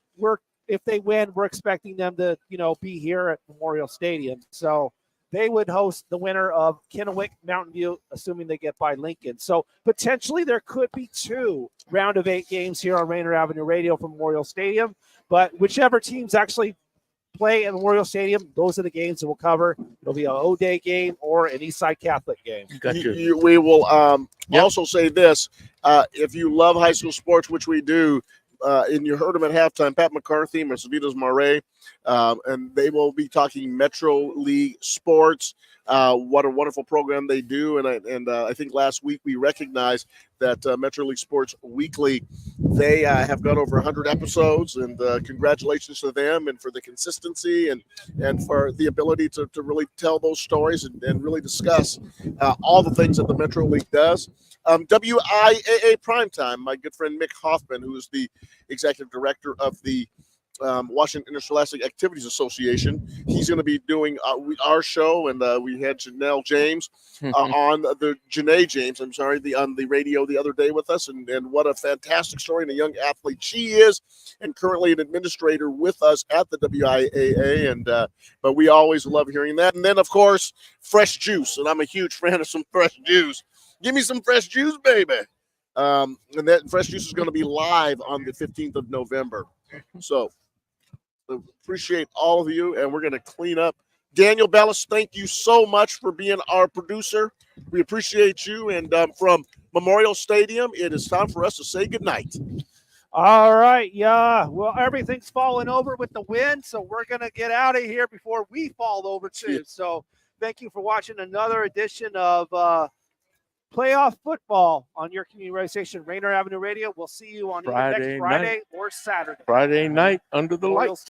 if they win, we're expecting them to, be here at Memorial Stadium. So they would host the winner of Kennewick Mountain View, assuming they get by Lincoln. So potentially there could be 2 round of 8 games here on Rainier Avenue Radio from Memorial Stadium. But whichever teams actually play at Memorial Stadium, those are the games that we'll cover. It'll be an O'Day game or an Eastside Catholic game. We will also say this. If you love high school sports, which we do, and you heard them at halftime, Pat McCarthy, Mercedes Marais, and they will be talking Metro League sports. What a wonderful program they do. And I think last week we recognized that Metro League Sports Weekly, they have got over 100 episodes, and congratulations to them and for the consistency and for the ability to really tell those stories and really discuss all the things that the Metro League does. WIAA Primetime, my good friend Mick Hoffman, who is the executive director of the Washington Interscholastic Activities Association. He's going to be doing our show, and we had Janae James on the radio the other day with us, and what a fantastic story and a young athlete she is, and currently an administrator with us at the WIAA, and but we always love hearing that. And then, of course, fresh juice, and I'm a huge fan of some fresh juice. Give me some fresh juice, baby. And that fresh juice is going to be live on the 15th of November. So appreciate all of you, and we're going to clean up. Daniel Bellis, thank you so much for being our producer. We appreciate you. And from Memorial Stadium, it is time for us to say goodnight. All right. Yeah. Well, everything's falling over with the wind, so we're going to get out of here before we fall over too. Yeah. So thank you for watching another edition of Playoff Football on your community radio station, Rainier Avenue Radio. We'll see you on either next Friday or Saturday. Friday night under the lights.